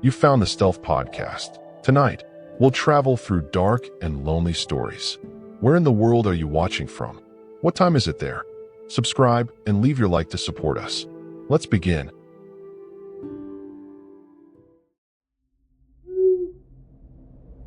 You found the Stealth Podcast. Tonight, we'll travel through dark and lonely stories. Where in the world are you watching from? What time is it there? Subscribe and leave your like to support us. Let's begin.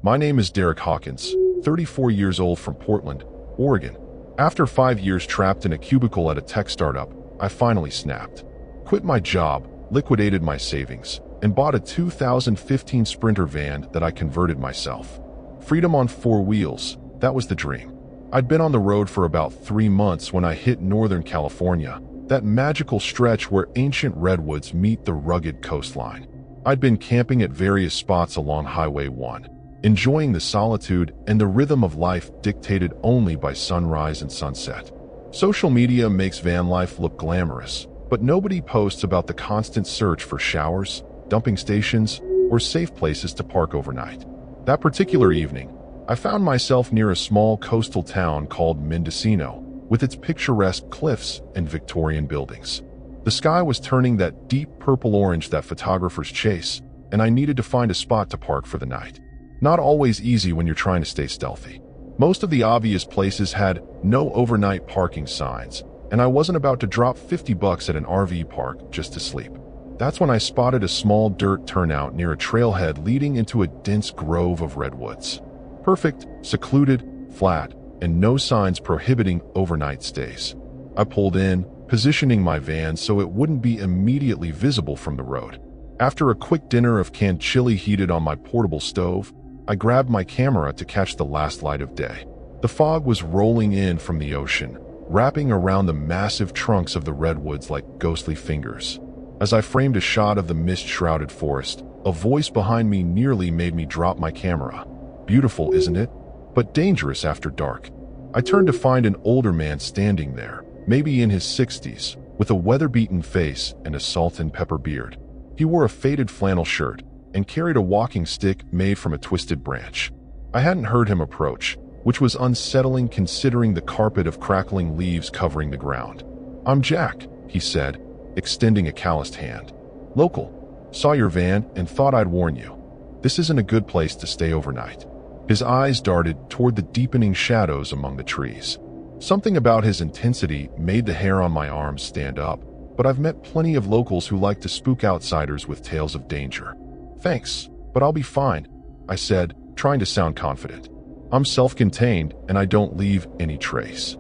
My name is Derek Hawkins, 34 years old from Portland, Oregon. After 5 years trapped in a cubicle at a tech startup, I finally snapped. Quit my job, liquidated my savings, and bought a 2015 Sprinter van that I converted myself. Freedom on 4 wheels, that was the dream. I'd been on the road for about 3 months when I hit Northern California, that magical stretch where ancient redwoods meet the rugged coastline. I'd been camping at various spots along Highway 1, enjoying the solitude and the rhythm of life dictated only by sunrise and sunset. Social media makes van life look glamorous, but nobody posts about the constant search for showers, dumping stations, or safe places to park overnight. That particular evening, I found myself near a small coastal town called Mendocino, with its picturesque cliffs and Victorian buildings. The sky was turning that deep purple-orange that photographers chase, and I needed to find a spot to park for the night. Not always easy when you're trying to stay stealthy. Most of the obvious places had no overnight parking signs, and I wasn't about to drop $50 at an RV park just to sleep. That's when I spotted a small dirt turnout near a trailhead leading into a dense grove of redwoods. Perfect, secluded, flat, and no signs prohibiting overnight stays. I pulled in, positioning my van so it wouldn't be immediately visible from the road. After a quick dinner of canned chili heated on my portable stove, I grabbed my camera to catch the last light of day. The fog was rolling in from the ocean, wrapping around the massive trunks of the redwoods like ghostly fingers. As I framed a shot of the mist-shrouded forest, a voice behind me nearly made me drop my camera. Beautiful, isn't it? But dangerous after dark. I turned to find an older man standing there, maybe in his 60s, with a weather-beaten face and a salt and pepper beard. He wore a faded flannel shirt and carried a walking stick made from a twisted branch. I hadn't heard him approach, which was unsettling considering the carpet of crackling leaves covering the ground. "I'm Jack," he said, extending a calloused hand. "Local. Saw your van and thought I'd warn you. This isn't a good place to stay overnight." His eyes darted toward the deepening shadows among the trees. Something about his intensity made the hair on my arms stand up, but I've met plenty of locals who like to spook outsiders with tales of danger. "Thanks, but I'll be fine," I said, trying to sound confident. "I'm self-contained and I don't leave any trace."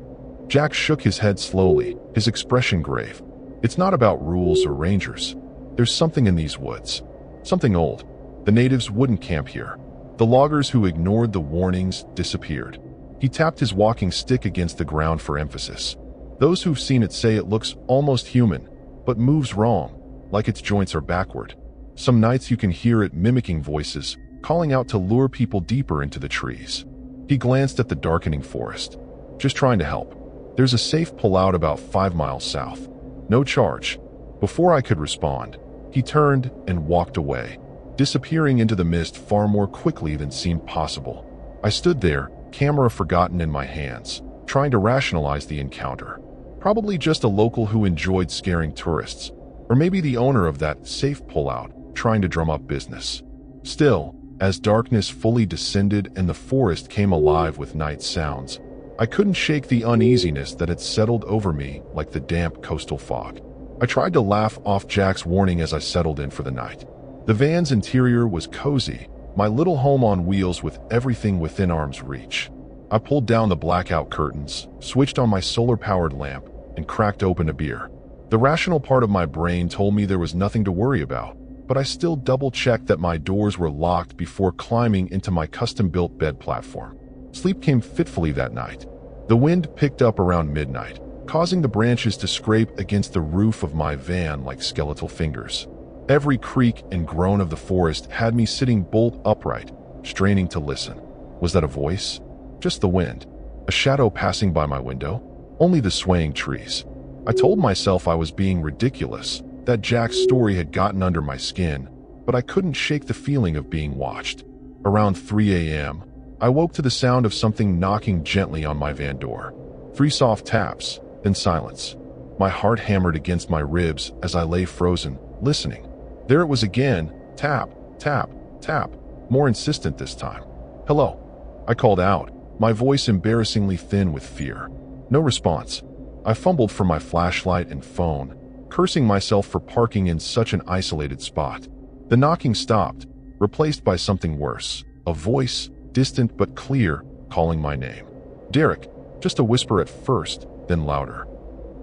Jack shook his head slowly, his expression grave. "It's not about rules or rangers. There's something in these woods. Something old. The natives wouldn't camp here. The loggers who ignored the warnings disappeared." He tapped his walking stick against the ground for emphasis. "Those who've seen it say it looks almost human, but moves wrong, like its joints are backward. Some nights you can hear it mimicking voices, calling out to lure people deeper into the trees." He glanced at the darkening forest. "Just trying to help. There's a safe pullout about 5 miles south. No charge." Before I could respond, he turned and walked away, disappearing into the mist far more quickly than seemed possible. I stood there, camera forgotten in my hands, trying to rationalize the encounter. Probably just a local who enjoyed scaring tourists, or maybe the owner of that safe pullout trying to drum up business. Still, as darkness fully descended and the forest came alive with night sounds, I couldn't shake the uneasiness that had settled over me like the damp coastal fog. I tried to laugh off Jack's warning as I settled in for the night. The van's interior was cozy, my little home on wheels with everything within arm's reach. I pulled down the blackout curtains, switched on my solar-powered lamp, and cracked open a beer. The rational part of my brain told me there was nothing to worry about, but I still double-checked that my doors were locked before climbing into my custom-built bed platform. Sleep came fitfully that night. The wind picked up around midnight, causing the branches to scrape against the roof of my van like skeletal fingers. Every creak and groan of the forest had me sitting bolt upright, straining to listen. Was that a voice? Just the wind? A shadow passing by my window? Only the swaying trees. I told myself I was being ridiculous, that Jack's story had gotten under my skin, but I couldn't shake the feeling of being watched. Around 3 a.m., I woke to the sound of something knocking gently on my van door. 3 soft taps, then silence. My heart hammered against my ribs as I lay frozen, listening. There it was again, tap, Tap, tap, more insistent this time. Hello, I called out, my voice embarrassingly thin with fear. No response. I fumbled for my flashlight and phone, cursing myself for parking in such an isolated spot. The knocking stopped, replaced by something worse, a voice, distant but clear, calling my name. Derek, just a whisper at first, then louder.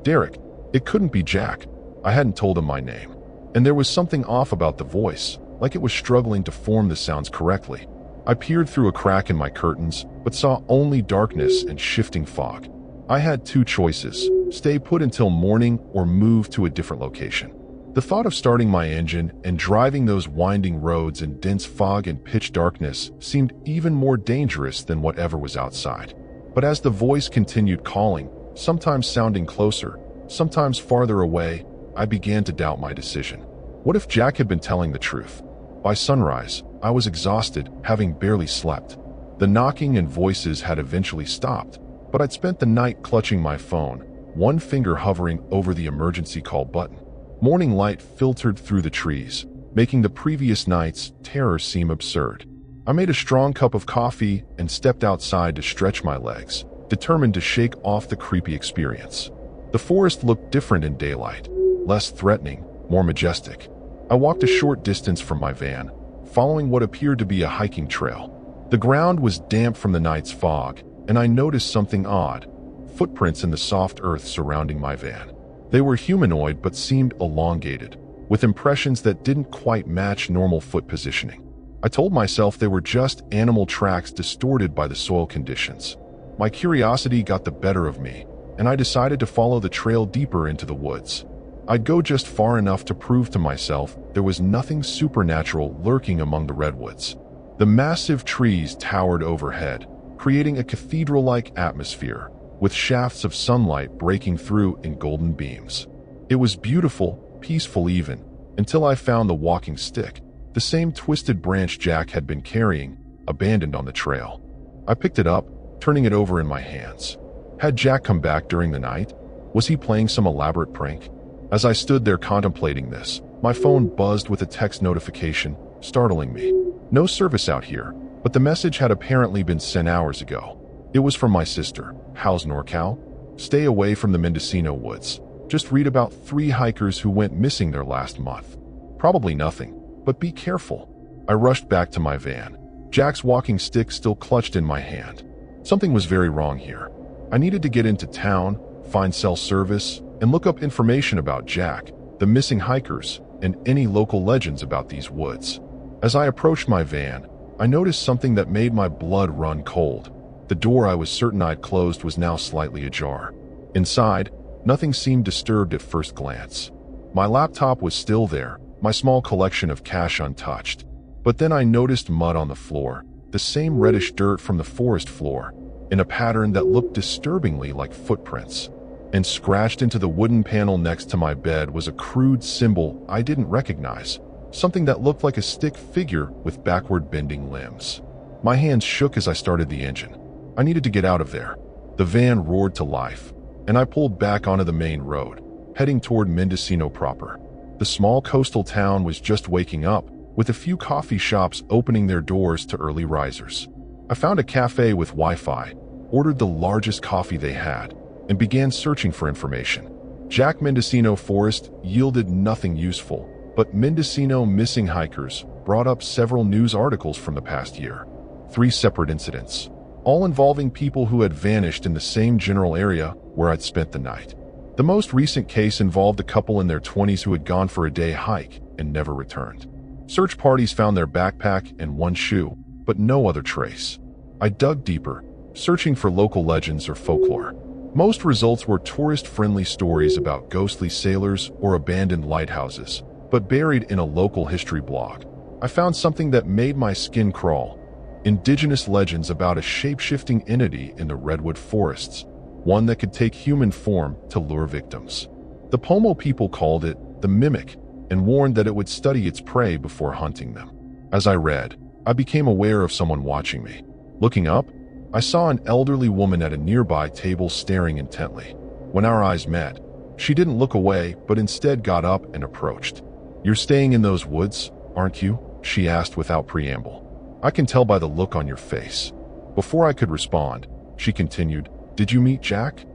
Derek, it couldn't be Jack. I hadn't told him my name. And there was something off about the voice, like it was struggling to form the sounds correctly. I peered through a crack in my curtains, but saw only darkness and shifting fog. I had two choices: stay put until morning or move to a different location. The thought of starting my engine and driving those winding roads in dense fog and pitch darkness seemed even more dangerous than whatever was outside. But as the voice continued calling, sometimes sounding closer, sometimes farther away, I began to doubt my decision. What if Jack had been telling the truth? By sunrise, I was exhausted, having barely slept. The knocking and voices had eventually stopped, but I'd spent the night clutching my phone, one finger hovering over the emergency call button. Morning light filtered through the trees, making the previous night's terror seem absurd. I made a strong cup of coffee and stepped outside to stretch my legs, determined to shake off the creepy experience. The forest looked different in daylight, less threatening, more majestic. I walked a short distance from my van, following what appeared to be a hiking trail. The ground was damp from the night's fog, and I noticed something odd: footprints in the soft earth surrounding my van. They were humanoid but seemed elongated, with impressions that didn't quite match normal foot positioning. I told myself they were just animal tracks distorted by the soil conditions. My curiosity got the better of me, and I decided to follow the trail deeper into the woods. I'd go just far enough to prove to myself there was nothing supernatural lurking among the redwoods. The massive trees towered overhead, creating a cathedral-like atmosphere, with shafts of sunlight breaking through in golden beams. It was beautiful, peaceful even, until I found the walking stick, the same twisted branch Jack had been carrying, abandoned on the trail. I picked it up, turning it over in my hands. Had Jack come back during the night? Was he playing some elaborate prank? As I stood there contemplating this, my phone buzzed with a text notification, startling me. No service out here, but the message had apparently been sent hours ago. It was from my sister. How's NorCal? Stay away from the Mendocino woods. Just read about 3 hikers who went missing there last month. Probably nothing, but be careful. I rushed back to my van, Jack's walking stick still clutched in my hand. Something was very wrong here. I needed to get into town, find cell service, and look up information about Jack, the missing hikers, and any local legends about these woods. As I approached my van, I noticed something that made my blood run cold. The door I was certain I'd closed was now slightly ajar. Inside, nothing seemed disturbed at first glance. My laptop was still there, my small collection of cash untouched. But then I noticed mud on the floor, the same reddish dirt from the forest floor, in a pattern that looked disturbingly like footprints. And scratched into the wooden panel next to my bed was a crude symbol I didn't recognize, something that looked like a stick figure with backward bending limbs. My hands shook as I started the engine. I needed to get out of there. The van roared to life, and I pulled back onto the main road, heading toward Mendocino proper. The small coastal town was just waking up, with a few coffee shops opening their doors to early risers. I found a cafe with Wi-Fi, ordered the largest coffee they had, and began searching for information. Jack Mendocino Forest yielded nothing useful, but Mendocino missing hikers brought up several news articles from the past year. 3 separate incidents, all involving people who had vanished in the same general area where I'd spent the night. The most recent case involved a couple in their 20s who had gone for a day hike and never returned. Search parties found their backpack and 1 shoe, but no other trace. I dug deeper, searching for local legends or folklore. Most results were tourist-friendly stories about ghostly sailors or abandoned lighthouses, but buried in a local history blog, I found something that made my skin crawl. Indigenous legends about a shape-shifting entity in the redwood forests, one that could take human form to lure victims. The Pomo people called it the Mimic and warned that it would study its prey before hunting them. As I read, I became aware of someone watching me. Looking up, I saw an elderly woman at a nearby table staring intently. When our eyes met, she didn't look away but instead got up and approached. "You're staying in those woods, aren't you?" she asked without preamble. I can tell by the look on your face. Before I could respond, she continued, did you meet Jack?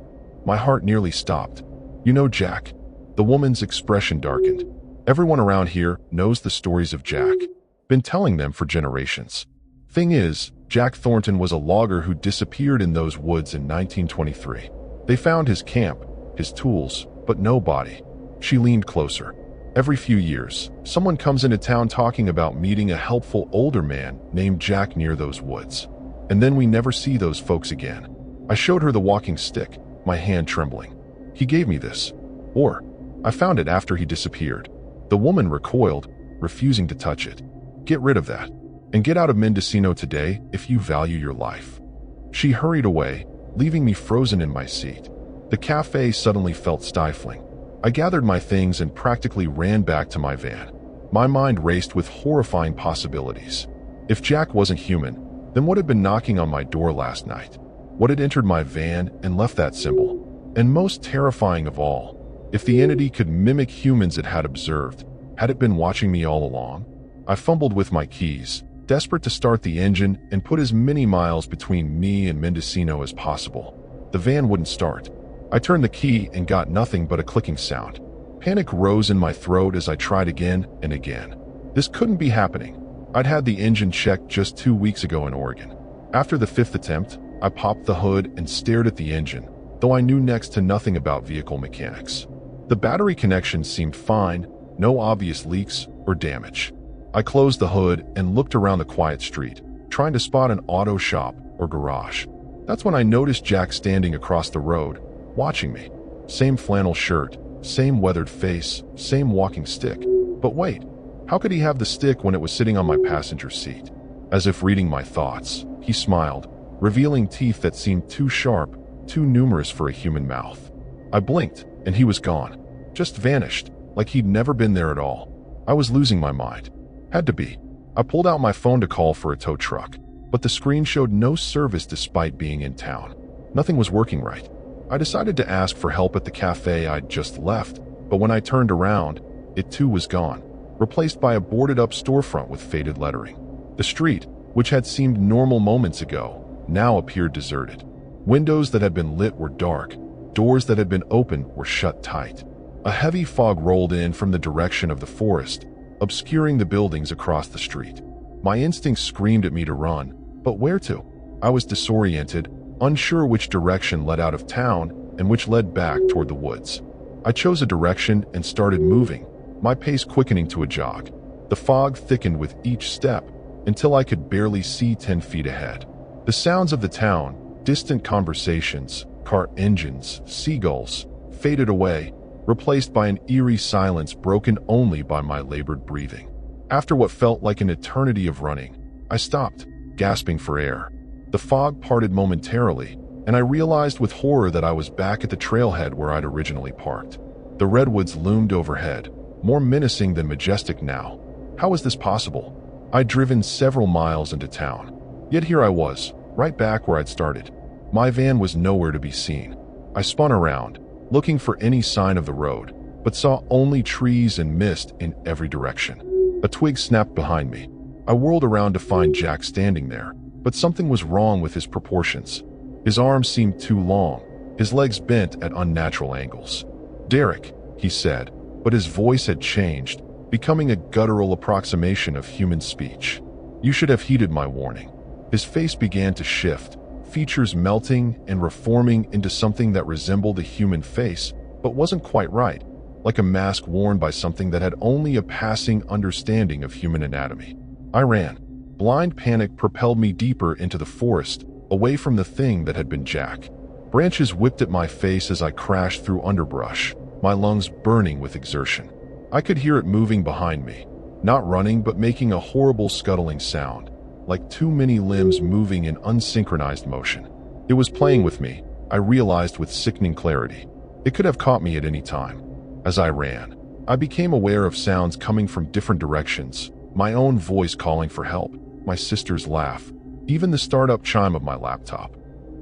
My heart nearly stopped. You know Jack? The woman's expression darkened. Everyone around here knows the stories of Jack. Been telling them for generations. Thing is, Jack Thornton was a logger who disappeared in those woods in 1923. They found his camp, his tools, but no body. She leaned closer. Every few years, someone comes into town talking about meeting a helpful older man named Jack near those woods. And then we never see those folks again. I showed her the walking stick, my hand trembling. He gave me this. Or, I found it after he disappeared. The woman recoiled, refusing to touch it. Get rid of that. And get out of Mendocino today if you value your life. She hurried away, leaving me frozen in my seat. The cafe suddenly felt stifling. I gathered my things and practically ran back to my van. My mind raced with horrifying possibilities. If Jack wasn't human, then what had been knocking on my door last night? What had entered my van and left that symbol? And most terrifying of all, if the entity could mimic humans it had observed, had it been watching me all along? I fumbled with my keys, desperate to start the engine and put as many miles between me and Mendocino as possible. The van wouldn't start. I turned the key and got nothing but a clicking sound. Panic rose in my throat as I tried again and again. This couldn't be happening. I'd had the engine checked just 2 weeks ago in Oregon. After the 5th attempt, I popped the hood and stared at the engine, though I knew next to nothing about vehicle mechanics. The battery connection seemed fine, no obvious leaks or damage. I closed the hood and looked around the quiet street, trying to spot an auto shop or garage. That's when I noticed Jack standing across the road, watching me. Same flannel shirt, same weathered face, same walking stick. But wait, how could he have the stick when it was sitting on my passenger seat? As if reading my thoughts, he smiled, revealing teeth that seemed too sharp, too numerous for a human mouth. I blinked, and he was gone. Just vanished, like he'd never been there at all. I was losing my mind. Had to be. I pulled out my phone to call for a tow truck, but the screen showed no service despite being in town. Nothing was working right. I decided to ask for help at the cafe I'd just left, but when I turned around, it too was gone, replaced by a boarded-up storefront with faded lettering. The street, which had seemed normal moments ago, now appeared deserted. Windows that had been lit were dark, doors that had been opened were shut tight. A heavy fog rolled in from the direction of the forest, obscuring the buildings across the street. My instincts screamed at me to run, but where to? I was disoriented, unsure which direction led out of town and which led back toward the woods. I chose a direction and started moving, my pace quickening to a jog. The fog thickened with each step until I could barely see 10 feet ahead. The sounds of the town, distant conversations, car engines, seagulls, faded away, replaced by an eerie silence broken only by my labored breathing. After what felt like an eternity of running, I stopped, gasping for air. The fog parted momentarily, and I realized with horror that I was back at the trailhead where I'd originally parked. The redwoods loomed overhead, more menacing than majestic now. How was this possible? I'd driven several miles into town, yet here I was, right back where I'd started. My van was nowhere to be seen. I spun around, looking for any sign of the road, but saw only trees and mist in every direction. A twig snapped behind me. I whirled around to find Jack standing there, but something was wrong with his proportions. His arms seemed too long, his legs bent at unnatural angles. "Derek," he said, but his voice had changed, becoming a guttural approximation of human speech. "You should have heeded my warning." His face began to shift, features melting and reforming into something that resembled a human face, but wasn't quite right, like a mask worn by something that had only a passing understanding of human anatomy. I ran. Blind panic propelled me deeper into the forest, away from the thing that had been Jack. Branches whipped at my face as I crashed through underbrush, my lungs burning with exertion. I could hear it moving behind me, not running but making a horrible scuttling sound, like too many limbs moving in unsynchronized motion. It was playing with me, I realized with sickening clarity. It could have caught me at any time. As I ran, I became aware of sounds coming from different directions, my own voice calling for help, my sister's laugh, even the startup chime of my laptop.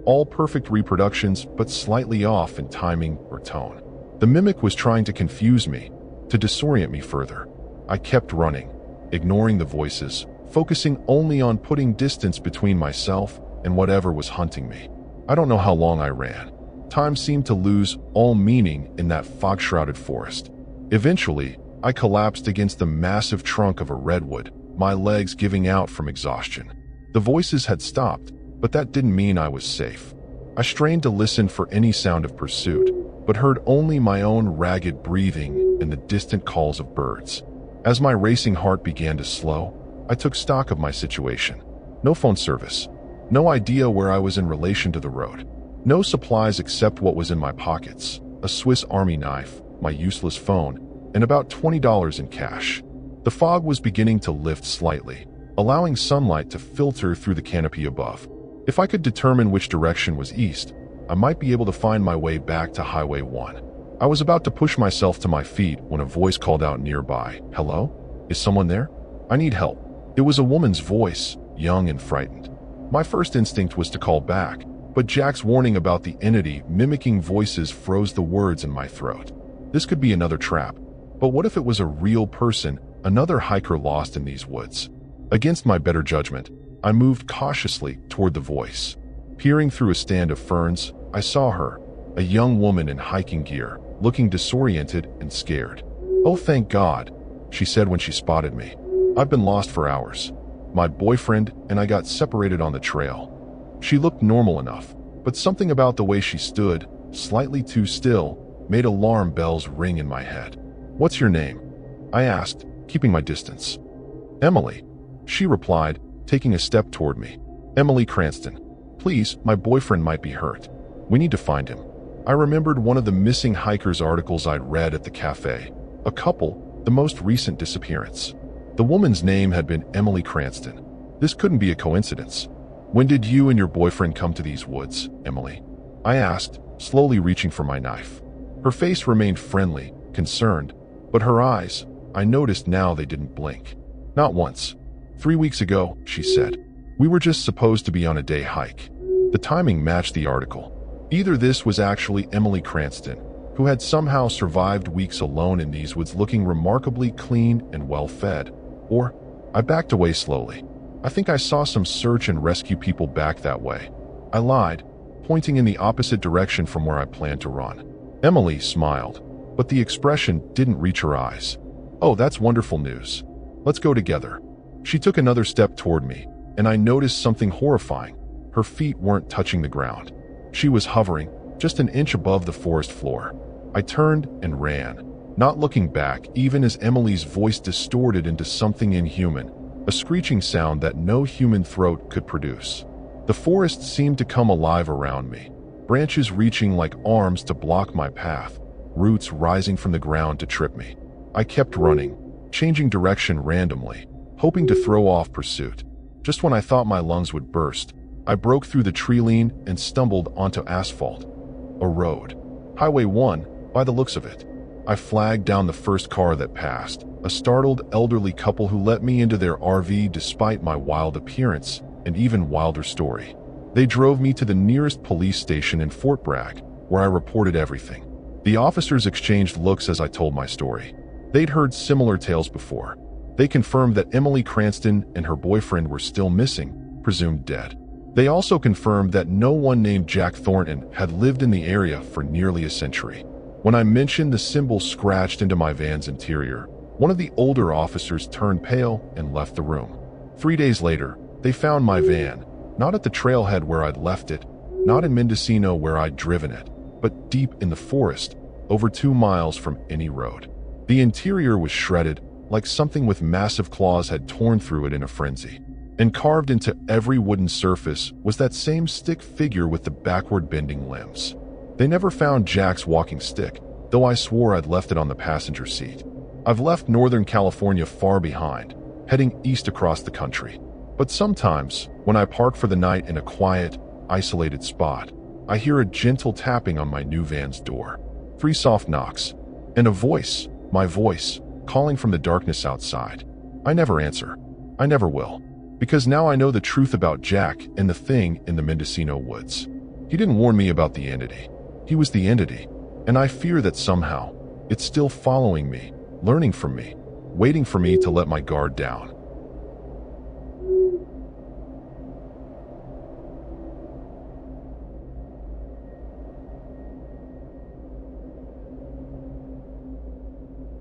All perfect reproductions, but slightly off in timing or tone. The mimic was trying to confuse me, to disorient me further. I kept running, ignoring the voices, focusing only on putting distance between myself and whatever was hunting me. I don't know how long I ran. Time seemed to lose all meaning in that fog-shrouded forest. Eventually, I collapsed against the massive trunk of a redwood, my legs giving out from exhaustion. The voices had stopped, but that didn't mean I was safe. I strained to listen for any sound of pursuit, but heard only my own ragged breathing and the distant calls of birds. As my racing heart began to slow, I took stock of my situation. No phone service. No idea where I was in relation to the road. No supplies except what was in my pockets, a Swiss Army knife, my useless phone, and about $20 in cash. The fog was beginning to lift slightly, allowing sunlight to filter through the canopy above. If I could determine which direction was east, I might be able to find my way back to Highway 1. I was about to push myself to my feet when a voice called out nearby. "Hello? Is someone there? I need help." It was a woman's voice, young and frightened. My first instinct was to call back, but Jack's warning about the entity mimicking voices froze the words in my throat. This could be another trap, but what if it was a real person, another hiker lost in these woods? Against my better judgment, I moved cautiously toward the voice. Peering through a stand of ferns, I saw her, a young woman in hiking gear, looking disoriented and scared. "Oh, thank God," she said when she spotted me. "I've been lost for hours. My boyfriend and I got separated on the trail." She looked normal enough, but something about the way she stood, slightly too still, made alarm bells ring in my head. "What's your name?" I asked, keeping my distance. "Emily," she replied, taking a step toward me. "Emily Cranston. Please, my boyfriend might be hurt. We need to find him." I remembered one of the missing hikers articles I'd read at the cafe. A couple, the most recent disappearance. The woman's name had been Emily Cranston. This couldn't be a coincidence. "When did you and your boyfriend come to these woods, Emily?" I asked, slowly reaching for my knife. Her face remained friendly, concerned, but her eyes, I noticed now they didn't blink. "Not once. 3 weeks ago," she said. "We were just supposed to be on a day hike." The timing matched the article. Either this was actually Emily Cranston, who had somehow survived weeks alone in these woods looking remarkably clean and well-fed, or I backed away slowly. I think I saw some search and rescue people back that way. I lied, pointing in the opposite direction from where I planned to run. Emily smiled, but the expression didn't reach her eyes. "Oh, that's wonderful news. Let's go together." She took another step toward me, and I noticed something horrifying. Her feet weren't touching the ground. She was hovering, just an inch above the forest floor. I turned and ran, not looking back even as Emily's voice distorted into something inhuman, a screeching sound that no human throat could produce. The forest seemed to come alive around me, branches reaching like arms to block my path, roots rising from the ground to trip me. I kept running, changing direction randomly, hoping to throw off pursuit. Just when I thought my lungs would burst, I broke through the tree line and stumbled onto asphalt. A road. Highway 1, by the looks of it. I flagged down the first car that passed, a startled elderly couple who let me into their RV despite my wild appearance and even wilder story. They drove me to the nearest police station in Fort Bragg, where I reported everything. The officers exchanged looks as I told my story. They'd heard similar tales before. They confirmed that Emily Cranston and her boyfriend were still missing, presumed dead. They also confirmed that no one named Jack Thornton had lived in the area for nearly a century. When I mentioned the symbol scratched into my van's interior, one of the older officers turned pale and left the room. 3 days later, they found my van, not at the trailhead where I'd left it, not in Mendocino where I'd driven it, but deep in the forest, over 2 miles from any road. The interior was shredded, like something with massive claws had torn through it in a frenzy. And carved into every wooden surface was that same stick figure with the backward bending limbs. They never found Jack's walking stick, though I swore I'd left it on the passenger seat. I've left Northern California far behind, heading east across the country. But sometimes, when I park for the night in a quiet, isolated spot, I hear a gentle tapping on my new van's door. 3 soft knocks, and a voice, my voice, calling from the darkness outside. I never answer. I never will. Because now I know the truth about Jack and the thing in the Mendocino woods. He didn't warn me about the entity. He was the entity, and I fear that somehow, it's still following me, learning from me, waiting for me to let my guard down.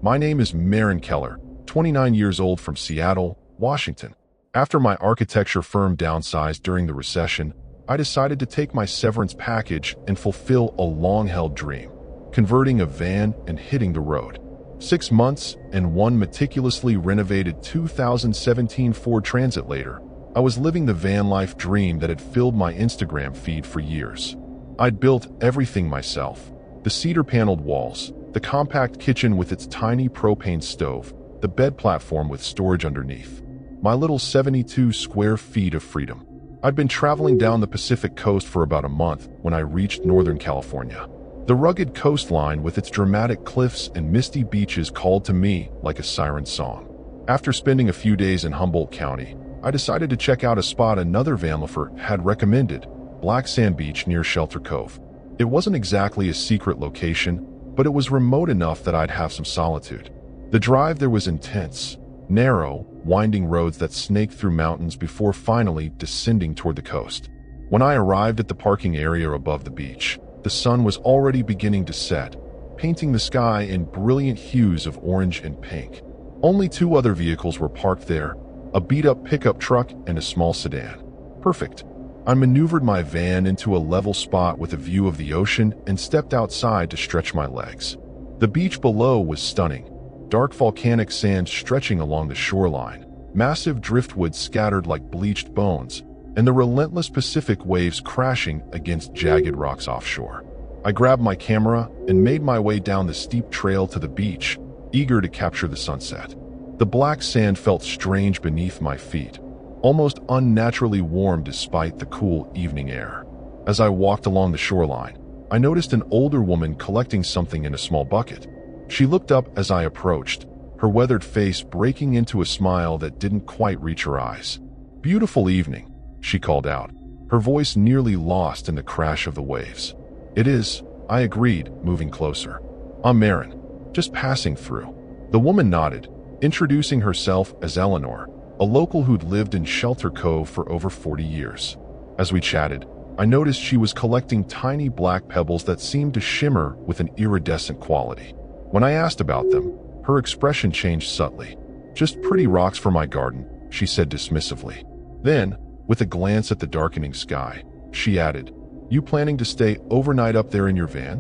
My name is Maren Keller, 29 years old from Seattle, Washington. After my architecture firm downsized during the recession, I decided to take my severance package and fulfill a long-held dream, converting a van and hitting the road. 6 months and one meticulously renovated 2017 Ford Transit later, I was living the van life dream that had filled my Instagram feed for years. I'd built everything myself: the cedar-paneled walls, the compact kitchen with its tiny propane stove, the bed platform with storage underneath. My little 72 square feet of freedom. I'd been traveling down the Pacific coast for about a month when I reached Northern California. The rugged coastline with its dramatic cliffs and misty beaches called to me like a siren song. After spending a few days in Humboldt County, I decided to check out a spot another vanlifer had recommended, Black Sand Beach near Shelter Cove. It wasn't exactly a secret location, but it was remote enough that I'd have some solitude. The drive there was intense, narrow, winding roads that snaked through mountains before finally descending toward the coast. When I arrived at the parking area above the beach, the sun was already beginning to set, painting the sky in brilliant hues of orange and pink. Only 2 other vehicles were parked there, a beat-up pickup truck and a small sedan. Perfect. I maneuvered my van into a level spot with a view of the ocean and stepped outside to stretch my legs. The beach below was stunning. Dark volcanic sand stretching along the shoreline, massive driftwood scattered like bleached bones, and the relentless Pacific waves crashing against jagged rocks offshore. I grabbed my camera and made my way down the steep trail to the beach, eager to capture the sunset. The black sand felt strange beneath my feet, almost unnaturally warm despite the cool evening air. As I walked along the shoreline, I noticed an older woman collecting something in a small bucket. She looked up as I approached, her weathered face breaking into a smile that didn't quite reach her eyes. "Beautiful evening," she called out, her voice nearly lost in the crash of the waves. "It is," I agreed, moving closer. "I'm Maren, just passing through." The woman nodded, introducing herself as Eleanor, a local who'd lived in Shelter Cove for over 40 years. As we chatted, I noticed she was collecting tiny black pebbles that seemed to shimmer with an iridescent quality. When I asked about them, her expression changed subtly. "Just pretty rocks for my garden," she said dismissively. Then, with a glance at the darkening sky, she added, "You planning to stay overnight up there in your van?"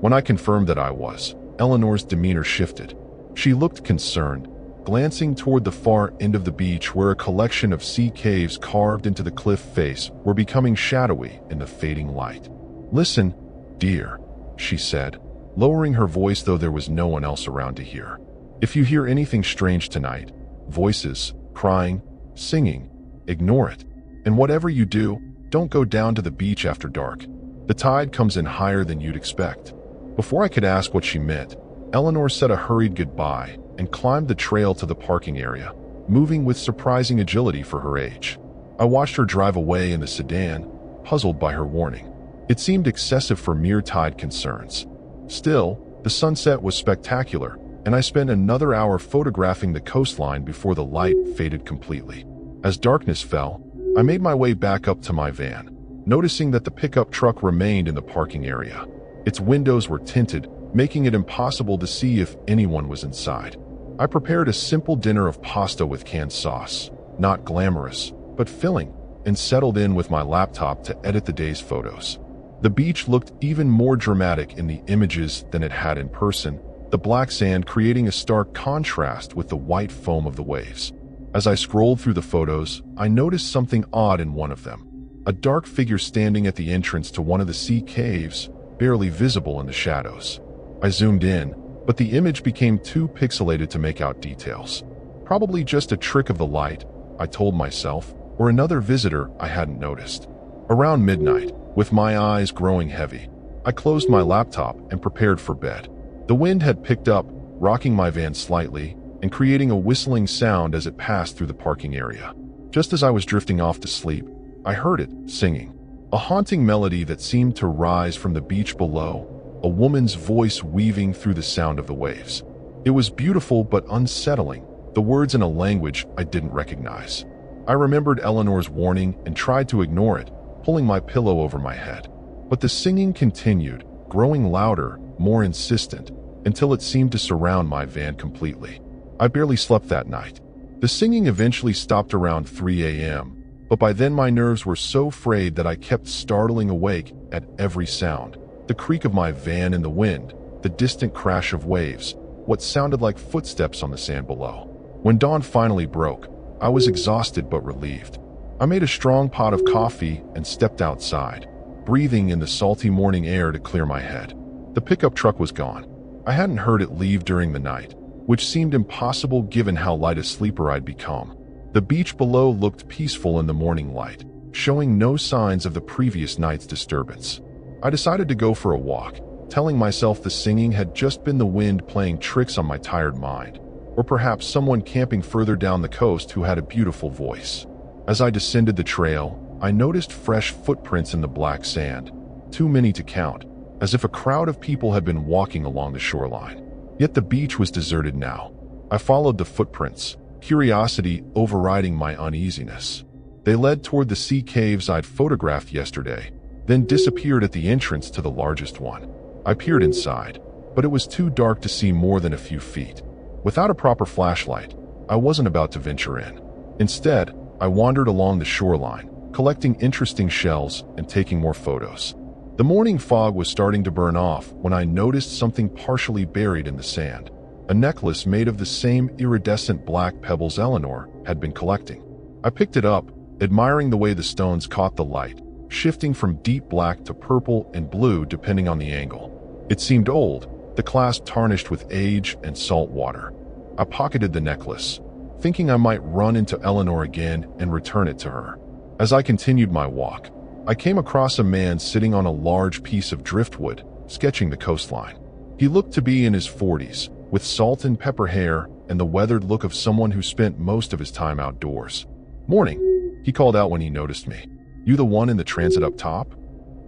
When I confirmed that I was, Eleanor's demeanor shifted. She looked concerned, glancing toward the far end of the beach where a collection of sea caves carved into the cliff face were becoming shadowy in the fading light. "Listen, dear," she said, lowering her voice though there was no one else around to hear. "If you hear anything strange tonight, voices, crying, singing, ignore it. And whatever you do, don't go down to the beach after dark. The tide comes in higher than you'd expect." Before I could ask what she meant, Eleanor said a hurried goodbye and climbed the trail to the parking area, moving with surprising agility for her age. I watched her drive away in the sedan, puzzled by her warning. It seemed excessive for mere tide concerns. Still, the sunset was spectacular, and I spent another hour photographing the coastline before the light faded completely. As darkness fell, I made my way back up to my van, noticing that the pickup truck remained in the parking area. Its windows were tinted, making it impossible to see if anyone was inside. I prepared a simple dinner of pasta with canned sauce, not glamorous, but filling, and settled in with my laptop to edit the day's photos. The beach looked even more dramatic in the images than it had in person, the black sand creating a stark contrast with the white foam of the waves. As I scrolled through the photos, I noticed something odd in one of them. A dark figure standing at the entrance to one of the sea caves, barely visible in the shadows. I zoomed in, but the image became too pixelated to make out details. Probably just a trick of the light, I told myself, or another visitor I hadn't noticed. Around midnight, with my eyes growing heavy, I closed my laptop and prepared for bed. The wind had picked up, rocking my van slightly and creating a whistling sound as it passed through the parking area. Just as I was drifting off to sleep, I heard it singing. A haunting melody that seemed to rise from the beach below, a woman's voice weaving through the sound of the waves. It was beautiful but unsettling, the words in a language I didn't recognize. I remembered Eleanor's warning and tried to ignore it, pulling my pillow over my head. But the singing continued, growing louder, more insistent, until it seemed to surround my van completely. I barely slept that night. The singing eventually stopped around 3 a.m., but by then my nerves were so frayed that I kept startling awake at every sound. The creak of my van in the wind, the distant crash of waves, what sounded like footsteps on the sand below. When dawn finally broke, I was exhausted but relieved. I made a strong pot of coffee and stepped outside, breathing in the salty morning air to clear my head. The pickup truck was gone. I hadn't heard it leave during the night, which seemed impossible given how light a sleeper I'd become. The beach below looked peaceful in the morning light, showing no signs of the previous night's disturbance. I decided to go for a walk, telling myself the singing had just been the wind playing tricks on my tired mind, or perhaps someone camping further down the coast who had a beautiful voice. As I descended the trail, I noticed fresh footprints in the black sand, too many to count, as if a crowd of people had been walking along the shoreline. Yet the beach was deserted now. I followed the footprints, curiosity overriding my uneasiness. They led toward the sea caves I'd photographed yesterday, then disappeared at the entrance to the largest one. I peered inside, but it was too dark to see more than a few feet. Without a proper flashlight, I wasn't about to venture in. Instead, I wandered along the shoreline, collecting interesting shells and taking more photos. The morning fog was starting to burn off when I noticed something partially buried in the sand. A necklace made of the same iridescent black pebbles Eleanor had been collecting. I picked it up, admiring the way the stones caught the light, shifting from deep black to purple and blue depending on the angle. It seemed old, the clasp tarnished with age and salt water. I pocketed the necklace, thinking I might run into Eleanor again and return it to her. As I continued my walk, I came across a man sitting on a large piece of driftwood, sketching the coastline. He looked to be in his 40s, with salt and pepper hair and the weathered look of someone who spent most of his time outdoors. "Morning," he called out when he noticed me. "You the one in the transit up top?"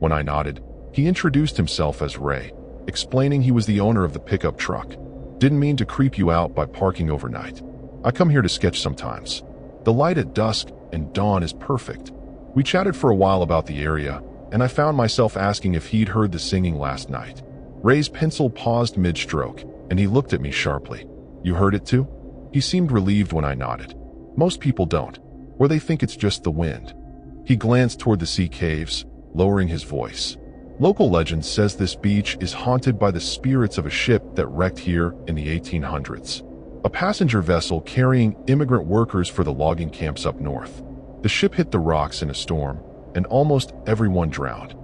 When I nodded, he introduced himself as Ray, explaining he was the owner of the pickup truck. "Didn't mean to creep you out by parking overnight. I come here to sketch sometimes. The light at dusk and dawn is perfect." We chatted for a while about the area, and I found myself asking if he'd heard the singing last night. Ray's pencil paused mid-stroke, and he looked at me sharply. "You heard it too?" He seemed relieved when I nodded. "Most people don't, or they think it's just the wind." He glanced toward the sea caves, lowering his voice. "Local legend says this beach is haunted by the spirits of a ship that wrecked here in the 1800s. A passenger vessel carrying immigrant workers for the logging camps up north. The ship hit the rocks in a storm, and almost everyone drowned."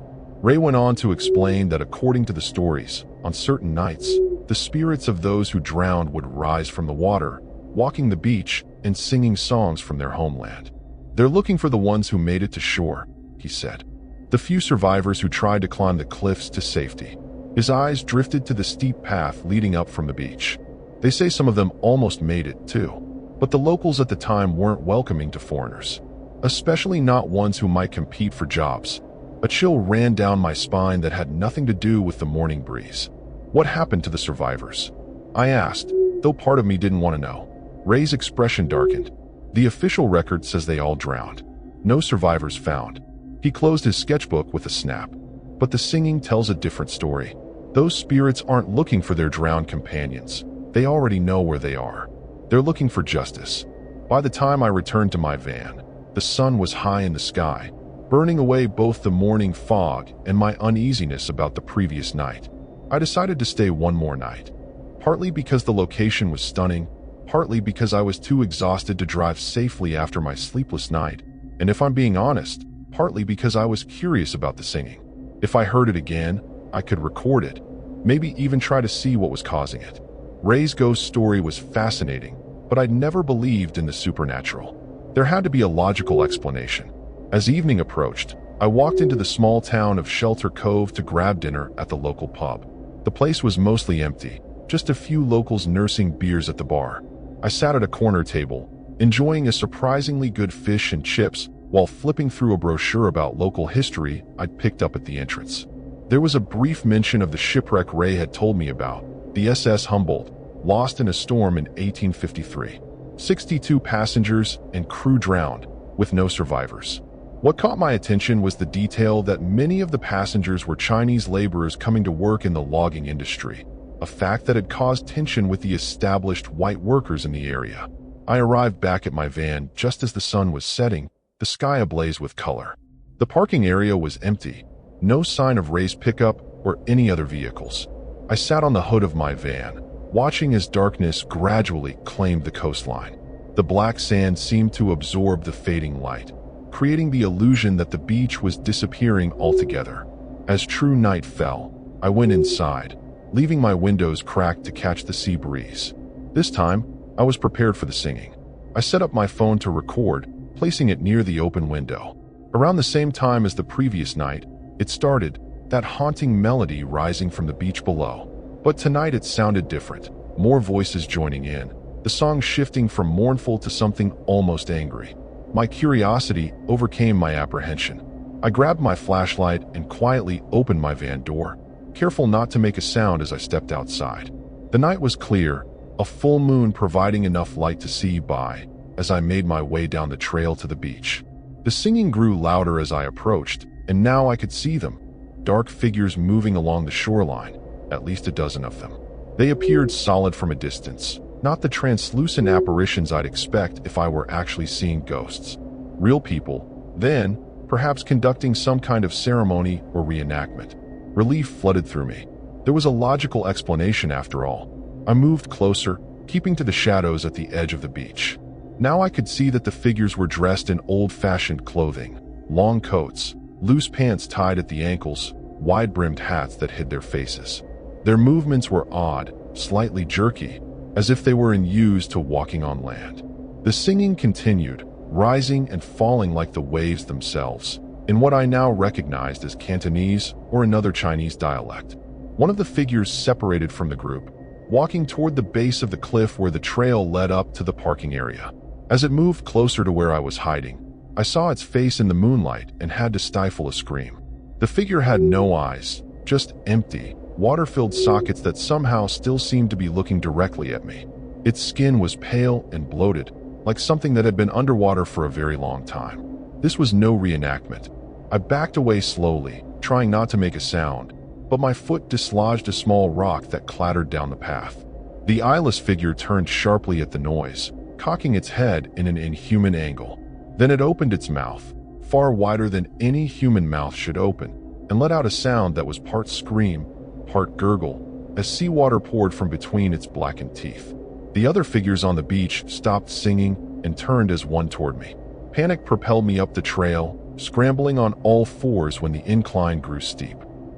Ray went on to explain that according to the stories, on certain nights, the spirits of those who drowned would rise from the water, walking the beach and singing songs from their homeland. "They're looking for the ones who made it to shore," he said. "The few survivors who tried to climb the cliffs to safety." His eyes drifted to the steep path leading up from the beach. "They say some of them almost made it, too. But the locals at the time weren't welcoming to foreigners, especially not ones who might compete for jobs." A chill ran down my spine that had nothing to do with the morning breeze. "What happened to the survivors?" I asked, though part of me didn't want to know. Ray's expression darkened. "The official record says they all drowned. No survivors found." He closed his sketchbook with a snap. "But the singing tells a different story. Those spirits aren't looking for their drowned companions. They already know where they are. They're looking for justice." By the time I returned to my van, the sun was high in the sky, burning away both the morning fog and my uneasiness about the previous night. I decided to stay one more night, partly because the location was stunning, partly because I was too exhausted to drive safely after my sleepless night, and if I'm being honest, partly because I was curious about the singing. If I heard it again, I could record it, maybe even try to see what was causing it. Ray's ghost story was fascinating, but I'd never believed in the supernatural. There had to be a logical explanation. As evening approached, I walked into the small town of Shelter Cove to grab dinner at the local pub. The place was mostly empty, just a few locals nursing beers at the bar. I sat at a corner table, enjoying a surprisingly good fish and chips while flipping through a brochure about local history I'd picked up at the entrance. There was a brief mention of the shipwreck Ray had told me about, the SS Humboldt, lost in a storm in 1853. 62 passengers and crew drowned, with no survivors. What caught my attention was the detail that many of the passengers were Chinese laborers coming to work in the logging industry, a fact that had caused tension with the established white workers in the area. I arrived back at my van just as the sun was setting, the sky ablaze with color. The parking area was empty, no sign of Ray's pickup or any other vehicles. I sat on the hood of my van, watching as darkness gradually claimed the coastline. The black sand seemed to absorb the fading light, creating the illusion that the beach was disappearing altogether. As true night fell, I went inside, leaving my windows cracked to catch the sea breeze. This time, I was prepared for the singing. I set up my phone to record, placing it near the open window. Around the same time as the previous night, it started, that haunting melody rising from the beach below. But tonight it sounded different, more voices joining in, the song shifting from mournful to something almost angry. My curiosity overcame my apprehension. I grabbed my flashlight and quietly opened my van door, careful not to make a sound as I stepped outside. The night was clear, a full moon providing enough light to see by as I made my way down the trail to the beach. The singing grew louder as I approached, and now I could see them, dark figures moving along the shoreline, at least a dozen of them. They appeared solid from a distance, not the translucent apparitions I'd expect if I were actually seeing ghosts. Real people, then, perhaps conducting some kind of ceremony or reenactment. Relief flooded through me. There was a logical explanation after all. I moved closer, keeping to the shadows at the edge of the beach. Now I could see that the figures were dressed in old-fashioned clothing, long coats, loose pants tied at the ankles, wide-brimmed hats that hid their faces. Their movements were odd, slightly jerky, as if they were unused to walking on land. The singing continued, rising and falling like the waves themselves, in what I now recognized as Cantonese or another Chinese dialect. One of the figures separated from the group, walking toward the base of the cliff where the trail led up to the parking area. As it moved closer to where I was hiding, I saw its face in the moonlight and had to stifle a scream. The figure had no eyes, just empty, water-filled sockets that somehow still seemed to be looking directly at me. Its skin was pale and bloated, like something that had been underwater for a very long time. This was no reenactment. I backed away slowly, trying not to make a sound, but my foot dislodged a small rock that clattered down the path. The eyeless figure turned sharply at the noise, cocking its head in an inhuman angle. Then it opened its mouth, far wider than any human mouth should open, and let out a sound that was part scream, part gurgle, as seawater poured from between its blackened teeth. The other figures on the beach stopped singing and turned as one toward me. Panic propelled me up the trail, scrambling on all fours when the incline grew steep.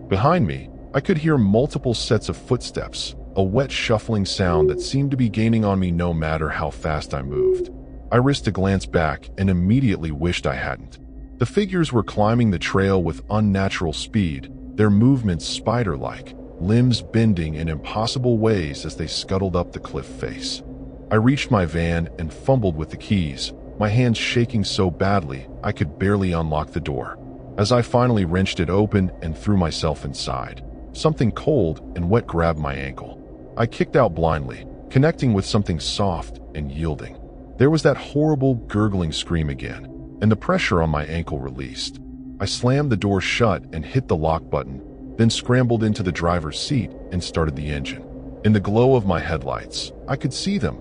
Behind me, I could hear multiple sets of footsteps, a wet shuffling sound that seemed to be gaining on me no matter how fast I moved. I risked a glance back and immediately wished I hadn't. The figures were climbing the trail with unnatural speed, their movements spider-like, limbs bending in impossible ways as they scuttled up the cliff face. I reached my van and fumbled with the keys, my hands shaking so badly I could barely unlock the door. As I finally wrenched it open and threw myself inside, something cold and wet grabbed my ankle. I kicked out blindly, connecting with something soft and yielding. There was that horrible gurgling scream again, and the pressure on my ankle released. I slammed the door shut and hit the lock button, then scrambled into the driver's seat and started the engine. In the glow of my headlights, I could see them,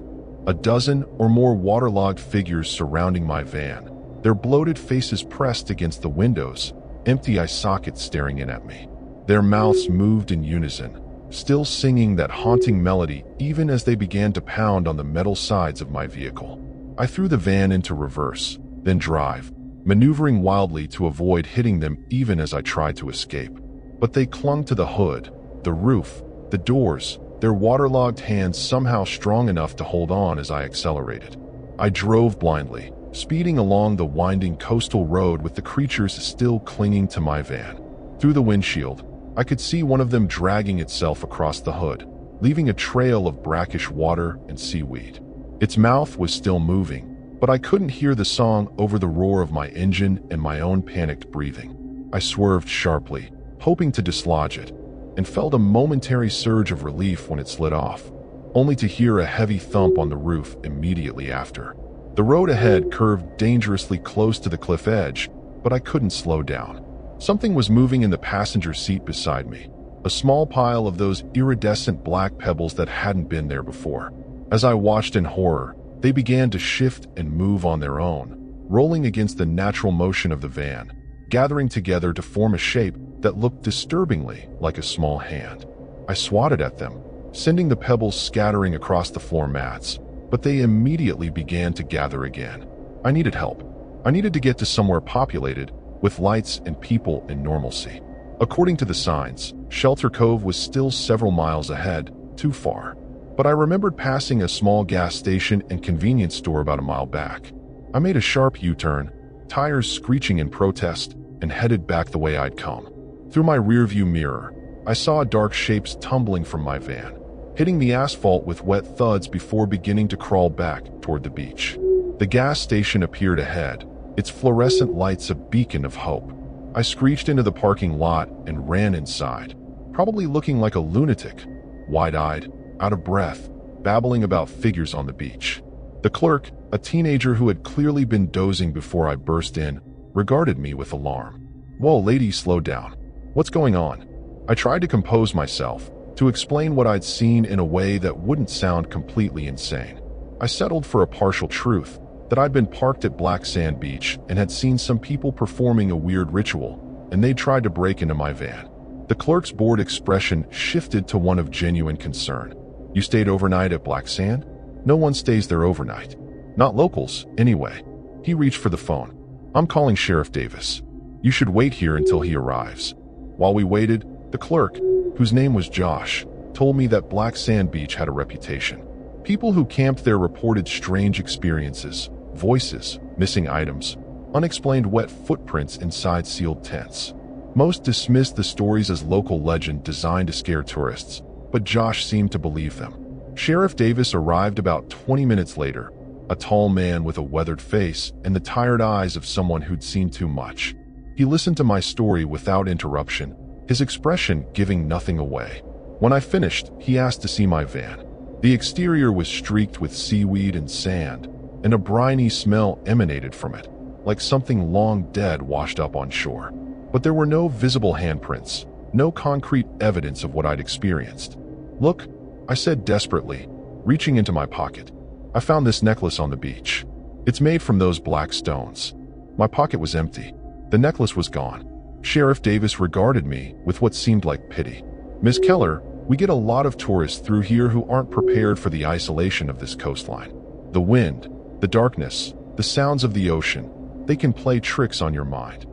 a dozen or more waterlogged figures surrounding my van, their bloated faces pressed against the windows, empty eye sockets staring in at me. Their mouths moved in unison, still singing that haunting melody even as they began to pound on the metal sides of my vehicle. I threw the van into reverse, then drive, maneuvering wildly to avoid hitting them even as I tried to escape. But they clung to the hood, the roof, the doors, their waterlogged hands somehow strong enough to hold on as I accelerated. I drove blindly, speeding along the winding coastal road with the creatures still clinging to my van. Through the windshield, I could see one of them dragging itself across the hood, leaving a trail of brackish water and seaweed. Its mouth was still moving, but I couldn't hear the song over the roar of my engine and my own panicked breathing. I swerved sharply, hoping to dislodge it, and felt a momentary surge of relief when it slid off. only to hear a heavy thump on the roof immediately after. The road ahead curved dangerously close to the cliff edge, but I couldn't slow down. Something was moving in the passenger seat beside me, a small pile of those iridescent black pebbles that hadn't been there before. As I watched in horror, they began to shift and move on their own, rolling against the natural motion of the van, gathering together to form a shape that looked disturbingly like a small hand. I swatted at them, sending the pebbles scattering across the floor mats, but they immediately began to gather again. I needed help. I needed to get to somewhere populated, with lights and people and normalcy. According to the signs, Shelter Cove was still several miles ahead, too far. But I remembered passing a small gas station and convenience store about a mile back. I made a sharp U-turn, tires screeching in protest, and headed back the way I'd come. Through my rearview mirror, I saw dark shapes tumbling from my van, hitting the asphalt with wet thuds before beginning to crawl back toward the beach. The gas station appeared ahead, its fluorescent lights a beacon of hope. I screeched into the parking lot and ran inside, probably looking like a lunatic, wide-eyed, out of breath, babbling about figures on the beach. The clerk, a teenager who had clearly been dozing before I burst in, regarded me with alarm. "Whoa, lady, slow down. What's going on?" I tried to compose myself, to explain what I'd seen in a way that wouldn't sound completely insane. I settled for a partial truth, that I'd been parked at Black Sand Beach and had seen some people performing a weird ritual, and they'd tried to break into my van. The clerk's bored expression shifted to one of genuine concern. "You stayed overnight at Black Sand?" "No one stays there overnight. Not locals, anyway." He reached for the phone. "I'm calling Sheriff Davis. You should wait here until he arrives." While we waited, the clerk, whose name was Josh, told me that Black Sand Beach had a reputation. People who camped there reported strange experiences, voices, missing items, unexplained wet footprints inside sealed tents. Most dismissed the stories as local legend designed to scare tourists, but Josh seemed to believe them. Sheriff Davis arrived about 20 minutes later, a tall man with a weathered face and the tired eyes of someone who'd seen too much. He listened to my story without interruption, his expression giving nothing away. When I finished, he asked to see my van. The exterior was streaked with seaweed and sand, and a briny smell emanated from it, like something long dead washed up on shore. But there were no visible handprints, no concrete evidence of what I'd experienced. "Look," I said desperately, reaching into my pocket. "I found this necklace on the beach. It's made from those black stones." My pocket was empty. The necklace was gone. Sheriff Davis regarded me with what seemed like pity. "Ms. Keller, we get a lot of tourists through here who aren't prepared for the isolation of this coastline. The wind, the darkness, the sounds of the ocean, they can play tricks on your mind."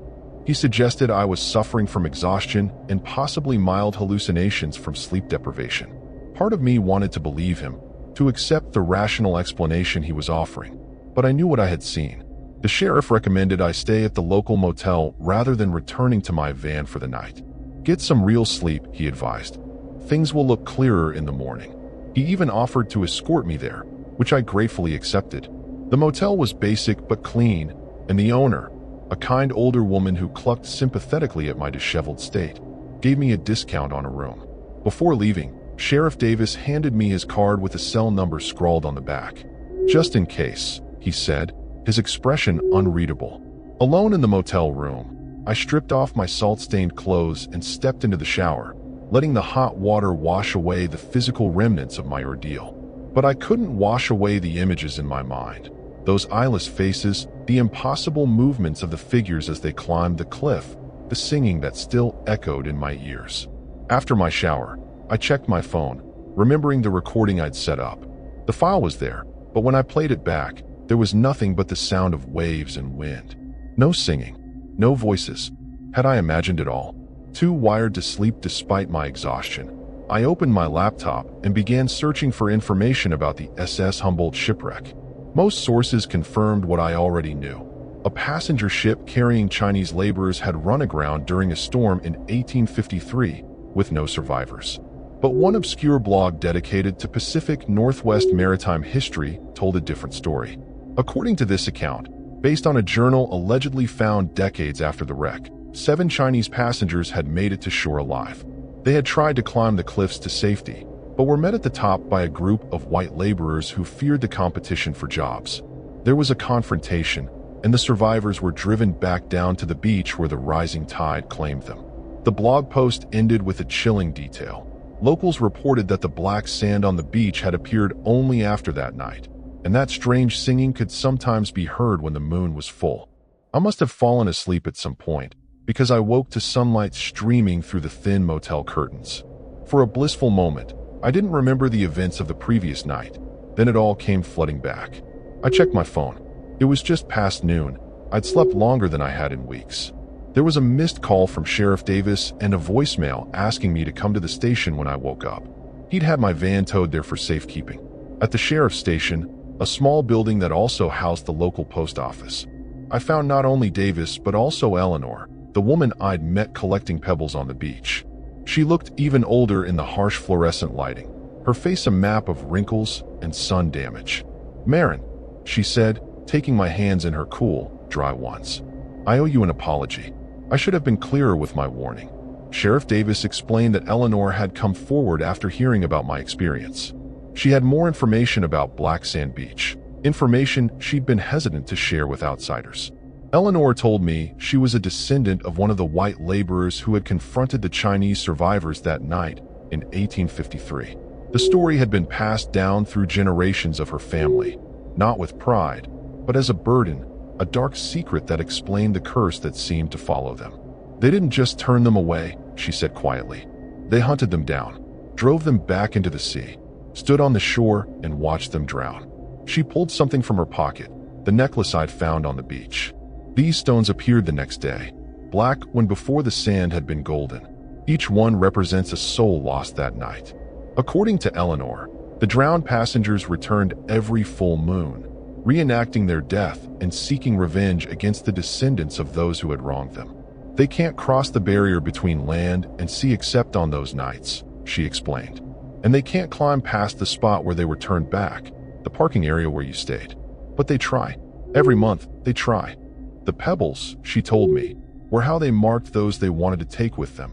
He suggested I was suffering from exhaustion and possibly mild hallucinations from sleep deprivation. Part of me wanted to believe him, to accept the rational explanation he was offering, but I knew what I had seen. The sheriff recommended I stay at the local motel rather than returning to my van for the night. "Get some real sleep," he advised. "Things will look clearer in the morning." He even offered to escort me there, which I gratefully accepted. The motel was basic but clean, and the owner, a kind older woman who clucked sympathetically at my disheveled state, gave me a discount on a room. Before leaving, Sheriff Davis handed me his card with a cell number scrawled on the back. "Just in case," he said, his expression unreadable. Alone in the motel room, I stripped off my salt-stained clothes and stepped into the shower, letting the hot water wash away the physical remnants of my ordeal. But I couldn't wash away the images in my mind. Those eyeless faces, the impossible movements of the figures as they climbed the cliff, the singing that still echoed in my ears. After my shower, I checked my phone, remembering the recording I'd set up. The file was there, but when I played it back, there was nothing but the sound of waves and wind. No singing, no voices. Had I imagined it all? Too wired to sleep despite my exhaustion, I opened my laptop and began searching for information about the SS Humboldt shipwreck. Most sources confirmed what I already knew. A passenger ship carrying Chinese laborers had run aground during a storm in 1853, with no survivors. But one obscure blog dedicated to Pacific Northwest maritime history told a different story. According to this account, based on a journal allegedly found decades after the wreck, 7 Chinese passengers had made it to shore alive. They had tried to climb the cliffs to safety, but were met at the top by a group of white laborers who feared the competition for jobs. There was a confrontation, and the survivors were driven back down to the beach where the rising tide claimed them. The blog post ended with a chilling detail. Locals reported that the black sand on the beach had appeared only after that night, and that strange singing could sometimes be heard when the moon was full. I must have fallen asleep at some point, because I woke to sunlight streaming through the thin motel curtains. For a blissful moment, I didn't remember the events of the previous night. Then it all came flooding back. I checked my phone. It was just past noon. I'd slept longer than I had in weeks. There was a missed call from Sheriff Davis and a voicemail asking me to come to the station when I woke up. He'd had my van towed there for safekeeping. At the sheriff's station, a small building that also housed the local post office, I found not only Davis but also Eleanor, the woman I'd met collecting pebbles on the beach. She looked even older in the harsh fluorescent lighting, her face a map of wrinkles and sun damage. "Marin," she said, taking my hands in her cool, dry ones. "I owe you an apology. I should have been clearer with my warning." Sheriff Davis explained that Eleanor had come forward after hearing about my experience. She had more information about Black Sand Beach, information she'd been hesitant to share with outsiders. Eleanor told me she was a descendant of one of the white laborers who had confronted the Chinese survivors that night in 1853. The story had been passed down through generations of her family, not with pride, but as a burden, a dark secret that explained the curse that seemed to follow them. "They didn't just turn them away," she said quietly. "They hunted them down, drove them back into the sea, stood on the shore and watched them drown." She pulled something from her pocket, the necklace I'd found on the beach. These stones appeared the next day, black when before the sand had been golden. Each one represents a soul lost that night. According to Eleanor, the drowned passengers returned every full moon, reenacting their death and seeking revenge against the descendants of those who had wronged them. "They can't cross the barrier between land and sea except on those nights," she explained. "And they can't climb past the spot where they were turned back, the parking area where you stayed. But they try. Every month, they try." The pebbles, she told me, were how they marked those they wanted to take with them,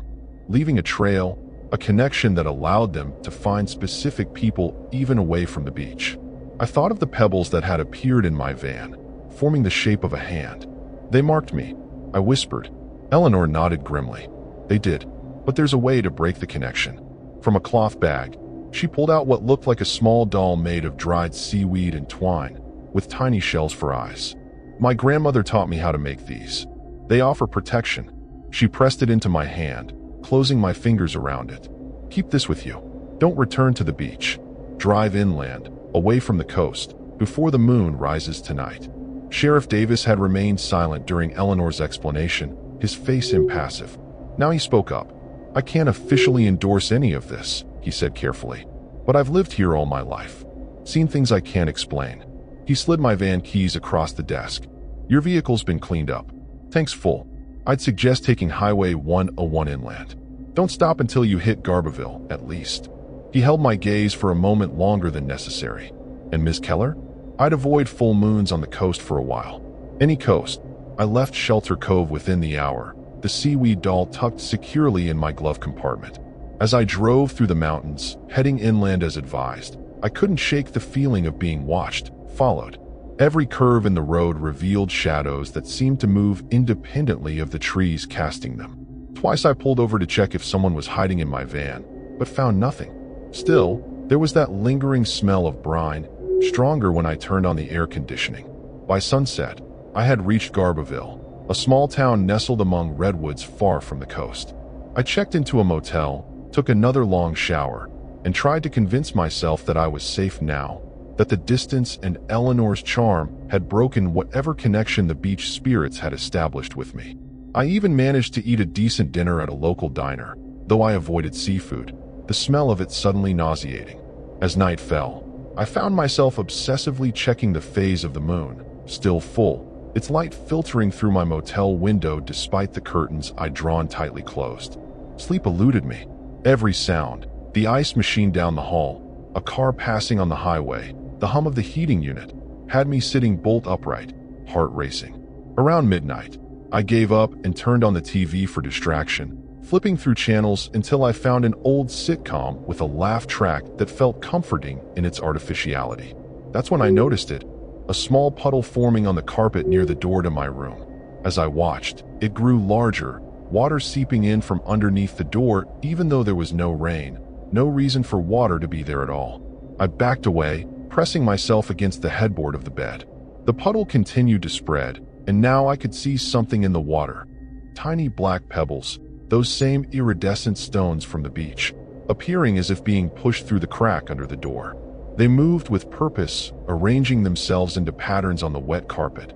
leaving a trail, a connection that allowed them to find specific people even away from the beach. I thought of the pebbles that had appeared in my van, forming the shape of a hand. "They marked me," I whispered. Eleanor nodded grimly. "They did, but there's a way to break the connection." From a cloth bag, she pulled out what looked like a small doll made of dried seaweed and twine, with tiny shells for eyes. "My grandmother taught me how to make these. They offer protection." She pressed it into my hand, closing my fingers around it. "Keep this with you. Don't return to the beach. Drive inland, away from the coast, before the moon rises tonight." Sheriff Davis had remained silent during Eleanor's explanation, his face impassive. Now he spoke up. "I can't officially endorse any of this," he said carefully, "but I've lived here all my life. Seen things I can't explain." He slid my van keys across the desk. "Your vehicle's been cleaned up. Tanks full. I'd suggest taking Highway 101 inland. Don't stop until you hit Garberville, at least." He held my gaze for a moment longer than necessary. "And Miss Keller?" "I'd avoid full moons on the coast for a while." "Any coast." I left Shelter Cove within the hour, the seaweed doll tucked securely in my glove compartment. As I drove through the mountains, heading inland as advised, I couldn't shake the feeling of being watched, followed. Every curve in the road revealed shadows that seemed to move independently of the trees casting them. Twice I pulled over to check if someone was hiding in my van, but found nothing. Still, there was that lingering smell of brine, stronger when I turned on the air conditioning. By sunset, I had reached Garberville, a small town nestled among redwoods far from the coast. I checked into a motel, took another long shower, and tried to convince myself that I was safe now, that the distance and Eleanor's charm had broken whatever connection the beach spirits had established with me. I even managed to eat a decent dinner at a local diner, though I avoided seafood, the smell of it suddenly nauseating. As night fell, I found myself obsessively checking the phase of the moon, still full, its light filtering through my motel window despite the curtains I'd drawn tightly closed. Sleep eluded me. Every sound, the ice machine down the hall, a car passing on the highway, the hum of the heating unit, had me sitting bolt upright, heart racing. Around midnight, I gave up and turned on the TV for distraction, flipping through channels until I found an old sitcom with a laugh track that felt comforting in its artificiality. That's when I noticed it, a small puddle forming on the carpet near the door to my room. As I watched, it grew larger, water seeping in from underneath the door even though there was no rain, no reason for water to be there at all. I backed away, pressing myself against the headboard of the bed. The puddle continued to spread, and now I could see something in the water. Tiny black pebbles, those same iridescent stones from the beach, appearing as if being pushed through the crack under the door. They moved with purpose, arranging themselves into patterns on the wet carpet.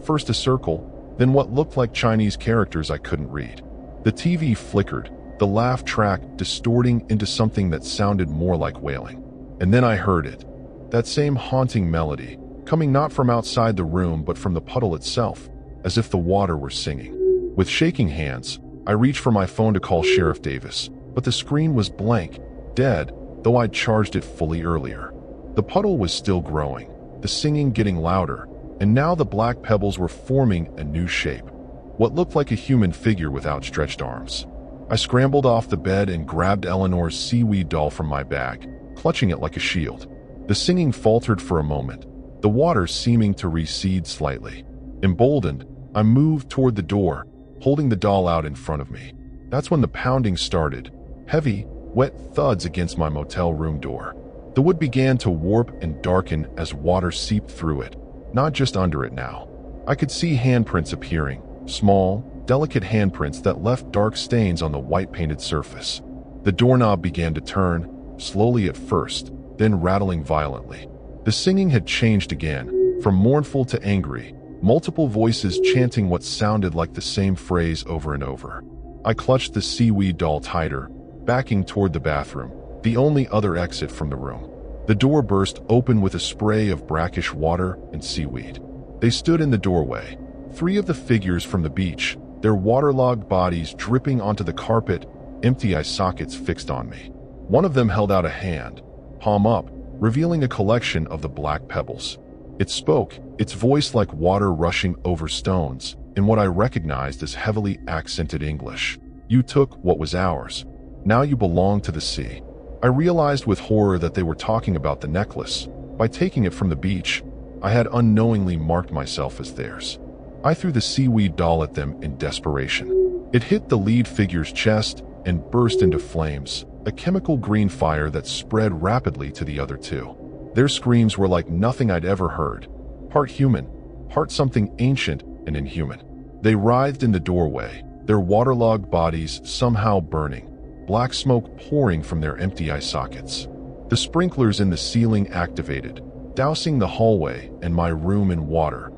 First a circle, then what looked like Chinese characters I couldn't read. The TV flickered, the laugh track distorting into something that sounded more like wailing. And then I heard it. That same haunting melody, coming not from outside the room but from the puddle itself, as if the water were singing. With shaking hands, I reached for my phone to call Sheriff Davis, but the screen was blank, dead, though I'd charged it fully earlier. The puddle was still growing, the singing getting louder, and now the black pebbles were forming a new shape, what looked like a human figure with outstretched arms. I scrambled off the bed and grabbed Eleanor's seaweed doll from my bag, clutching it like a shield. The singing faltered for a moment, the water seeming to recede slightly. Emboldened, I moved toward the door, holding the doll out in front of me. That's when the pounding started, heavy, wet thuds against my motel room door. The wood began to warp and darken as water seeped through it, not just under it now. I could see handprints appearing, small, delicate handprints that left dark stains on the white-painted surface. The doorknob began to turn, slowly at first, then rattling violently. The singing had changed again, from mournful to angry, multiple voices chanting what sounded like the same phrase over and over. I clutched the seaweed doll tighter, backing toward the bathroom, the only other exit from the room. The door burst open with a spray of brackish water and seaweed. They stood in the doorway, three of the figures from the beach, their waterlogged bodies dripping onto the carpet, empty eye sockets fixed on me. One of them held out a hand, palm up, revealing a collection of the black pebbles. It spoke, its voice like water rushing over stones, in what I recognized as heavily accented English. You took what was ours. Now you belong to the sea. I realized with horror that they were talking about the necklace. By taking it from the beach, I had unknowingly marked myself as theirs. I threw the seaweed doll at them in desperation. It hit the lead figure's chest and burst into flames, a chemical green fire that spread rapidly to the other two. Their screams were like nothing I'd ever heard, part human, part something ancient and inhuman. They writhed in the doorway, their waterlogged bodies somehow burning, black smoke pouring from their empty eye sockets. The sprinklers in the ceiling activated, dousing the hallway and my room in water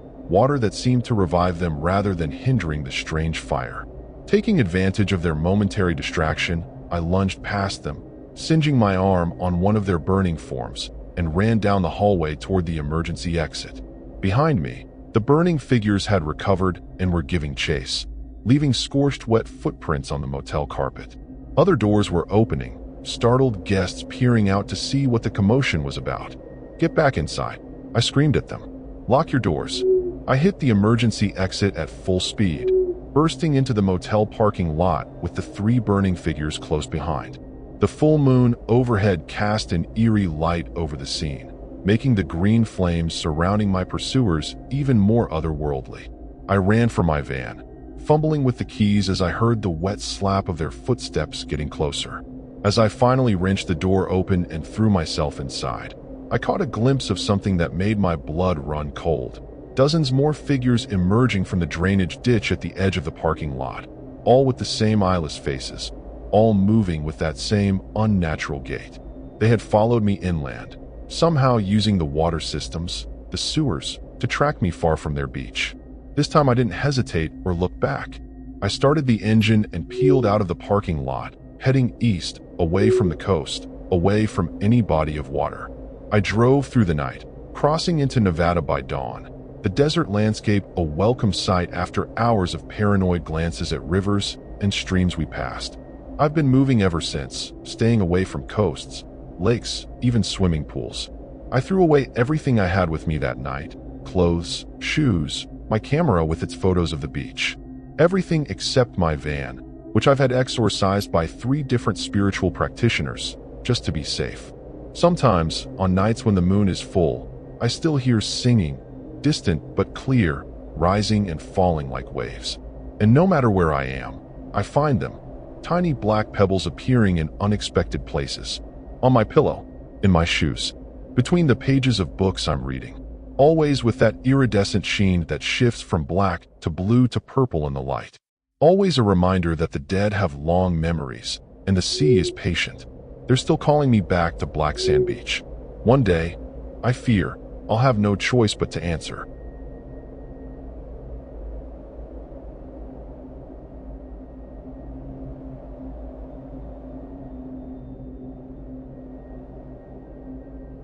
that seemed to revive them rather than hindering the strange fire. Taking advantage of their momentary distraction, I lunged past them, singeing my arm on one of their burning forms, and ran down the hallway toward the emergency exit. Behind me, the burning figures had recovered and were giving chase, leaving scorched wet footprints on the motel carpet. Other doors were opening, startled guests peering out to see what the commotion was about. "Get back inside," I screamed at them. "Lock your doors." I hit the emergency exit at full speed, bursting into the motel parking lot with the three burning figures close behind. The full moon overhead cast an eerie light over the scene, making the green flames surrounding my pursuers even more otherworldly. I ran for my van, fumbling with the keys as I heard the wet slap of their footsteps getting closer. As I finally wrenched the door open and threw myself inside, I caught a glimpse of something that made my blood run cold. Dozens more figures emerging from the drainage ditch at the edge of the parking lot, all with the same eyeless faces, all moving with that same unnatural gait. They had followed me inland, somehow using the water systems, the sewers, to track me far from their beach. This time I didn't hesitate or look back. I started the engine and peeled out of the parking lot, heading east, away from the coast, away from any body of water. I drove through the night, crossing into Nevada by dawn, the desert landscape a welcome sight after hours of paranoid glances at rivers and streams we passed. I've been moving ever since, staying away from coasts, lakes, even swimming pools. I threw away everything I had with me that night: clothes, shoes, my camera with its photos of the beach. Everything except my van, which I've had exorcised by 3 different spiritual practitioners, just to be safe. Sometimes, on nights when the moon is full, I still hear singing, distant but clear, rising and falling like waves. And no matter where I am, I find them, tiny black pebbles appearing in unexpected places. On my pillow, in my shoes, between the pages of books I'm reading. Always with that iridescent sheen that shifts from black to blue to purple in the light. Always a reminder that the dead have long memories, and the sea is patient. They're still calling me back to Black Sand Beach. One day, I fear, I'll have no choice but to answer.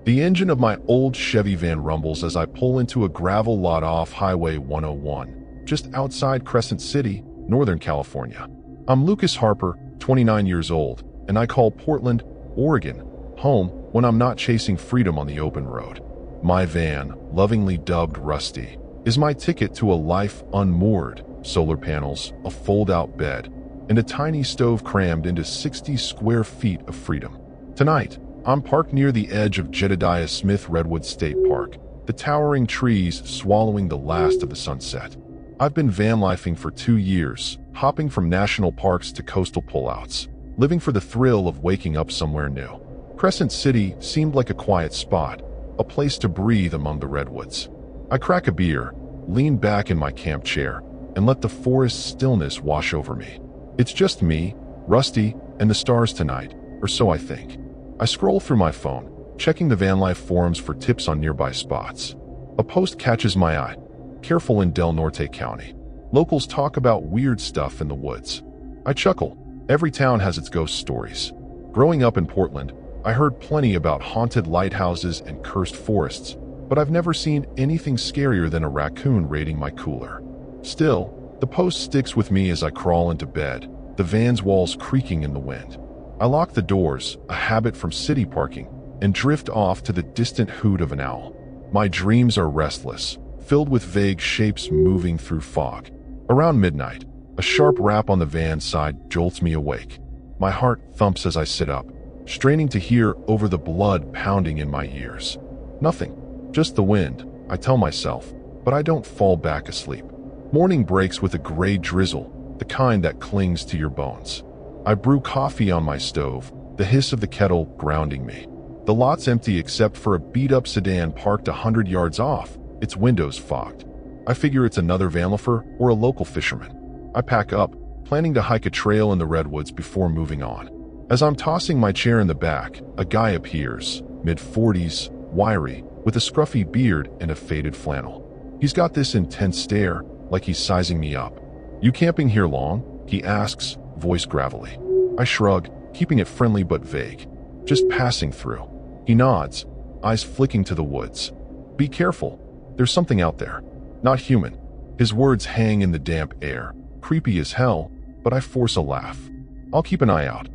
The engine of my old Chevy van rumbles as I pull into a gravel lot off Highway 101, just outside Crescent City, Northern California. I'm Lucas Harper, 29 years old, and I call Portland, Oregon, home when I'm not chasing freedom on the open road. My van, lovingly dubbed Rusty, is my ticket to a life unmoored, solar panels, a fold-out bed, and a tiny stove crammed into 60 square feet of freedom. Tonight, I'm parked near the edge of Jedediah Smith Redwood State Park, the towering trees swallowing the last of the sunset. I've been vanlifing for 2 years, hopping from national parks to coastal pullouts, living for the thrill of waking up somewhere new. Crescent City seemed like a quiet spot, a place to breathe among the redwoods. I crack a beer, lean back in my camp chair, and let the forest stillness wash over me. It's just me, Rusty, and the stars tonight, or so I think. I scroll through my phone, checking the Vanlife forums for tips on nearby spots. A post catches my eye. Careful in Del Norte County. Locals talk about weird stuff in the woods. I chuckle. Every town has its ghost stories. Growing up in Portland, I heard plenty about haunted lighthouses and cursed forests, but I've never seen anything scarier than a raccoon raiding my cooler. Still, the post sticks with me as I crawl into bed, the van's walls creaking in the wind. I lock the doors, a habit from city parking, and drift off to the distant hoot of an owl. My dreams are restless, filled with vague shapes moving through fog. Around midnight, a sharp rap on the van's side jolts me awake. My heart thumps as I sit up, straining to hear over the blood pounding in my ears. Nothing, just the wind, I tell myself, but I don't fall back asleep. Morning breaks with a gray drizzle, the kind that clings to your bones. I brew coffee on my stove, the hiss of the kettle grounding me. The lot's empty except for a beat-up sedan parked 100 yards off, its windows fogged. I figure it's another vanlifer or a local fisherman. I pack up, planning to hike a trail in the redwoods before moving on. As I'm tossing my chair in the back, a guy appears, mid-40s, wiry, with a scruffy beard and a faded flannel. He's got this intense stare, like he's sizing me up. "You camping here long?" he asks, voice gravelly. I shrug, keeping it friendly but vague. "Just passing through." He nods, eyes flicking to the woods. "Be careful. There's something out there. Not human." His words hang in the damp air, creepy as hell, but I force a laugh. I'll keep an eye out.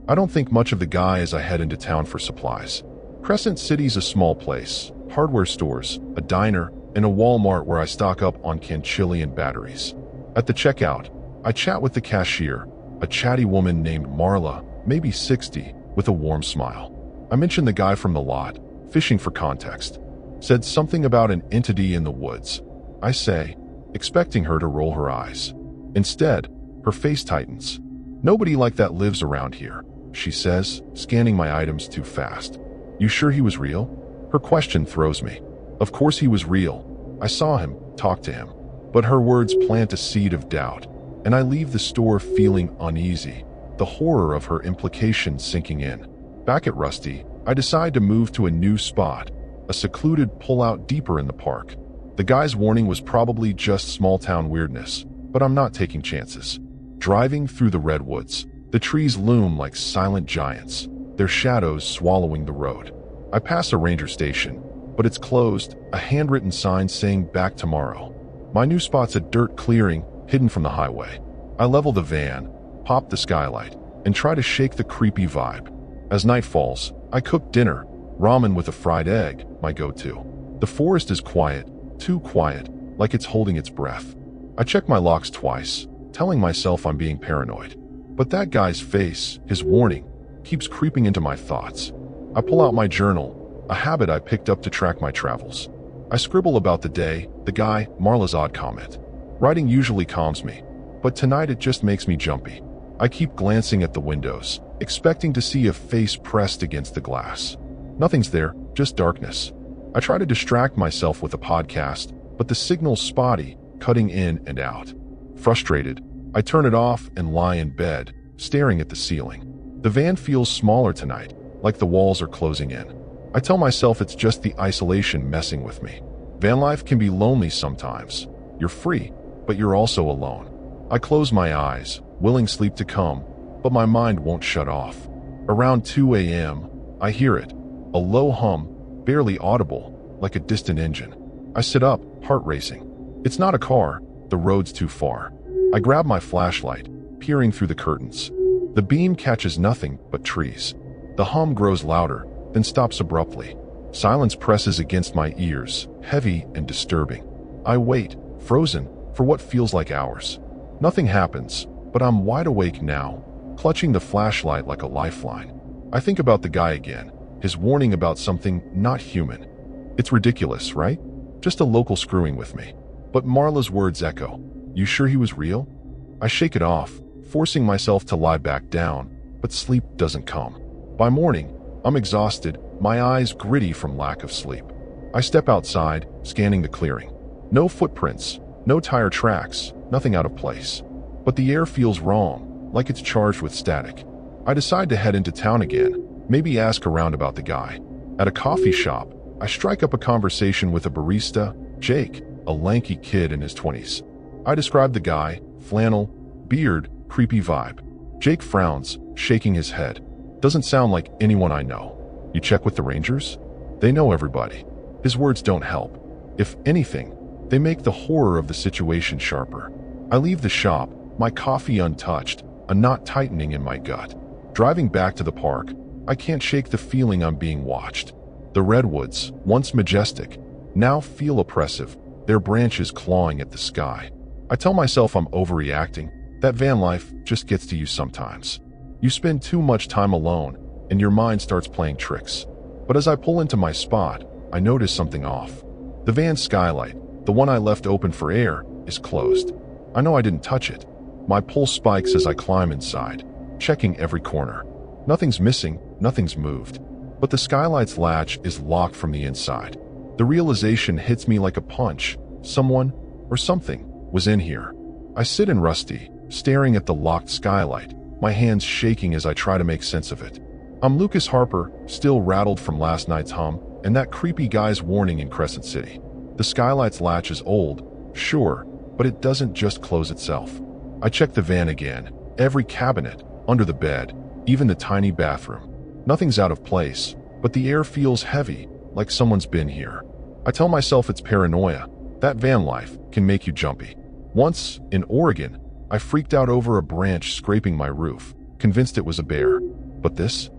I don't think much of the guy as I head into town for supplies. Crescent City's a small place, hardware stores, a diner, and a Walmart where I stock up on canned chili and batteries. At the checkout, I chat with the cashier, a chatty woman named Marla, maybe 60, with a warm smile. I mentioned the guy from the lot, fishing for context. Said something about an entity in the woods. I say, expecting her to roll her eyes. Instead, her face tightens. "Nobody like that lives around here," she says, scanning my items too fast. "You sure he was real?" Her question throws me. Of course he was real. I saw him, talked to him. But her words plant a seed of doubt, and I leave the store feeling uneasy, the horror of her implication sinking in. Back at Rusty, I decide to move to a new spot, a secluded pull-out deeper in the park. The guy's warning was probably just small-town weirdness, but I'm not taking chances. Driving through the redwoods, the trees loom like silent giants, their shadows swallowing the road. I pass a ranger station, but it's closed, a handwritten sign saying "back tomorrow." My new spot's a dirt clearing, hidden from the highway. I level the van, pop the skylight, and try to shake the creepy vibe. As night falls, I cook dinner, ramen with a fried egg, my go-to. The forest is quiet, too quiet, like it's holding its breath. I check my locks twice, telling myself I'm being paranoid. But that guy's face, his warning, keeps creeping into my thoughts. I pull out my journal, a habit I picked up to track my travels. I scribble about the day, the guy, Marla's odd comment. Writing usually calms me, but tonight it just makes me jumpy. I keep glancing at the windows, expecting to see a face pressed against the glass. Nothing's there, just darkness. I try to distract myself with a podcast, but the signal's spotty, cutting in and out. Frustrated, I turn it off and lie in bed, staring at the ceiling. The van feels smaller tonight, like the walls are closing in. I tell myself it's just the isolation messing with me. Van life can be lonely sometimes. You're free, but you're also alone. I close my eyes, willing sleep to come, but my mind won't shut off. Around 2 a.m., I hear it, a low hum, barely audible, like a distant engine. I sit up, heart racing. It's not a car, the road's too far. I grab my flashlight, peering through the curtains. The beam catches nothing but trees. The hum grows louder, then stops abruptly. Silence presses against my ears, heavy and disturbing. I wait, frozen, for what feels like hours. Nothing happens, but I'm wide awake now, clutching the flashlight like a lifeline. I think about the guy again, his warning about something not human. It's ridiculous, right? Just a local screwing with me. But Marla's words echo. You sure he was real? I shake it off, forcing myself to lie back down, but sleep doesn't come. By morning, I'm exhausted, my eyes gritty from lack of sleep. I step outside, scanning the clearing. No footprints, no tire tracks, nothing out of place. But the air feels wrong, like it's charged with static. I decide to head into town again, maybe ask around about the guy. At a coffee shop, I strike up a conversation with a barista, Jake, a lanky kid in his 20s. I describe the guy, flannel, beard, creepy vibe. Jake frowns, shaking his head. Doesn't sound like anyone I know. You check with the Rangers? They know everybody. His words don't help. If anything, they make the horror of the situation sharper. I leave the shop, my coffee untouched, a knot tightening in my gut. Driving back to the park, I can't shake the feeling I'm being watched. The redwoods, once majestic, now feel oppressive, their branches clawing at the sky. I tell myself I'm overreacting, that van life just gets to you sometimes. You spend too much time alone, and your mind starts playing tricks. But as I pull into my spot, I notice something off. The van's skylight, the one I left open for air, is closed. I know I didn't touch it. My pulse spikes as I climb inside, checking every corner. Nothing's missing, nothing's moved. But the skylight's latch is locked from the inside. The realization hits me like a punch. Someone, or something, was in here. I sit in Rusty, staring at the locked skylight, my hands shaking as I try to make sense of it. I'm Lucas Harper, still rattled from last night's hum, and that creepy guy's warning in Crescent City. The skylight's latch is old, sure, but it doesn't just close itself. I check the van again, every cabinet, under the bed, even the tiny bathroom. Nothing's out of place, but the air feels heavy, like someone's been here. I tell myself it's paranoia. That van life can make you jumpy. Once, in Oregon, I freaked out over a branch scraping my roof, convinced it was a bear. But this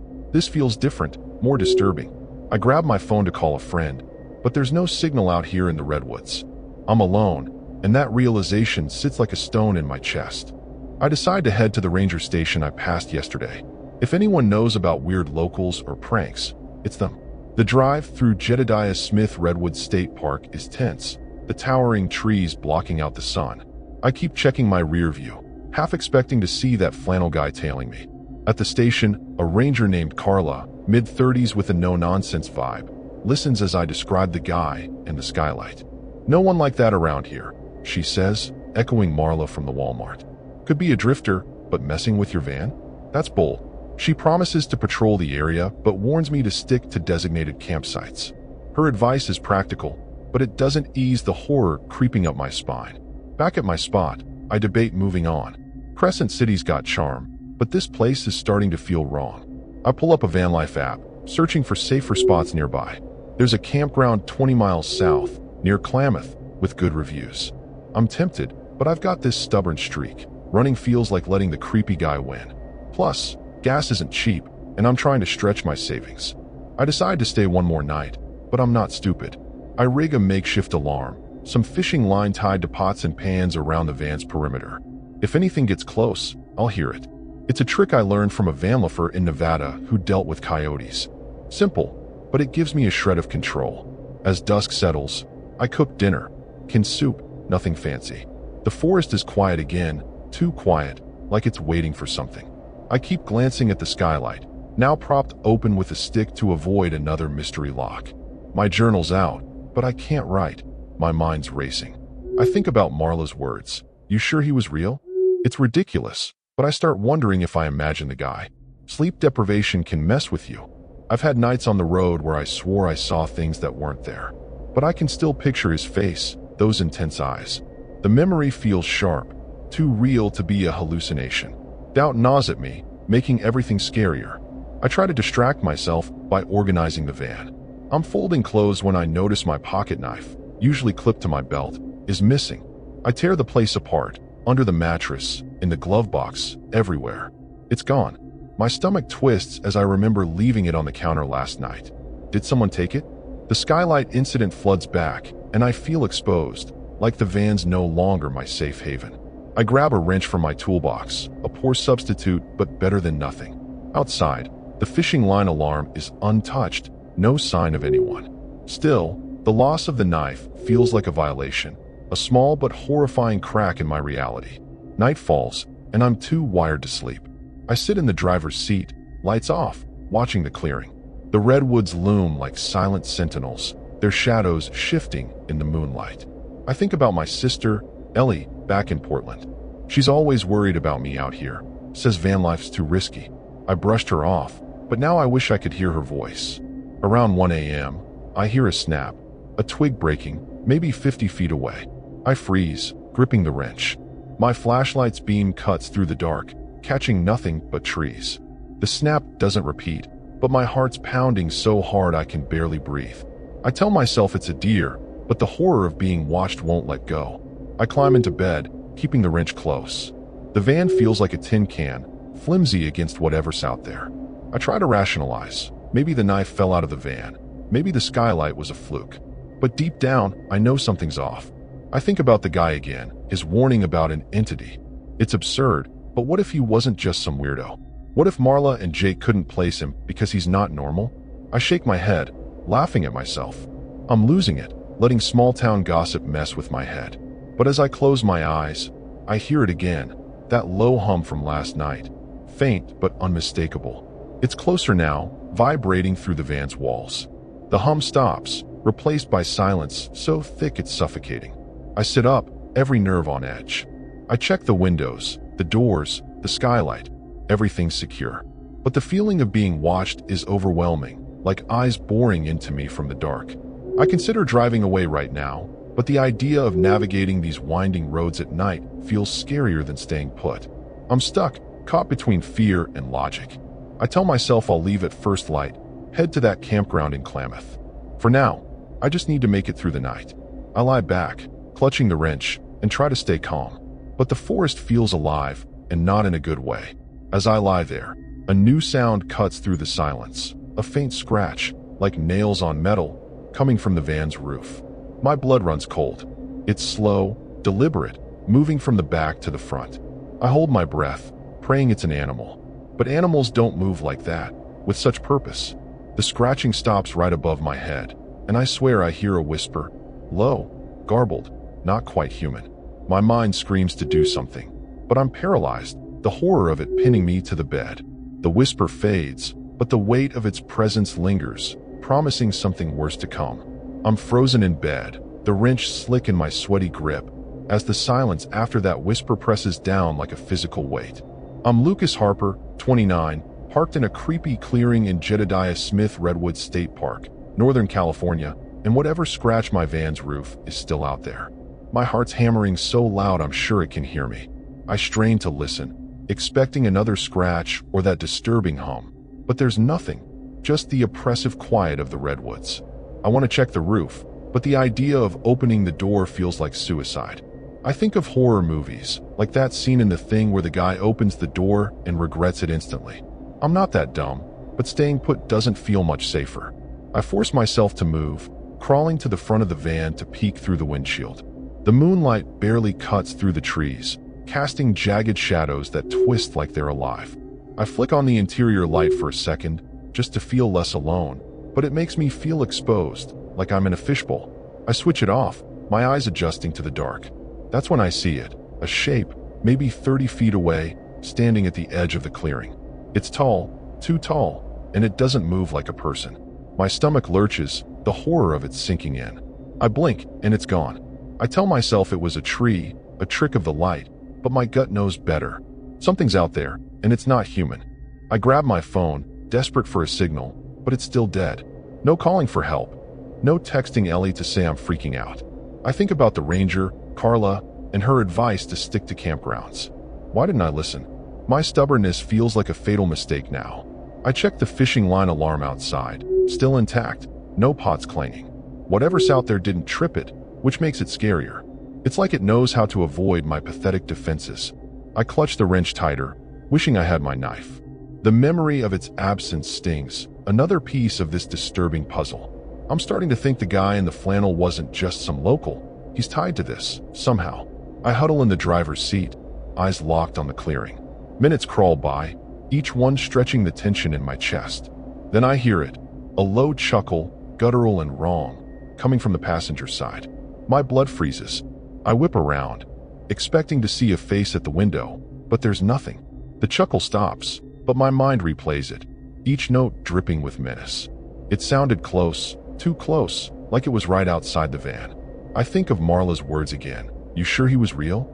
feels different, more disturbing. I grab my phone to call a friend, but there's no signal out here in the redwoods. I'm alone, and that realization sits like a stone in my chest. I decide to head to the ranger station I passed yesterday. If anyone knows about weird locals or pranks, it's them. The drive through Jedediah Smith Redwood State Park is tense, the towering trees blocking out the sun. I keep checking my rear view, half expecting to see that flannel guy tailing me. At the station, a ranger named Carla, mid-30s with a no-nonsense vibe, listens as I describe the guy and the skylight. No one like that around here, she says, echoing Marla from the Walmart. Could be a drifter, but messing with your van? That's bull. She promises to patrol the area, but warns me to stick to designated campsites. Her advice is practical, but it doesn't ease the horror creeping up my spine. Back at my spot, I debate moving on. Crescent City's got charm, but this place is starting to feel wrong. I pull up a Vanlife app, searching for safer spots nearby. There's a campground 20 miles south, near Klamath, with good reviews. I'm tempted, but I've got this stubborn streak. Running feels like letting the creepy guy win. Plus, gas isn't cheap, and I'm trying to stretch my savings. I decide to stay one more night, but I'm not stupid. I rig a makeshift alarm, some fishing line tied to pots and pans around the van's perimeter. If anything gets close, I'll hear it. It's a trick I learned from a Vanlifer in Nevada who dealt with coyotes. Simple, but it gives me a shred of control. As dusk settles, I cook dinner. Canned soup, nothing fancy. The forest is quiet again, too quiet, like it's waiting for something. I keep glancing at the skylight, now propped open with a stick to avoid another mystery lock. My journal's out, but I can't write. My mind's racing. I think about Marla's words. You sure he was real? It's ridiculous, but I start wondering if I imagine the guy. Sleep deprivation can mess with you. I've had nights on the road where I swore I saw things that weren't there. But I can still picture his face, those intense eyes. The memory feels sharp, too real to be a hallucination. Doubt gnaws at me, making everything scarier. I try to distract myself by organizing the van. I'm folding clothes when I notice my pocket knife, usually clipped to my belt, is missing. I tear the place apart, under the mattress, in the glove box, everywhere. It's gone. My stomach twists as I remember leaving it on the counter last night. Did someone take it? The skylight incident floods back, and I feel exposed, like the van's no longer my safe haven. I grab a wrench from my toolbox, a poor substitute but better than nothing. Outside, the fishing line alarm is untouched, no sign of anyone. Still, the loss of the knife feels like a violation, a small but horrifying crack in my reality. Night falls, and I'm too wired to sleep. I sit in the driver's seat, lights off, watching the clearing. The redwoods loom like silent sentinels, their shadows shifting in the moonlight. I think about my sister, Ellie, back in Portland. She's always worried about me out here, says Vanlife's too risky. I brushed her off, but now I wish I could hear her voice. Around 1 a.m., I hear a snap, a twig breaking, maybe 50 feet away. I freeze, gripping the wrench. My flashlight's beam cuts through the dark, catching nothing but trees. The snap doesn't repeat, but my heart's pounding so hard I can barely breathe. I tell myself it's a deer, but the horror of being watched won't let go. I climb into bed, keeping the wrench close. The van feels like a tin can, flimsy against whatever's out there. I try to rationalize. Maybe the knife fell out of the van. Maybe the skylight was a fluke. But deep down, I know something's off. I think about the guy again, his warning about an entity. It's absurd, but what if he wasn't just some weirdo? What if Marla and Jake couldn't place him because he's not normal? I shake my head, laughing at myself. I'm losing it, letting small-town gossip mess with my head. But as I close my eyes, I hear it again, that low hum from last night. Faint but unmistakable. It's closer now, vibrating through the van's walls. The hum stops, replaced by silence so thick it's suffocating. I sit up, every nerve on edge. I check the windows, the doors, the skylight. Everything's secure. But the feeling of being watched is overwhelming, like eyes boring into me from the dark. I consider driving away right now, but the idea of navigating these winding roads at night feels scarier than staying put. I'm stuck, caught between fear and logic. I tell myself I'll leave at first light, head to that campground in Klamath. For now, I just need to make it through the night. I lie back, clutching the wrench, and try to stay calm. But the forest feels alive, and not in a good way. As I lie there, a new sound cuts through the silence, a faint scratch, like nails on metal, coming from the van's roof. My blood runs cold. It's slow, deliberate, moving from the back to the front. I hold my breath, praying it's an animal. But animals don't move like that, with such purpose. The scratching stops right above my head, and I swear I hear a whisper, low, garbled, not quite human. My mind screams to do something, but I'm paralyzed, the horror of it pinning me to the bed. The whisper fades, but the weight of its presence lingers, promising something worse to come. I'm frozen in bed, the wrench slick in my sweaty grip, as the silence after that whisper presses down like a physical weight. I'm Lucas Harper, 29, parked in a creepy clearing in Jedediah Smith Redwood State Park, Northern California, and whatever scratched my van's roof is still out there. My heart's hammering so loud I'm sure it can hear me. I strain to listen, expecting another scratch or that disturbing hum, but there's nothing, just the oppressive quiet of the redwoods. I want to check the roof, but the idea of opening the door feels like suicide. I think of horror movies, like that scene in The Thing where the guy opens the door and regrets it instantly. I'm not that dumb, but staying put doesn't feel much safer. I force myself to move, crawling to the front of the van to peek through the windshield. The moonlight barely cuts through the trees, casting jagged shadows that twist like they're alive. I flick on the interior light for a second, just to feel less alone, but it makes me feel exposed, like I'm in a fishbowl. I switch it off, my eyes adjusting to the dark. That's when I see it, a shape, maybe 30 feet away, standing at the edge of the clearing. It's tall, too tall, and it doesn't move like a person. My stomach lurches, the horror of it sinking in. I blink, and it's gone. I tell myself it was a tree, a trick of the light, but my gut knows better. Something's out there, and it's not human. I grab my phone, desperate for a signal, but it's still dead. No calling for help. No texting Ellie to say I'm freaking out. I think about the ranger, Carla, and her advice to stick to campgrounds. Why didn't I listen? My stubbornness feels like a fatal mistake now. I check the fishing line alarm outside, still intact, no pots clanging. Whatever's out there didn't trip it, which makes it scarier. It's like it knows how to avoid my pathetic defenses. I clutch the wrench tighter, wishing I had my knife. The memory of its absence stings, another piece of this disturbing puzzle. I'm starting to think the guy in the flannel wasn't just some local. He's tied to this, somehow. I huddle in the driver's seat, eyes locked on the clearing. Minutes crawl by, each one stretching the tension in my chest. Then I hear it, a low chuckle, guttural and wrong, coming from the passenger side. My blood freezes. I whip around, expecting to see a face at the window, but there's nothing. The chuckle stops, but my mind replays it, each note dripping with menace. It sounded close, too close, like it was right outside the van. I think of Marla's words again. You sure he was real?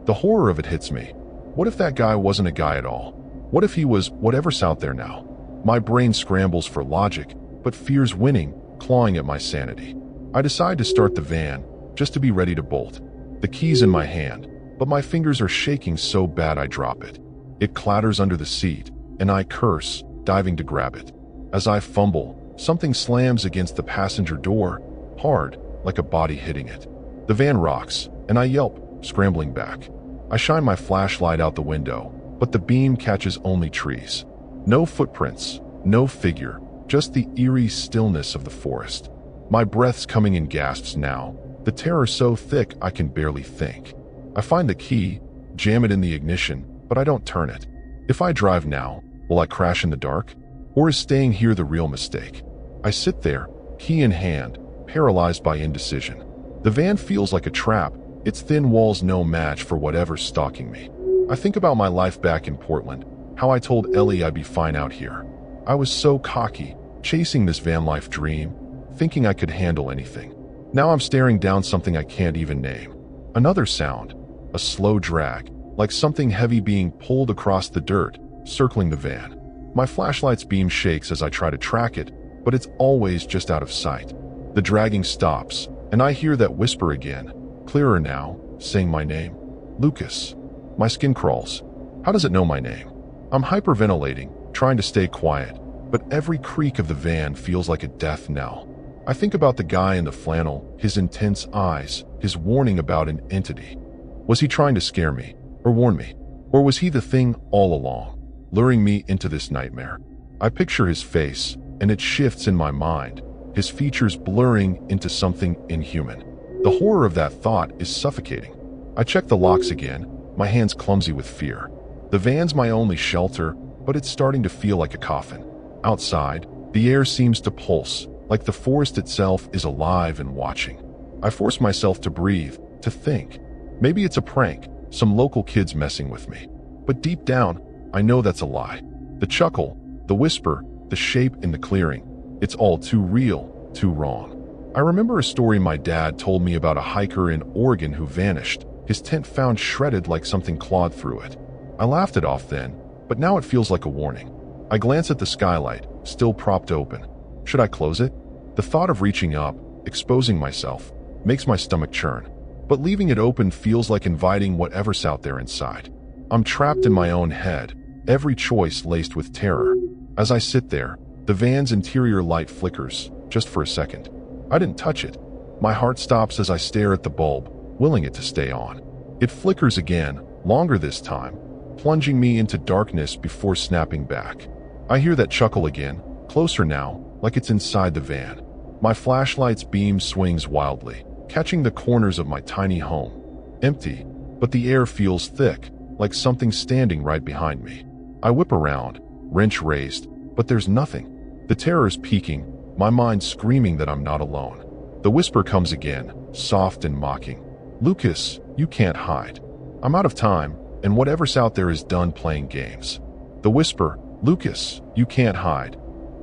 The horror of it hits me. What if that guy wasn't a guy at all? What if he was whatever's out there now? My brain scrambles for logic, but fear's winning, clawing at my sanity. I decide to start the van, just to be ready to bolt. The key's in my hand, but my fingers are shaking so bad I drop it. It clatters under the seat, and I curse, diving to grab it. As I fumble, something slams against the passenger door, hard, like a body hitting it. The van rocks, and I yelp, scrambling back. I shine my flashlight out the window, but the beam catches only trees. No footprints, no figure, just the eerie stillness of the forest. My breath's coming in gasps now, the terror so thick I can barely think. I find the key, jam it in the ignition, but I don't turn it. If I drive now, will I crash in the dark? Or is staying here the real mistake? I sit there, key in hand, paralyzed by indecision. The van feels like a trap, its thin walls no match for whatever's stalking me. I think about my life back in Portland, how I told Ellie I'd be fine out here. I was so cocky, chasing this van life dream, thinking I could handle anything. Now I'm staring down something I can't even name. Another sound, a slow drag, like something heavy being pulled across the dirt, circling the van. My flashlight's beam shakes as I try to track it, but it's always just out of sight. The dragging stops, and I hear that whisper again, clearer now, saying my name. Lucas. My skin crawls. How does it know my name? I'm hyperventilating, trying to stay quiet, but every creak of the van feels like a death knell. I think about the guy in the flannel, his intense eyes, his warning about an entity. Was he trying to scare me, or warn me? Or was he the thing all along, luring me into this nightmare? I picture his face, and it shifts in my mind, his features blurring into something inhuman. The horror of that thought is suffocating. I check the locks again, my hands clumsy with fear. The van's my only shelter, but it's starting to feel like a coffin. Outside, the air seems to pulse, like the forest itself is alive and watching. I force myself to breathe, to think. Maybe it's a prank, some local kids messing with me. But deep down, I know that's a lie. The chuckle, the whisper, the shape in the clearing, it's all too real, too wrong. I remember a story my dad told me about a hiker in Oregon who vanished, his tent found shredded like something clawed through it. I laughed it off then, but now it feels like a warning. I glance at the skylight, still propped open. Should I close it? The thought of reaching up, exposing myself, makes my stomach churn. But leaving it open feels like inviting whatever's out there inside. I'm trapped in my own head, every choice laced with terror. As I sit there, the van's interior light flickers, just for a second. I didn't touch it. My heart stops as I stare at the bulb, willing it to stay on. It flickers again, longer this time, plunging me into darkness before snapping back. I hear that chuckle again, closer now, like it's inside the van. My flashlight's beam swings wildly, catching the corners of my tiny home. Empty, but the air feels thick, like something standing right behind me. I whip around, wrench raised, but there's nothing. The terror's peaking, my mind screaming that I'm not alone. The whisper comes again, soft and mocking. Lucas, you can't hide. I'm out of time, and whatever's out there is done playing games. The whisper, Lucas, you can't hide,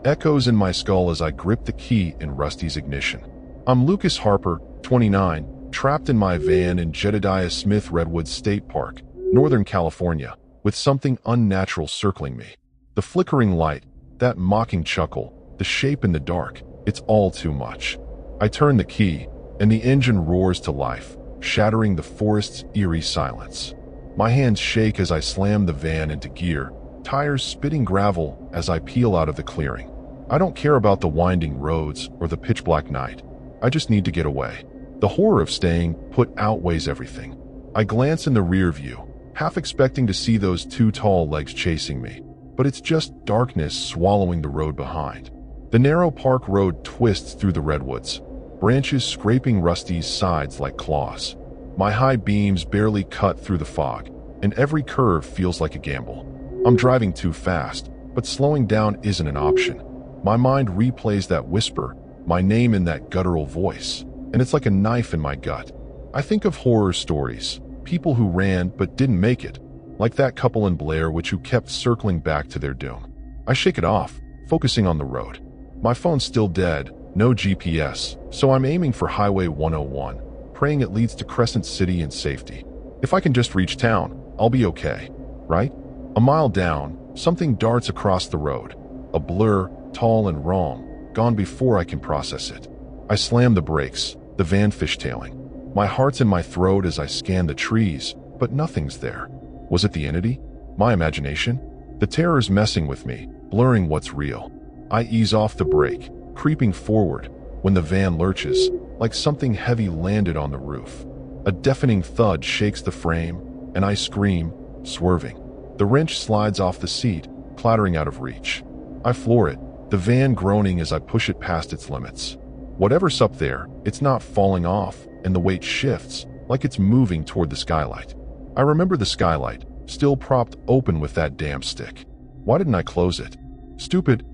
echoes in my skull as I grip the key in Rusty's ignition. I'm Lucas Harper, 29, trapped in my van in Jedediah Smith Redwood State Park, Northern California, with something unnatural circling me. The flickering light, that mocking chuckle, the shape in the dark, it's all too much. I turn the key, and the engine roars to life, shattering the forest's eerie silence. My hands shake as I slam the van into gear, tires spitting gravel as I peel out of the clearing. I don't care about the winding roads or the pitch-black night. I just need to get away. The horror of staying put outweighs everything. I glance in the rear view, half expecting to see those two tall legs chasing me, but it's just darkness swallowing the road behind. The narrow park road twists through the redwoods, branches scraping Rusty's sides like claws. My high beams barely cut through the fog, and every curve feels like a gamble. I'm driving too fast, but slowing down isn't an option. My mind replays that whisper, my name in that guttural voice, and it's like a knife in my gut. I think of horror stories, people who ran but didn't make it, like that couple in Blair Witch who kept circling back to their doom. I shake it off, focusing on the road. My phone's still dead, no GPS, so I'm aiming for Highway 101, praying it leads to Crescent City in safety. If I can just reach town, I'll be okay, right? A mile down, something darts across the road. A blur, tall and wrong, gone before I can process it. I slam the brakes, the van fishtailing. My heart's in my throat as I scan the trees, but nothing's there. Was it the entity? My imagination? The terror's messing with me, blurring what's real. I ease off the brake, creeping forward, when the van lurches, like something heavy landed on the roof. A deafening thud shakes the frame, and I scream, swerving. The wrench slides off the seat, clattering out of reach. I floor it, the van groaning as I push it past its limits. Whatever's up there, it's not falling off, and the weight shifts, like it's moving toward the skylight. I remember the skylight, still propped open with that damn stick. Why didn't I close it? Stupid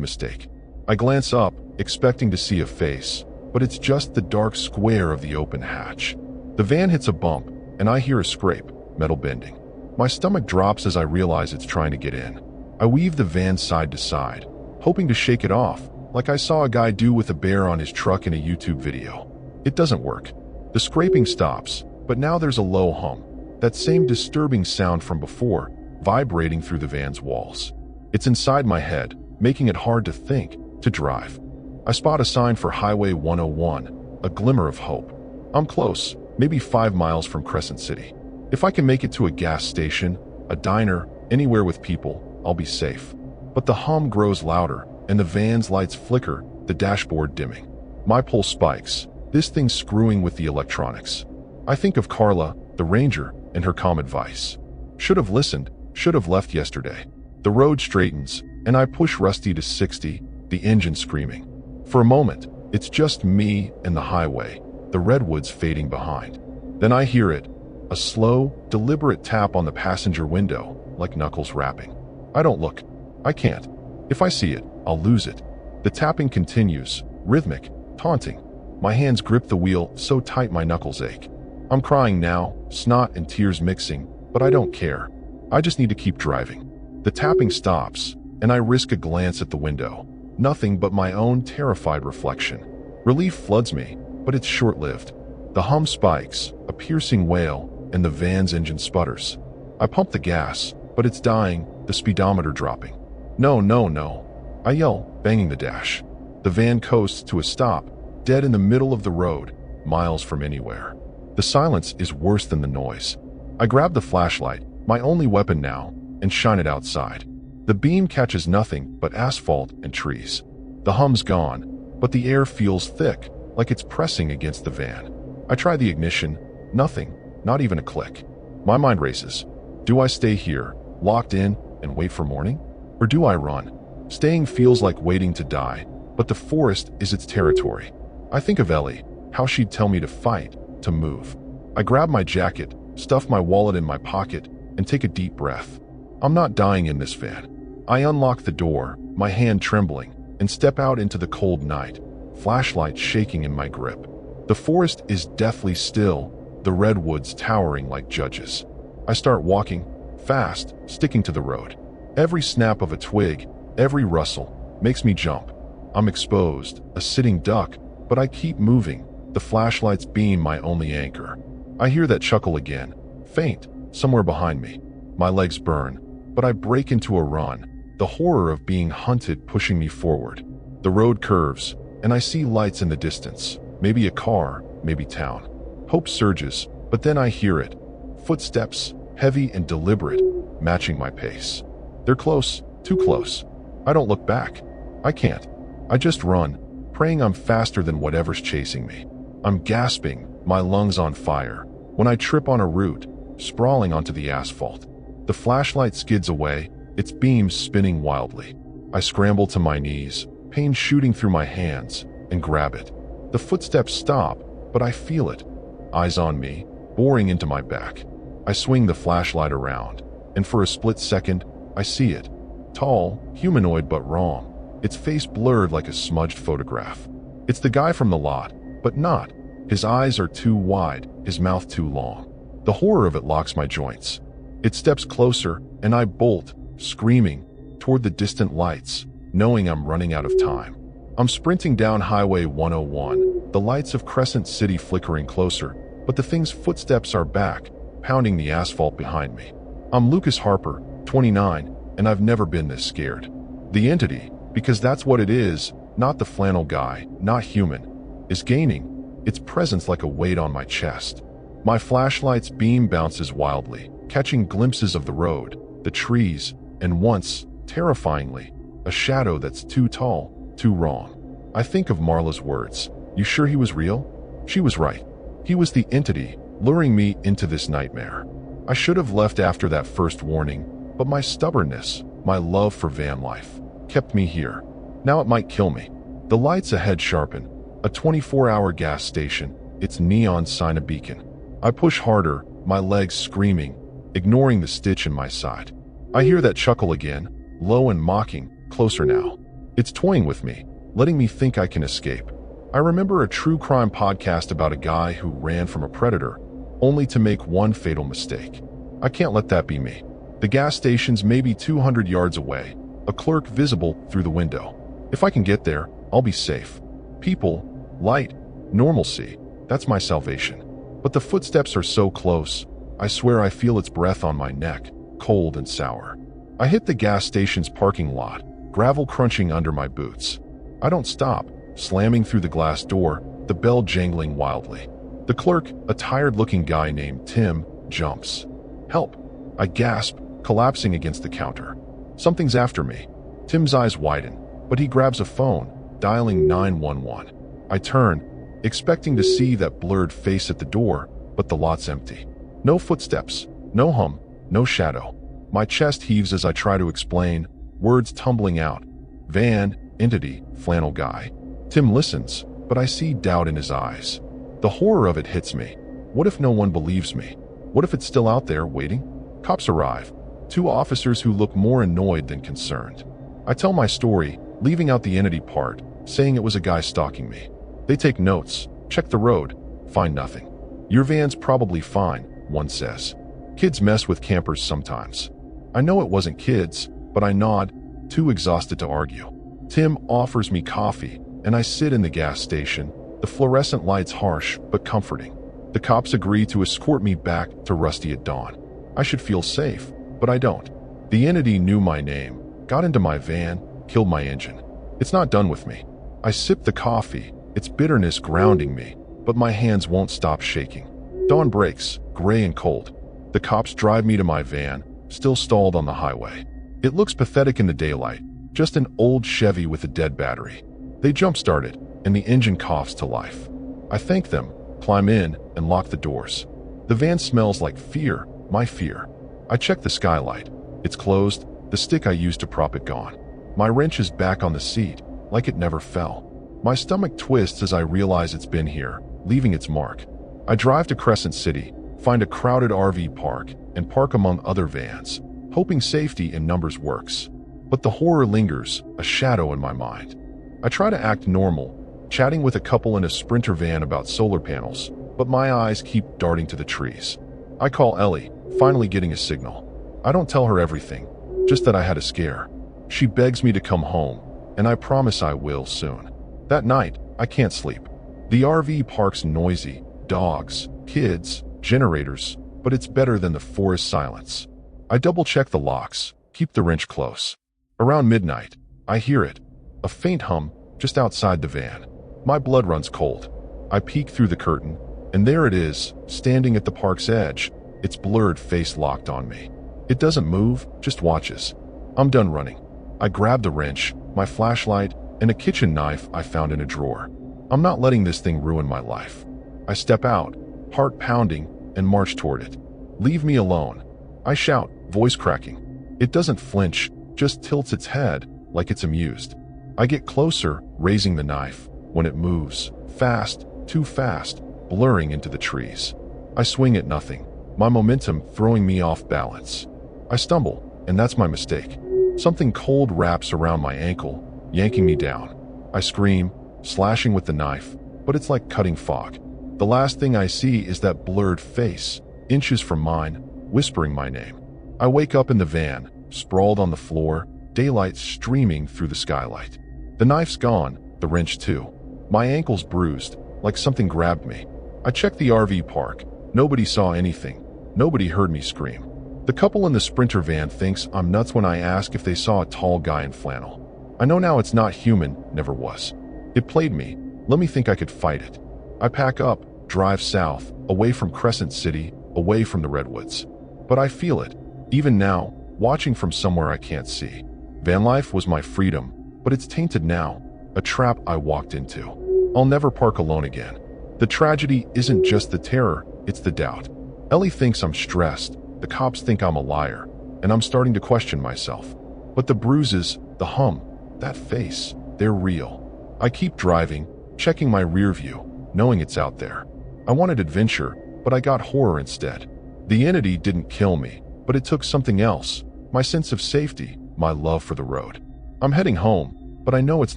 mistake. I glance up, expecting to see a face, but it's just the dark square of the open hatch. The van hits a bump, and I hear a scrape, metal bending. My stomach drops as I realize it's trying to get in. I weave the van side to side, hoping to shake it off, like I saw a guy do with a bear on his truck in a YouTube video. It doesn't work. The scraping stops, but now there's a low hum, that same disturbing sound from before, vibrating through the van's walls. It's inside my head, making it hard to think, to drive. I spot a sign for Highway 101, a glimmer of hope. I'm close, maybe 5 miles from Crescent City. If I can make it to a gas station, a diner, anywhere with people, I'll be safe. But the hum grows louder, and the van's lights flicker, the dashboard dimming. My pulse spikes, this thing screwing with the electronics. I think of Carla, the ranger, and her calm advice. Should have listened, should have left yesterday. The road straightens, and I push Rusty to 60, the engine screaming. For a moment, it's just me and the highway, the redwoods fading behind. Then I hear it, a slow, deliberate tap on the passenger window, like knuckles rapping. I don't look. I can't. If I see it, I'll lose it. The tapping continues, rhythmic, taunting. My hands grip the wheel so tight my knuckles ache. I'm crying now, snot and tears mixing, but I don't care. I just need to keep driving. The tapping stops, and I risk a glance at the window. Nothing but my own terrified reflection. Relief floods me, but it's short-lived. The hum spikes, a piercing wail, and the van's engine sputters. I pump the gas, but it's dying, the speedometer dropping. No, no, no. I yell, banging the dash. The van coasts to a stop, dead in the middle of the road, miles from anywhere. The silence is worse than the noise. I grab the flashlight, my only weapon now, and shine it outside. The beam catches nothing but asphalt and trees. The hum's gone, but the air feels thick, like it's pressing against the van. I try the ignition, nothing, not even a click. My mind races. Do I stay here, locked in, and wait for morning? Or do I run? Staying feels like waiting to die, but the forest is its territory. I think of Ellie, how she'd tell me to fight, to move. I grab my jacket, stuff my wallet in my pocket, and take a deep breath. I'm not dying in this van. I unlock the door, my hand trembling, and step out into the cold night, flashlight shaking in my grip. The forest is deathly still, the redwoods towering like judges. I start walking, fast, sticking to the road. Every snap of a twig, every rustle, makes me jump. I'm exposed, a sitting duck, but I keep moving, the flashlight's beam my only anchor. I hear that chuckle again, faint, somewhere behind me. My legs burn, but I break into a run, the horror of being hunted pushing me forward. The road curves, and I see lights in the distance, maybe a car, maybe town. Hope surges, but then I hear it. Footsteps, heavy and deliberate, matching my pace. They're close, too close. I don't look back. I can't. I just run, praying I'm faster than whatever's chasing me. I'm gasping, my lungs on fire, when I trip on a root, sprawling onto the asphalt. The flashlight skids away, its beams spinning wildly. I scramble to my knees, pain shooting through my hands, and grab it. The footsteps stop, but I feel it. Eyes on me, boring into my back. I swing the flashlight around, and for a split second, I see it. Tall, humanoid but wrong. Its face blurred like a smudged photograph. It's the guy from the lot, but not. His eyes are too wide, his mouth too long. The horror of it locks my joints. It steps closer, and I bolt, screaming, toward the distant lights, knowing I'm running out of time. I'm sprinting down Highway 101, the lights of Crescent City flickering closer, but the thing's footsteps are back, pounding the asphalt behind me. I'm Lucas Harper, 29, and I've never been this scared. The entity, because that's what it is, not the flannel guy, not human, is gaining, its presence like a weight on my chest. My flashlight's beam bounces wildly, catching glimpses of the road, the trees, and once, terrifyingly, a shadow that's too tall, too wrong. I think of Marla's words. You sure he was real? She was right. He was the entity, luring me into this nightmare. I should have left after that first warning, but my stubbornness, my love for Vanlife, kept me here. Now it might kill me. The lights ahead sharpen. A 24-hour gas station, its neon sign a beacon. I push harder, my legs screaming, ignoring the stitch in my side. I hear that chuckle again, low and mocking, closer now. It's toying with me, letting me think I can escape. I remember a true crime podcast about a guy who ran from a predator, only to make one fatal mistake. I can't let that be me. The gas station's maybe 200 yards away, a clerk visible through the window. If I can get there, I'll be safe. People, light, normalcy, that's my salvation. But the footsteps are so close, I swear I feel its breath on my neck, cold and sour. I hit the gas station's parking lot, gravel crunching under my boots. I don't stop, slamming through the glass door, the bell jangling wildly. The clerk, a tired-looking guy named Tim, jumps. Help! I gasp, collapsing against the counter. Something's after me. Tim's eyes widen, but he grabs a phone, dialing 911. I turn, expecting to see that blurred face at the door, but the lot's empty. No footsteps, no hum, no shadow. My chest heaves as I try to explain, words tumbling out. Van, entity, flannel guy. Tim listens, but I see doubt in his eyes. The horror of it hits me. What if no one believes me? What if it's still out there, waiting? Cops arrive. 2 officers who look more annoyed than concerned. I tell my story, leaving out the entity part, saying it was a guy stalking me. They take notes, check the road, find nothing. Your van's probably fine, one says. Kids mess with campers sometimes. I know it wasn't kids, but I nod, too exhausted to argue. Tim offers me coffee, and I sit in the gas station, the fluorescent lights harsh but comforting. The cops agree to escort me back to Rusty at dawn. I should feel safe, but I don't. The entity knew my name, got into my van, killed my engine. It's not done with me. I sip the coffee, its bitterness grounding me, but my hands won't stop shaking. Dawn breaks, gray and cold. The cops drive me to my van, still stalled on the highway. It looks pathetic in the daylight, just an old Chevy with a dead battery. They jump-start it, and the engine coughs to life. I thank them, climb in, and lock the doors. The van smells like fear, my fear. I check the skylight. It's closed, the stick I used to prop it gone. My wrench is back on the seat, like it never fell. My stomach twists as I realize it's been here, leaving its mark. I drive to Crescent City, find a crowded RV park, and park among other vans. hoping safety in numbers works. But the horror lingers, a shadow in my mind. I try to act normal, chatting with a couple in a Sprinter van about solar panels, but my eyes keep darting to the trees. I call Ellie, finally getting a signal. I don't tell her everything, just that I had a scare. She begs me to come home, and I promise I will soon. That night, I can't sleep. The RV park's noisy, dogs, kids, generators, but it's better than the forest silence. I double-check the locks, keep the wrench close. Around midnight, I hear it, a faint hum just outside the van. My blood runs cold. I peek through the curtain, and there it is, standing at the park's edge, its blurred face locked on me. It doesn't move, just watches. I'm done running. I grab the wrench, my flashlight, and a kitchen knife I found in a drawer. I'm not letting this thing ruin my life. I step out, heart pounding, and march toward it. Leave me alone. I shout, voice cracking. It doesn't flinch, just tilts its head, like it's amused. I get closer, raising the knife, when it moves, fast, too fast, blurring into the trees. I swing at nothing, my momentum throwing me off balance. I stumble, and that's my mistake. Something cold wraps around my ankle, yanking me down. I scream, slashing with the knife, but it's like cutting fog. The last thing I see is that blurred face, inches from mine, whispering my name. I wake up in the van, sprawled on the floor, daylight streaming through the skylight. The knife's gone, the wrench too. My ankle's bruised, like something grabbed me. I check the RV park. Nobody saw anything. Nobody heard me scream. The couple in the Sprinter van thinks I'm nuts when I ask if they saw a tall guy in flannel. I know now it's not human, never was. It played me. Let me think I could fight it. I pack up, drive south, away from Crescent City, away from the redwoods. But I feel it, even now, watching from somewhere I can't see. Vanlife was my freedom, but it's tainted now, a trap I walked into. I'll never park alone again. The tragedy isn't just the terror, it's the doubt. Ellie thinks I'm stressed, the cops think I'm a liar, and I'm starting to question myself. But the bruises, the hum, that face, they're real. I keep driving, checking my rear view, knowing it's out there. I wanted adventure, but I got horror instead. The entity didn't kill me, but it took something else, my sense of safety, my love for the road. I'm heading home, but I know it's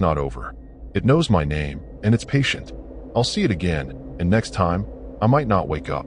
not over. It knows my name, and it's patient. I'll see it again, and next time, I might not wake up.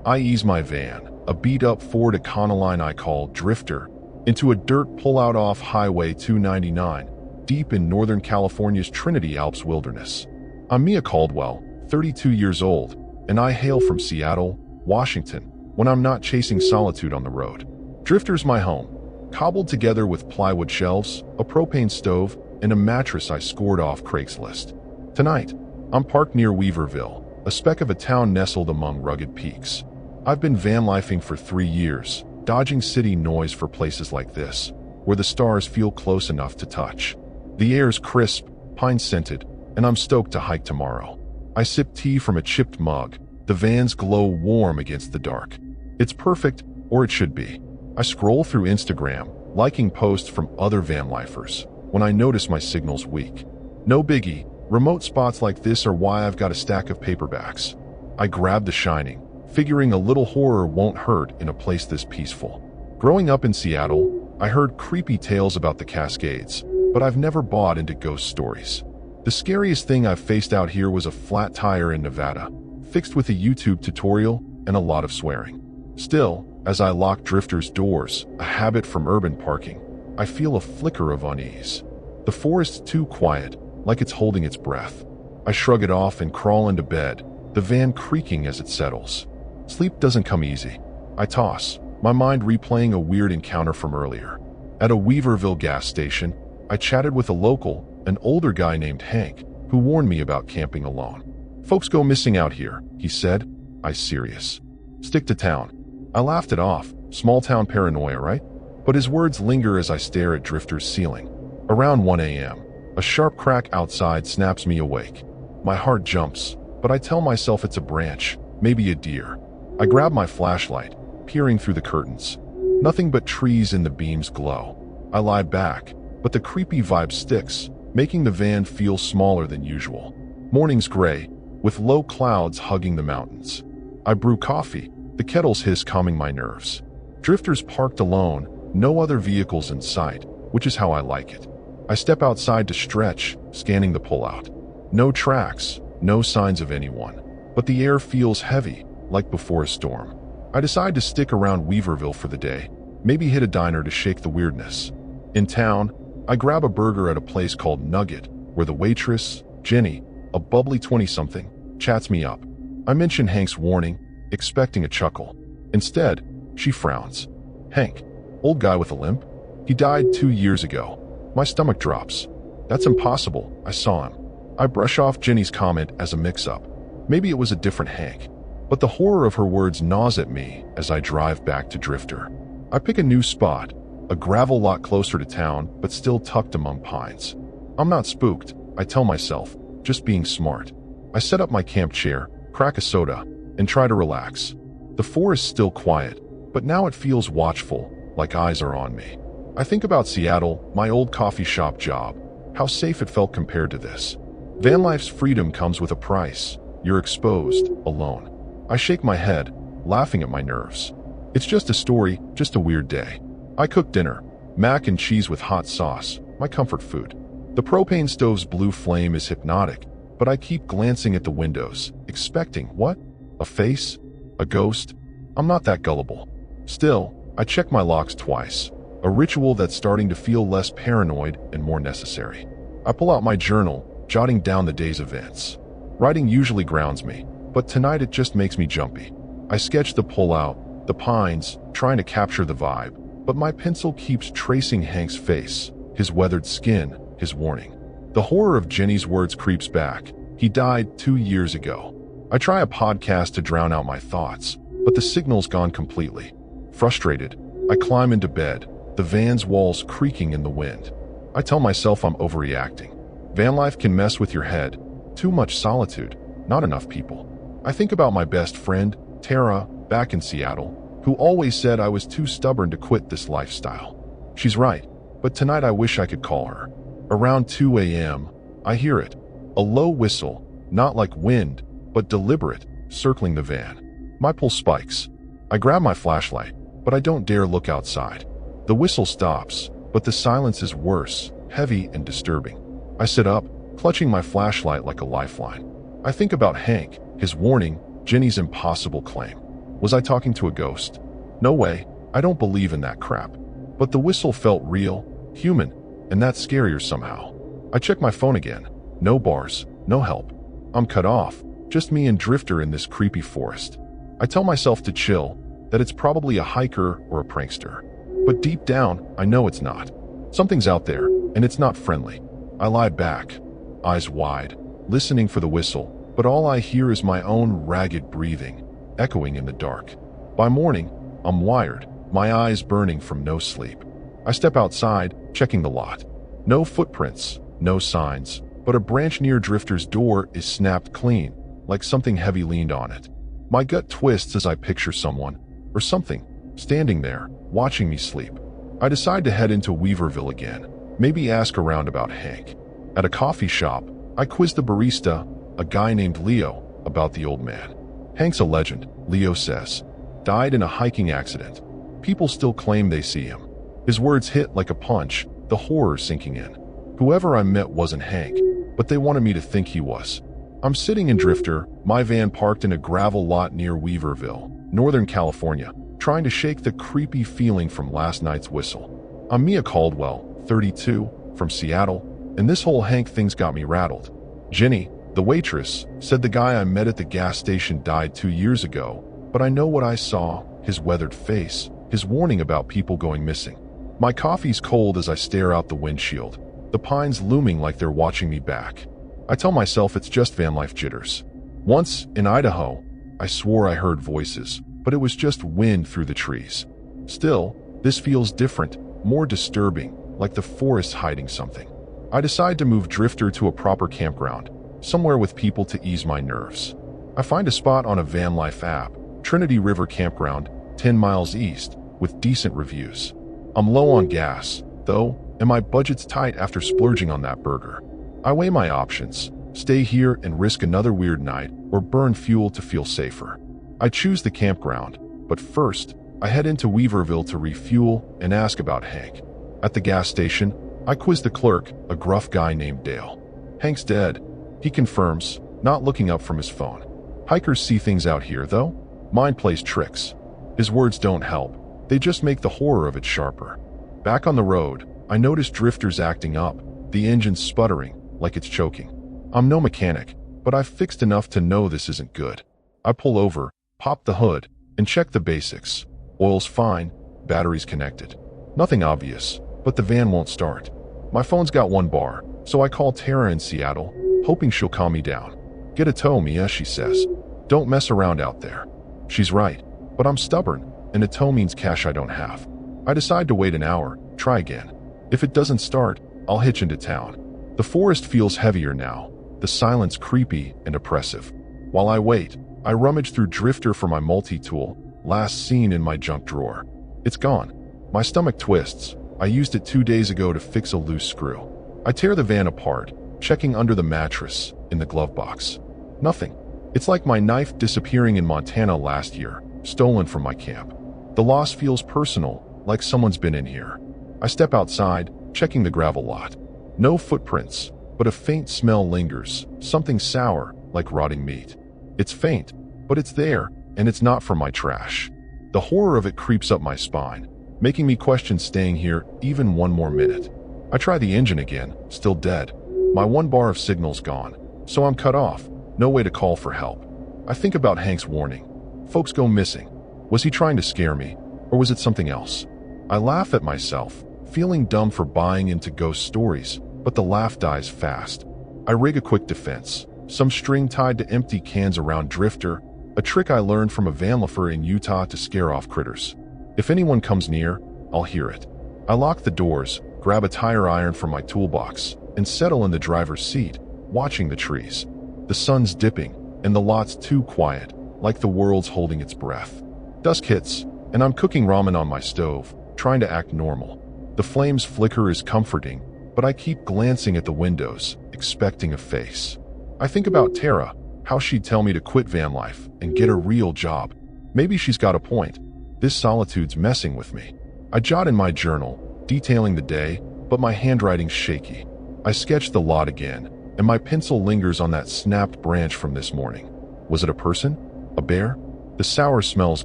I ease my van, a beat-up Ford Econoline I call Drifter, into a dirt pull-out off Highway 299, deep in Northern California's Trinity Alps wilderness. I'm Mia Caldwell, 32 years old, and I hail from Seattle, Washington, when I'm not chasing solitude on the road. Drifter's my home, cobbled together with plywood shelves, a propane stove, and a mattress I scored off Craigslist. Tonight, I'm parked near Weaverville, a speck of a town nestled among rugged peaks. I've been vanlifing for 3 years, dodging city noise for places like this, where the stars feel close enough to touch. The air's crisp, pine-scented, and I'm stoked to hike tomorrow. I sip tea from a chipped mug, the van's glow warm against the dark. It's perfect, or it should be. I scroll through Instagram, liking posts from other vanlifers, when I notice my signal's weak. No biggie, remote spots like this are why I've got a stack of paperbacks. I grab The Shining, figuring a little horror won't hurt in a place this peaceful. Growing up in Seattle, I heard creepy tales about the Cascades, but I've never bought into ghost stories. The scariest thing I've faced out here was a flat tire in Nevada, fixed with a YouTube tutorial and a lot of swearing. Still, as I lock Drifter's doors, a habit from urban parking, I feel a flicker of unease. The forest's too quiet, like it's holding its breath. I shrug it off and crawl into bed, the van creaking as it settles. Sleep doesn't come easy. I toss, my mind replaying a weird encounter from earlier. At a Weaverville gas station, I chatted with a local, an older guy named Hank, who warned me about camping alone. "Folks go missing out here," he said. I serious. "Stick to town." I laughed it off, small town paranoia, right? But his words linger as I stare at Drifter's ceiling. Around 1 a.m., a sharp crack outside snaps me awake. My heart jumps, but I tell myself it's a branch, maybe a deer. I grab my flashlight, peering through the curtains. Nothing but trees in the beam's glow. I lie back, but the creepy vibe sticks, making the van feel smaller than usual. Morning's gray, with low clouds hugging the mountains. I brew coffee, the kettle's hiss calming my nerves. Drifters parked alone, no other vehicles in sight, which is how I like it. I step outside to stretch, scanning the pullout. No tracks, no signs of anyone, but the air feels heavy, like before a storm. I decide to stick around Weaverville for the day, maybe hit a diner to shake the weirdness. In town, I grab a burger at a place called Nugget, where the waitress, Jenny, a bubbly 20-something, chats me up. I mention Hank's warning, expecting a chuckle. Instead, she frowns. Hank, old guy with a limp? He died 2 years ago. My stomach drops. That's impossible, I saw him. I brush off Jenny's comment as a mix-up. Maybe it was a different Hank. But the horror of her words gnaws at me as I drive back to Drifter. I pick a new spot, a gravel lot closer to town, but still tucked among pines. I'm not spooked, I tell myself, just being smart. I set up my camp chair, crack a soda, and try to relax. The forest's still quiet, but now it feels watchful, like eyes are on me. I think about Seattle, my old coffee shop job, how safe it felt compared to this. Vanlife's freedom comes with a price. You're exposed, alone. I shake my head, laughing at my nerves. It's just a story, just a weird day. I cook dinner, mac and cheese with hot sauce, my comfort food. The propane stove's blue flame is hypnotic, but I keep glancing at the windows, expecting what? A face? A ghost? I'm not that gullible. Still, I check my locks twice, a ritual that's starting to feel less paranoid and more necessary. I pull out my journal, jotting down the day's events. Writing usually grounds me, but tonight it just makes me jumpy. I sketch the pullout, the pines, trying to capture the vibe, but my pencil keeps tracing Hank's face, his weathered skin, his warning. The horror of Jenny's words creeps back. He died 2 years ago. I try a podcast to drown out my thoughts, but the signal's gone completely. Frustrated, I climb into bed, the van's walls creaking in the wind. I tell myself I'm overreacting. Vanlife can mess with your head. Too much solitude, not enough people. I think about my best friend, Tara, back in Seattle, who always said I was too stubborn to quit this lifestyle. She's right, but tonight I wish I could call her. Around 2 a.m., I hear it. A low whistle, not like wind, but deliberate, circling the van. My pulse spikes. I grab my flashlight, but I don't dare look outside. The whistle stops, but the silence is worse, heavy and disturbing. I sit up, clutching my flashlight like a lifeline. I think about Hank, his warning, Jenny's impossible claim. Was I talking to a ghost? No way, I don't believe in that crap. But the whistle felt real, human, and that's scarier somehow. I check my phone again. No bars, no help. I'm cut off, just me and Drifter in this creepy forest. I tell myself to chill, that it's probably a hiker or a prankster. But deep down, I know it's not. Something's out there, and it's not friendly. I lie back, eyes wide, listening for the whistle, but all I hear is my own ragged breathing, echoing in the dark. By morning, I'm wired, my eyes burning from no sleep. I step outside, checking the lot. No footprints, no signs, but a branch near Drifter's door is snapped clean, like something heavy leaned on it. My gut twists as I picture someone, or something, standing there, watching me sleep. I decide to head into Weaverville again, maybe ask around about Hank. At a coffee shop, I quiz the barista, a guy named Leo, about the old man. Hank's a legend, Leo says. Died in a hiking accident. People still claim they see him. His words hit like a punch, the horror sinking in. Whoever I met wasn't Hank, but they wanted me to think he was. I'm sitting in Drifter, my van parked in a gravel lot near Weaverville, Northern California, trying to shake the creepy feeling from last night's whistle. I'm Mia Caldwell, 32, from Seattle, and this whole Hank thing's got me rattled. Jenny, the waitress, said the guy I met at the gas station died 2 years ago, but I know what I saw, his weathered face, his warning about people going missing. My coffee's cold as I stare out the windshield, the pines looming like they're watching me back. I tell myself it's just Vanlife jitters. Once, in Idaho, I swore I heard voices, but it was just wind through the trees. Still, this feels different, more disturbing, like the forest hiding something. I decide to move Drifter to a proper campground, somewhere with people to ease my nerves. I find a spot on a Vanlife app, Trinity River Campground, 10 miles east, with decent reviews. I'm low on gas, though, and my budget's tight after splurging on that burger. I weigh my options, Stay here and risk another weird night, or burn fuel to feel safer. I choose the campground, but first, I head into Weaverville to refuel and ask about Hank. At the gas station, I quiz the clerk, a gruff guy named Dale. Hank's dead, he confirms, not looking up from his phone. Hikers see things out here, though. Mind plays tricks. His words don't help. They just make the horror of it sharper. Back on the road, I notice drifters acting up, the engine sputtering, like it's choking. I'm no mechanic, but I've fixed enough to know this isn't good. I pull over, pop the hood, and check the basics. Oil's fine, battery's connected. Nothing obvious, but the van won't start. My phone's got one bar, so I call Tara in Seattle, hoping she'll calm me down. Get a tow, Mia, she says. Don't mess around out there. She's right, but I'm stubborn, and a tow means cash I don't have. I decide to wait an hour, try again. If it doesn't start, I'll hitch into town. The forest feels heavier now, the silence creepy and oppressive. While I wait, I rummage through Drifter for my multi-tool, last seen in my junk drawer. It's gone. My stomach twists. I used it 2 days ago to fix a loose screw. I tear the van apart, checking under the mattress, in the glove box. Nothing. It's like my knife disappearing in Montana last year, stolen from my camp. The loss feels personal, like someone's been in here. I step outside, checking the gravel lot. No footprints, but a faint smell lingers, something sour, like rotting meat. It's faint, but it's there, and it's not from my trash. The horror of it creeps up my spine, making me question staying here even one more minute. I try the engine again, still dead. My one bar of signal's gone, so I'm cut off, no way to call for help. I think about Hank's warning. Folks go missing. Was he trying to scare me, or was it something else? I laugh at myself, feeling dumb for buying into ghost stories, but the laugh dies fast. I rig a quick defense, some string tied to empty cans around Drifter, a trick I learned from a Vanlifer in Utah to scare off critters. If anyone comes near, I'll hear it. I lock the doors, grab a tire iron from my toolbox, and settle in the driver's seat, watching the trees. The sun's dipping, and the lot's too quiet, like the world's holding its breath. Dusk hits, and I'm cooking ramen on my stove, trying to act normal. The flames flicker is comforting, but I keep glancing at the windows, expecting a face. I think about Tara, how she'd tell me to quit Vanlife and get a real job. Maybe she's got a point. This solitude's messing with me. I jot in my journal, detailing the day, but my handwriting's shaky. I sketch the lot again, and my pencil lingers on that snapped branch from this morning. Was it a person? A bear? The sour smell's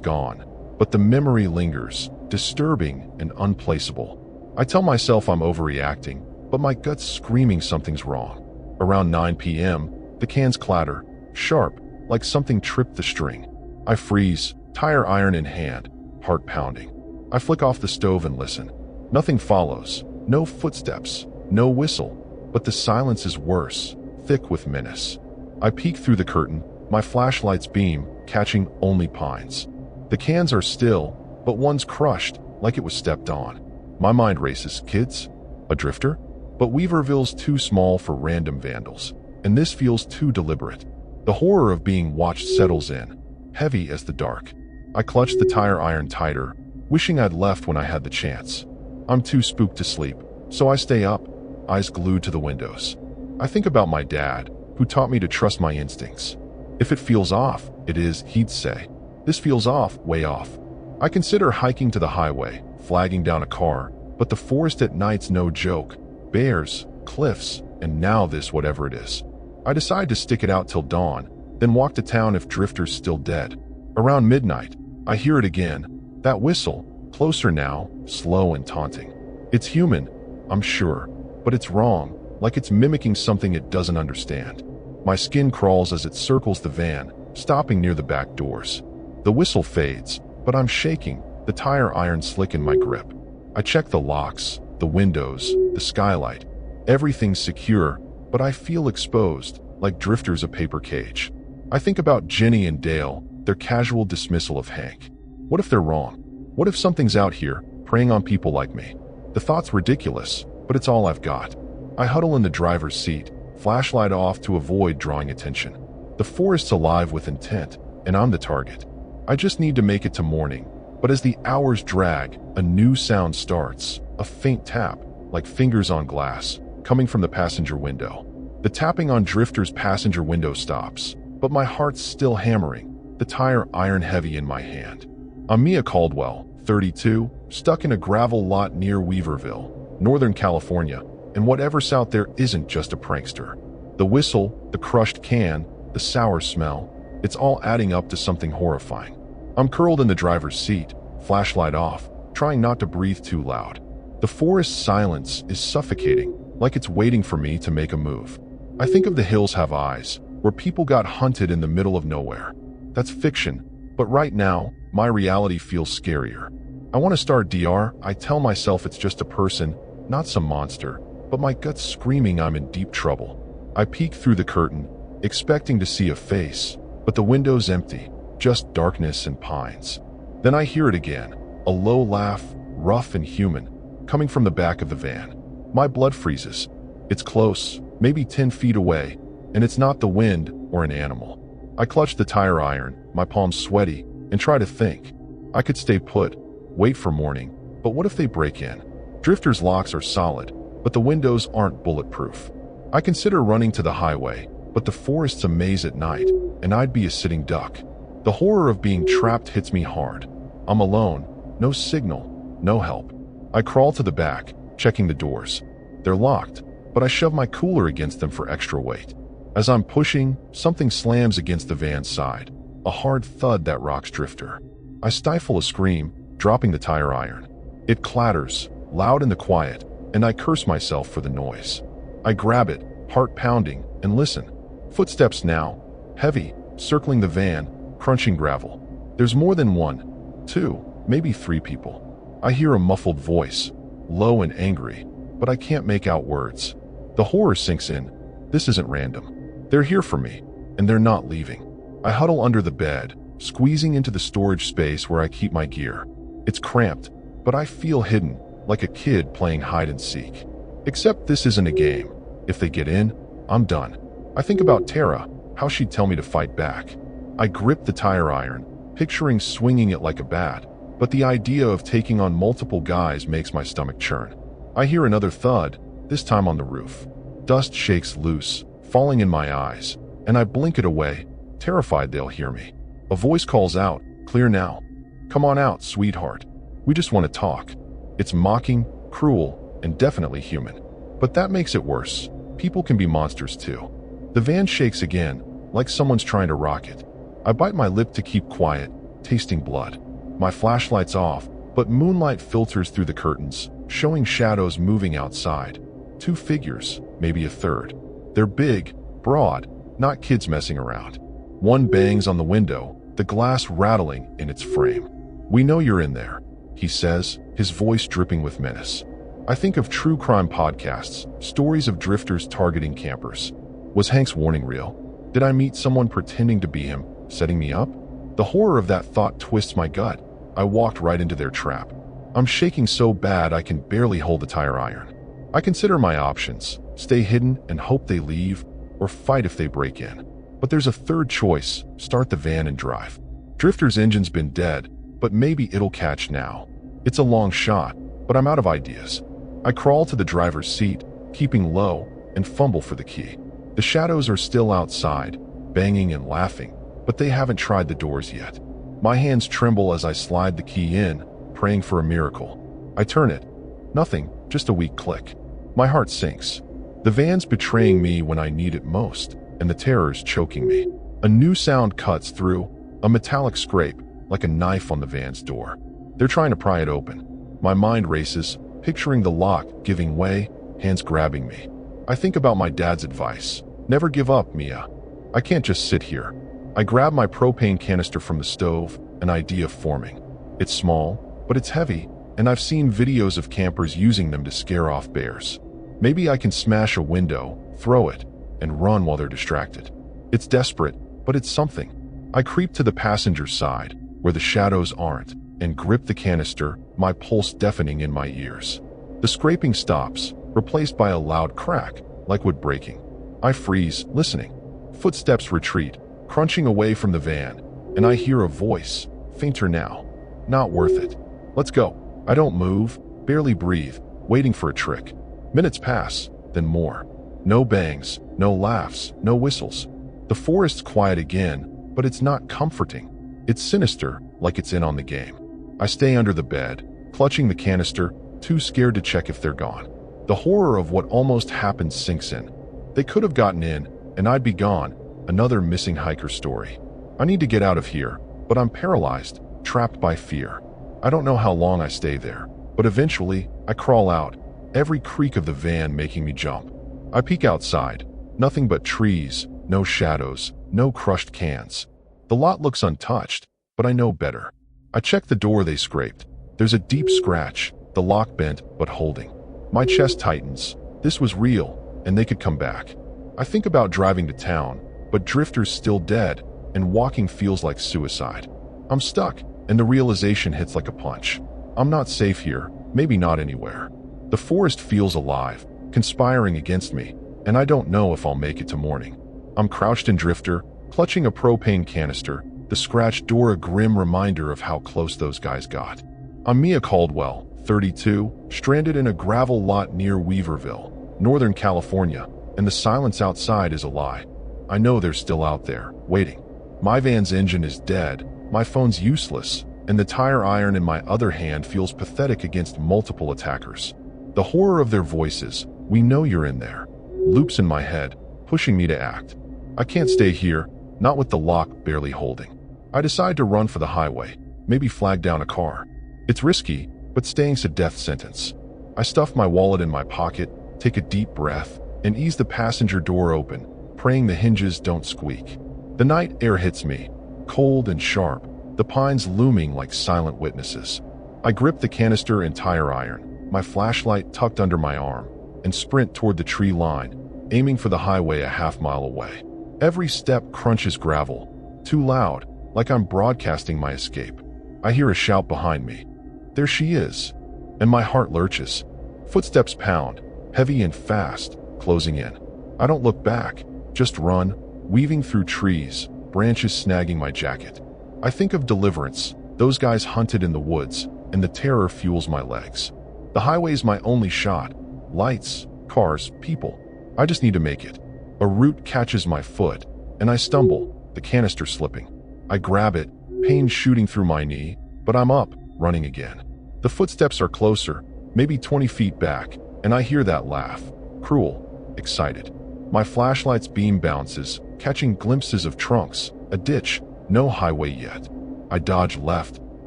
gone, but the memory lingers, disturbing and unplaceable. I tell myself I'm overreacting, but my gut's screaming something's wrong. Around 9 p.m., the cans clatter, sharp, like something tripped the string. I freeze, tire iron in hand, heart pounding. I flick off the stove and listen. Nothing follows, no footsteps, no whistle, but the silence is worse, thick with menace. I peek through the curtain, my flashlight's beam catching only pines. The cans are still, but one's crushed, like it was stepped on. My mind races. Kids? A drifter? But Weaverville's too small for random vandals, and this feels too deliberate. The horror of being watched settles in, heavy as the dark. I clutch the tire iron tighter, wishing I'd left when I had the chance. I'm too spooked to sleep, so I stay up, eyes glued to the windows. I think about my dad, who taught me to trust my instincts. If it feels off, it is, he'd say. This feels off, way off. I consider hiking to the highway, flagging down a car, but the forest at night's no joke. Bears, cliffs, and now this whatever it is. I decide to stick it out till dawn, then walk to town if Drifter's still dead. Around midnight, I hear it again. That whistle, closer now, slow and taunting. It's human, I'm sure, but it's wrong, like it's mimicking something it doesn't understand. My skin crawls as it circles the van, stopping near the back doors. The whistle fades, but I'm shaking, the tire iron slick in my grip. I check the locks, the windows, the skylight. Everything's secure, but I feel exposed, like Drifter's a paper cage. I think about Jenny and Dale, their casual dismissal of Hank. What if they're wrong? What if something's out here, preying on people like me? The thought's ridiculous, but it's all I've got. I huddle in the driver's seat, flashlight off to avoid drawing attention. The forest's alive with intent, and I'm the target. I just need to make it to morning, but as the hours drag, a new sound starts, a faint tap, like fingers on glass, coming from the passenger window. The tapping on Drifter's passenger window stops, but my heart's still hammering, the tire iron heavy in my hand. I'm Mia Caldwell, 32, stuck in a gravel lot near Weaverville, Northern California, and whatever's out there isn't just a prankster. The whistle, the crushed can, the sour smell, it's all adding up to something horrifying. I'm curled in the driver's seat, flashlight off, trying not to breathe too loud. The forest silence is suffocating, like it's waiting for me to make a move. I think of The Hills Have Eyes, where people got hunted in the middle of nowhere. That's fiction, but right now, my reality feels scarier. I want to start DR. I tell myself it's just a person, not some monster, but my gut's screaming I'm in deep trouble. I peek through the curtain, expecting to see a face, but the window's empty, just darkness and pines. Then I hear it again, a low laugh, rough and human, coming from the back of the van. My blood freezes. It's close, maybe 10 feet away, and it's not the wind or an animal. I clutch the tire iron, my palms sweaty, and try to think. I could stay put, wait for morning, but what if they break in? Drifter's locks are solid, but the windows aren't bulletproof. I consider running to the highway, but the forest's a maze at night, and I'd be a sitting duck. The horror of being trapped hits me hard. I'm alone, no signal, no help. I crawl to the back, checking the doors. They're locked, but I shove my cooler against them for extra weight. As I'm pushing, something slams against the van's side, a hard thud that rocks Drifter. I stifle a scream, dropping the tire iron. It clatters, loud in the quiet, and I curse myself for the noise. I grab it, heart pounding, and listen. Footsteps now, heavy, circling the van, crunching gravel. There's more than one, two, maybe three people. I hear a muffled voice, low and angry, but I can't make out words. The horror sinks in. This isn't random. They're here for me, and they're not leaving. I huddle under the bed, squeezing into the storage space where I keep my gear. It's cramped, but I feel hidden, like a kid playing hide and seek. Except this isn't a game. If they get in, I'm done. I think about Tara, how she'd tell me to fight back. I grip the tire iron, picturing swinging it like a bat, but the idea of taking on multiple guys makes my stomach churn. I hear another thud, this time on the roof. Dust shakes loose, falling in my eyes, and I blink it away, terrified they'll hear me. A voice calls out, clear now. Come on out, sweetheart. We just want to talk. It's mocking, cruel, and definitely human. But that makes it worse. People can be monsters too. The van shakes again, like someone's trying to rock it. I bite my lip to keep quiet, tasting blood. My flashlight's off, but moonlight filters through the curtains, showing shadows moving outside. Two figures, maybe a third. They're big, broad, not kids messing around. One bangs on the window, the glass rattling in its frame. We know you're in there, he says, his voice dripping with menace. I think of true crime podcasts, stories of drifters targeting campers. Was Hank's warning real? Did I meet someone pretending to be him, setting me up? The horror of that thought twists my gut. I walked right into their trap. I'm shaking so bad I can barely hold the tire iron. I consider my options, stay hidden and hope they leave, or fight if they break in. But there's a third choice, start the van and drive. Drifter's engine's been dead, but maybe it'll catch now. It's a long shot, but I'm out of ideas. I crawl to the driver's seat, keeping low, and fumble for the key. The shadows are still outside, banging and laughing, but they haven't tried the doors yet. My hands tremble as I slide the key in, praying for a miracle. I turn it. Nothing, just a weak click. My heart sinks. The van's betraying me when I need it most, and the terror's choking me. A new sound cuts through, a metallic scrape, like a knife on the van's door. They're trying to pry it open. My mind races, picturing the lock giving way, hands grabbing me. I think about my dad's advice. Never give up, Mia. I can't just sit here. I grab my propane canister from the stove, an idea forming. It's small, but it's heavy, and I've seen videos of campers using them to scare off bears. Maybe I can smash a window, throw it, and run while they're distracted. It's desperate, but it's something. I creep to the passenger side, where the shadows aren't, and grip the canister, my pulse deafening in my ears. The scraping stops, replaced by a loud crack, like wood breaking. I freeze, listening. Footsteps retreat, crunching away from the van, and I hear a voice, fainter now. Not worth it. Let's go. I don't move, barely breathe, waiting for a trick. Minutes pass, then more. No bangs, no laughs, no whistles. The forest's quiet again, but it's not comforting. It's sinister, like it's in on the game. I stay under the bed, clutching the canister, too scared to check if they're gone. The horror of what almost happened sinks in. They could have gotten in, and I'd be gone. Another missing hiker story. I need to get out of here, but I'm paralyzed, trapped by fear. I don't know how long I stay there, but eventually, I crawl out, every creak of the van making me jump. I peek outside. Nothing but trees, no shadows, no crushed cans. The lot looks untouched, but I know better. I check the door they scraped. There's a deep scratch, the lock bent but holding. My chest tightens. This was real, and they could come back. I think about driving to town, but Drifter's still dead, and walking feels like suicide. I'm stuck, and the realization hits like a punch. I'm not safe here, maybe not anywhere. The forest feels alive, conspiring against me, and I don't know if I'll make it to morning. I'm crouched in Drifter, clutching a propane canister, the scratched door a grim reminder of how close those guys got. I'm Mia Caldwell, 32, stranded in a gravel lot near Weaverville, Northern California, and the silence outside is a lie. I know they're still out there, waiting. My van's engine is dead, my phone's useless, and the tire iron in my other hand feels pathetic against multiple attackers. The horror of their voices, "We know you're in there," loops in my head, pushing me to act. I can't stay here, not with the lock barely holding. I decide to run for the highway, maybe flag down a car. It's risky, but staying's a death sentence. I stuff my wallet in my pocket, take a deep breath, and ease the passenger door open, praying the hinges don't squeak. The night air hits me, cold and sharp, the pines looming like silent witnesses. I grip the canister and tire iron, my flashlight tucked under my arm, and sprint toward the tree line, aiming for the highway a half-mile away. Every step crunches gravel, too loud, like I'm broadcasting my escape. I hear a shout behind me. There she is, and my heart lurches. Footsteps pound, heavy and fast, closing in. I don't look back, just run, weaving through trees, branches snagging my jacket. I think of Deliverance, those guys hunted in the woods, and the terror fuels my legs. The highway's my only shot. Lights, cars, people. I just need to make it. A root catches my foot, and I stumble, the canister slipping. I grab it, pain shooting through my knee, but I'm up, running again. The footsteps are closer, maybe 20 feet back, and I hear that laugh. Cruel, excited. My flashlight's beam bounces, catching glimpses of trunks, a ditch, no highway yet. I dodge left,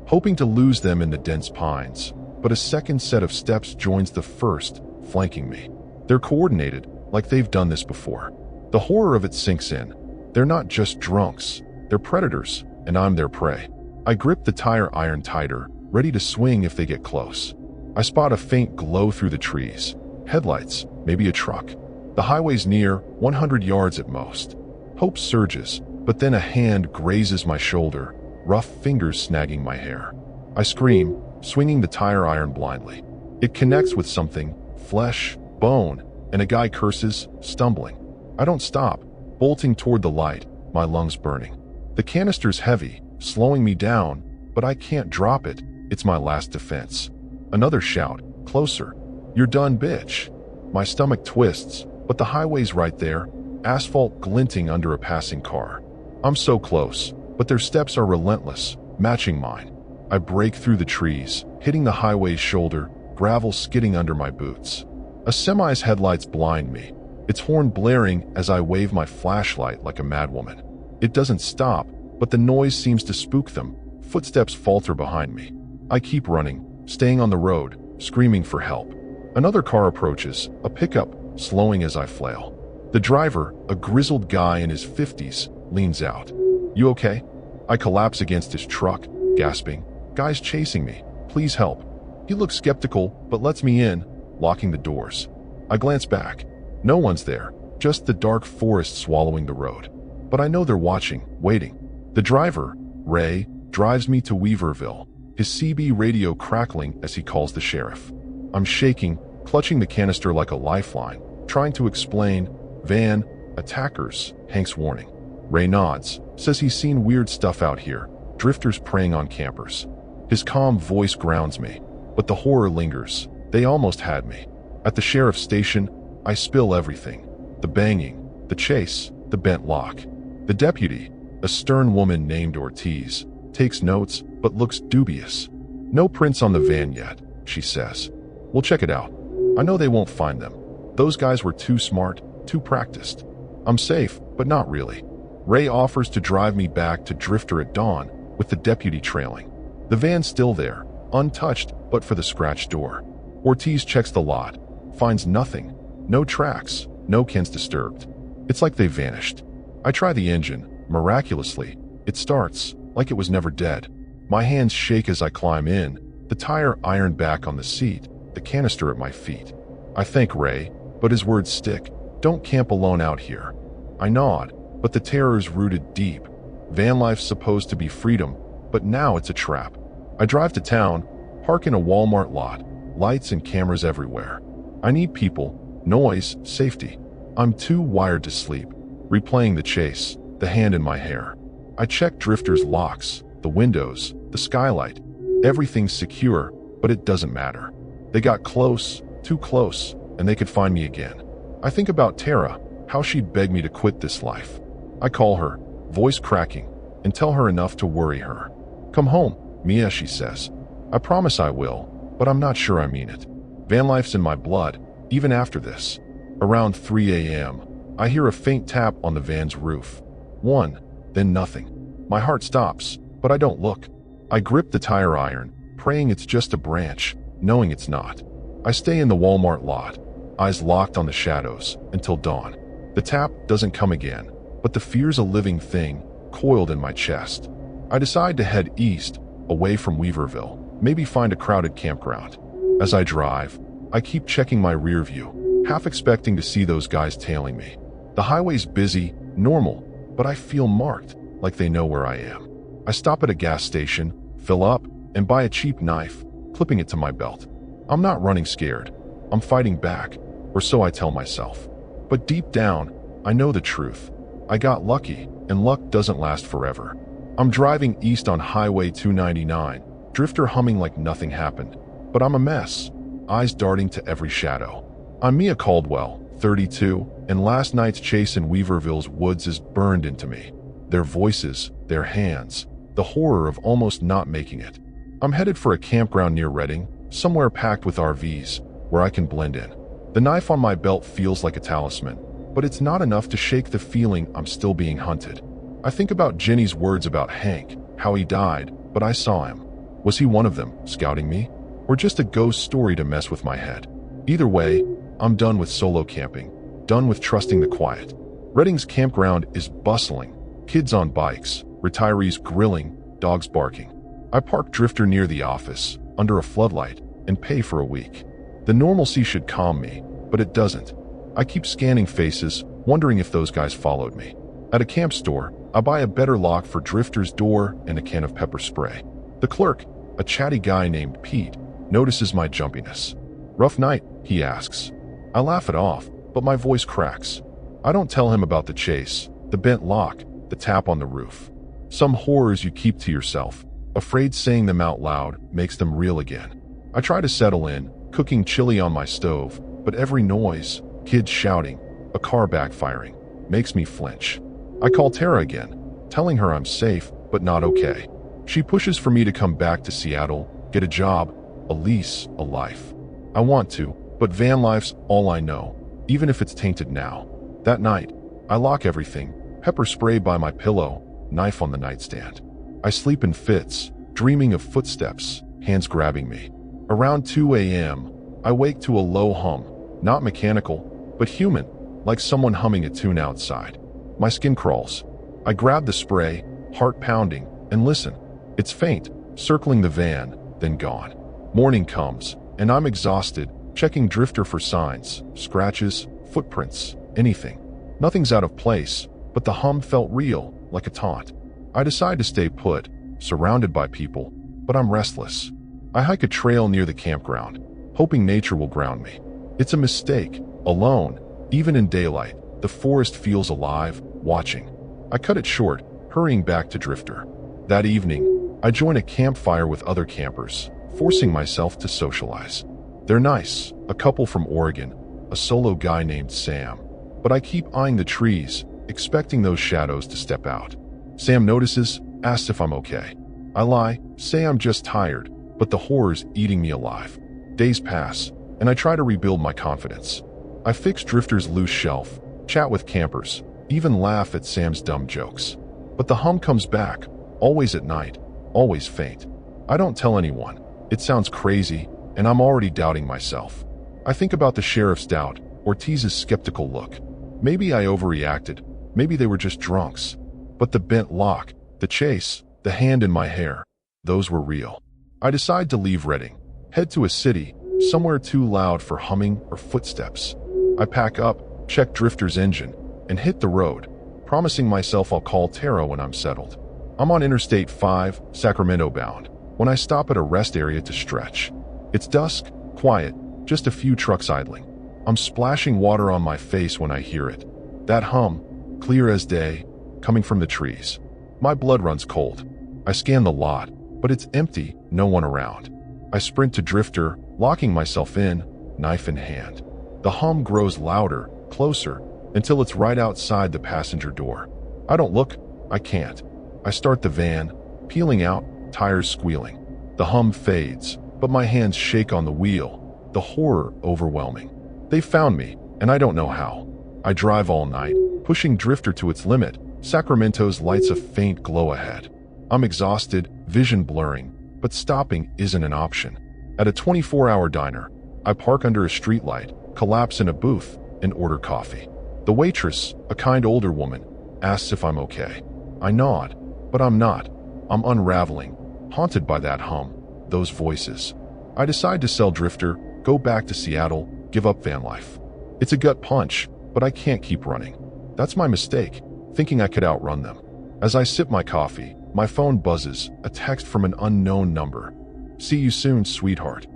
hoping to lose them in the dense pines, but a second set of steps joins the first, flanking me. They're coordinated, like they've done this before. The horror of it sinks in. They're not just drunks, they're predators, and I'm their prey. I grip the tire iron tighter, ready to swing if they get close. I spot a faint glow through the trees. Headlights, maybe a truck. The highway's near, 100 yards at most. Hope surges, but then a hand grazes my shoulder, rough fingers snagging my hair. I scream, swinging the tire iron blindly. It connects with something, flesh, bone, and a guy curses, stumbling. I don't stop, bolting toward the light, my lungs burning. The canister's heavy, slowing me down, but I can't drop it. It's my last defense. Another shout, closer. You're done, bitch. My stomach twists, but the highway's right there, asphalt glinting under a passing car. I'm so close, but their steps are relentless, matching mine. I break through the trees, hitting the highway's shoulder, gravel skidding under my boots. A semi's headlights blind me, its horn blaring as I wave my flashlight like a madwoman. It doesn't stop, but the noise seems to spook them. Footsteps falter behind me. I keep running, staying on the road, screaming for help. Another car approaches, a pickup, slowing as I flail. The driver, a grizzled guy in his 50s, leans out. You okay? I collapse against his truck, gasping. Guy's chasing me. Please help. He looks skeptical, but lets me in, locking the doors. I glance back. No one's there, just the dark forest swallowing the road. But I know they're watching, waiting. The driver, Ray, drives me to Weaverville, his CB radio crackling as he calls the sheriff. I'm shaking, clutching the canister like a lifeline, trying to explain, van, attackers, Hank's warning. Ray nods, says he's seen weird stuff out here, drifters preying on campers. His calm voice grounds me, but the horror lingers. They almost had me. At the sheriff's station, I spill everything. The banging, the chase, the bent lock. The deputy, a stern woman named Ortiz, takes notes but looks dubious. "No prints on the van yet," she says. "We'll check it out. I know they won't find them. Those guys were too smart, too practiced." I'm safe, but not really. Ray offers to drive me back to Drifter at dawn, with the deputy trailing. The van's still there, untouched but for the scratched door. Ortiz checks the lot, finds nothing. No tracks, no cans disturbed. It's like they vanished. I try the engine. Miraculously, it starts, like it was never dead. My hands shake as I climb in, the tire ironed back on the seat, the canister at my feet. I thank Ray, but his words stick. "Don't camp alone out here." I nod, but the terror is rooted deep. Van life's supposed to be freedom, but now it's a trap. I drive to town, park in a Walmart lot, lights and cameras everywhere. I need people, noise, safety. I'm too wired to sleep, replaying the chase, the hand in my hair. I check Drifter's locks, the windows, the skylight. Everything's secure, but it doesn't matter. They got close, too close, and they could find me again. I think about Tara, how she'd beg me to quit this life. I call her, voice cracking, and tell her enough to worry her. "Come home, Mia," she says. I promise I will, but I'm not sure I mean it. Van life's in my blood, even after this. Around 3 a.m., I hear a faint tap on the van's roof. One, then nothing. My heart stops, but I don't look. I grip the tire iron, praying it's just a branch, knowing it's not. I stay in the Walmart lot, eyes locked on the shadows, until dawn. The tap doesn't come again, but the fear's a living thing, coiled in my chest. I decide to head east, away from Weaverville, maybe find a crowded campground. As I drive, I keep checking my rear view, half expecting to see those guys tailing me. The highway's busy, normal, but I feel marked, like they know where I am. I stop at a gas station, fill up, and buy a cheap knife, clipping it to my belt. I'm not running scared. I'm fighting back, or so I tell myself. But deep down, I know the truth. I got lucky, and luck doesn't last forever. I'm driving east on Highway 299, Drifter humming like nothing happened. But I'm a mess, eyes darting to every shadow. I'm Mia Caldwell, 32, and last night's chase in Weaverville's woods is burned into me. Their voices, their hands, the horror of almost not making it. I'm headed for a campground near Redding, somewhere packed with RVs, where I can blend in. The knife on my belt feels like a talisman, but it's not enough to shake the feeling I'm still being hunted. I think about Jenny's words about Hank, how he died, but I saw him. Was he one of them, scouting me? Or just a ghost story to mess with my head? Either way, I'm done with solo camping, done with trusting the quiet. Redding's campground is bustling, kids on bikes, retirees grilling, dogs barking. I park Drifter near the office, under a floodlight, and pay for a week. The normalcy should calm me, but it doesn't. I keep scanning faces, wondering if those guys followed me. At a camp store, I buy a better lock for Drifter's door and a can of pepper spray. The clerk, a chatty guy named Pete, notices my jumpiness. "Rough night?" he asks. I laugh it off, but my voice cracks. I don't tell him about the chase, the bent lock, the tap on the roof. Some horrors you keep to yourself, afraid saying them out loud makes them real again. I try to settle in, cooking chili on my stove, but every noise, kids shouting, a car backfiring, makes me flinch. I call Tara again, telling her I'm safe, but not okay. She pushes for me to come back to Seattle, get a job, a lease, a life. I want to, but van life's all I know, even if it's tainted now. That night, I lock everything, pepper spray by my pillow, knife on the nightstand. I sleep in fits, dreaming of footsteps, hands grabbing me. Around 2 a.m., I wake to a low hum, not mechanical, but human, like someone humming a tune outside. My skin crawls. I grab the spray, heart pounding, and listen. It's faint, circling the van, then gone. Morning comes, and I'm exhausted, checking Drifter for signs, scratches, footprints, anything. Nothing's out of place, but the hum felt real, like a taunt. I decide to stay put, surrounded by people, but I'm restless. I hike a trail near the campground, hoping nature will ground me. It's a mistake, alone, even in daylight, the forest feels alive, watching. I cut it short, hurrying back to Drifter. That evening, I join a campfire with other campers, forcing myself to socialize. They're nice, a couple from Oregon, a solo guy named Sam. but I keep eyeing the trees, expecting those shadows to step out. Sam notices, asks if I'm okay. I lie, say I'm just tired, but the horror's eating me alive. Days pass, and I try to rebuild my confidence. I fix Drifter's loose shelf, chat with campers, even laugh at Sam's dumb jokes. But the hum comes back, always at night, always faint. I don't tell anyone. It sounds crazy, and I'm already doubting myself. I think about the sheriff's doubt, Ortiz's skeptical look. Maybe I overreacted, maybe they were just drunks. But the bent lock, the chase, the hand in my hair, those were real. I decide to leave Redding, head to a city, somewhere too loud for humming or footsteps. I pack up, check Drifter's engine, and hit the road, promising myself I'll call Tara when I'm settled. I'm on Interstate 5, Sacramento bound, when I stop at a rest area to stretch. It's dusk, quiet, just a few trucks idling. I'm splashing water on my face when I hear it. That hum, clear as day, coming from the trees. My blood runs cold. I scan the lot, but it's empty, no one around. I sprint to Drifter, locking myself in, knife in hand. The hum grows louder, closer, until it's right outside the passenger door. I don't look, I can't. I start the van, peeling out, tires squealing. The hum fades, but my hands shake on the wheel, the horror overwhelming. They found me, and I don't know how. I drive all night, pushing Drifter to its limit. Sacramento's lights a faint glow ahead. I'm exhausted, vision blurring, but stopping isn't an option. At a 24-hour diner, I park under a streetlight, collapse in a booth, and order coffee. The waitress, a kind older woman, asks if I'm okay. I nod, but I'm not. I'm unraveling, haunted by that hum, those voices. I decide to sell Drifter, go back to Seattle, give up Vanlife. It's a gut punch, but I can't keep running. That's my mistake, thinking I could outrun them. As I sip my coffee, my phone buzzes, a text from an unknown number. See you soon, sweetheart.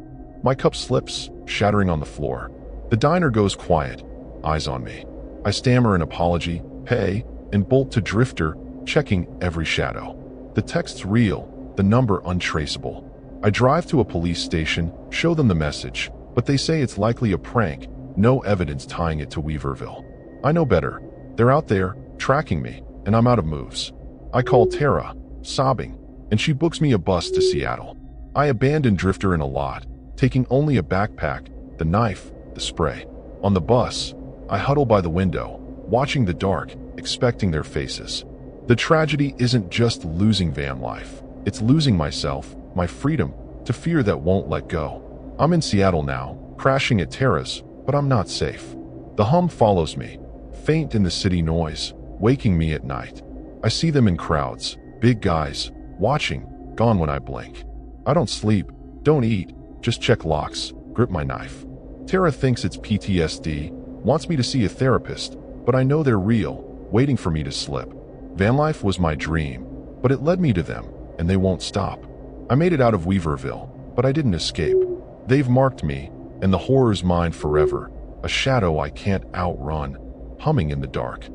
My cup slips, shattering on the floor. The diner goes quiet, eyes on me. I stammer an apology, pay, and bolt to Drifter, checking every shadow. The text's real, the number untraceable. I drive to a police station, show them the message, but they say it's likely a prank, no evidence tying it to Weaverville. I know better. They're out there, tracking me, and I'm out of moves. I call Tara, sobbing, and she books me a bus to Seattle. I abandon Drifter in a lot, taking only a backpack, the knife, the spray. On the bus, I huddle by the window, watching the dark, expecting their faces. The tragedy isn't just losing Vanlife. It's losing myself, my freedom, to fear that won't let go. I'm in Seattle now, crashing at Tara's, but I'm not safe. The hum follows me, faint in the city noise, waking me at night. I see them in crowds, big guys, watching, gone when I blink. I don't sleep, don't eat, just check locks, grip my knife. Tara thinks it's PTSD, wants me to see a therapist, but I know they're real, waiting for me to slip. Vanlife was my dream, but it led me to them, and they won't stop. I made it out of Weaverville, but I didn't escape. They've marked me, and the horror's mine forever, a shadow I can't outrun, humming in the dark.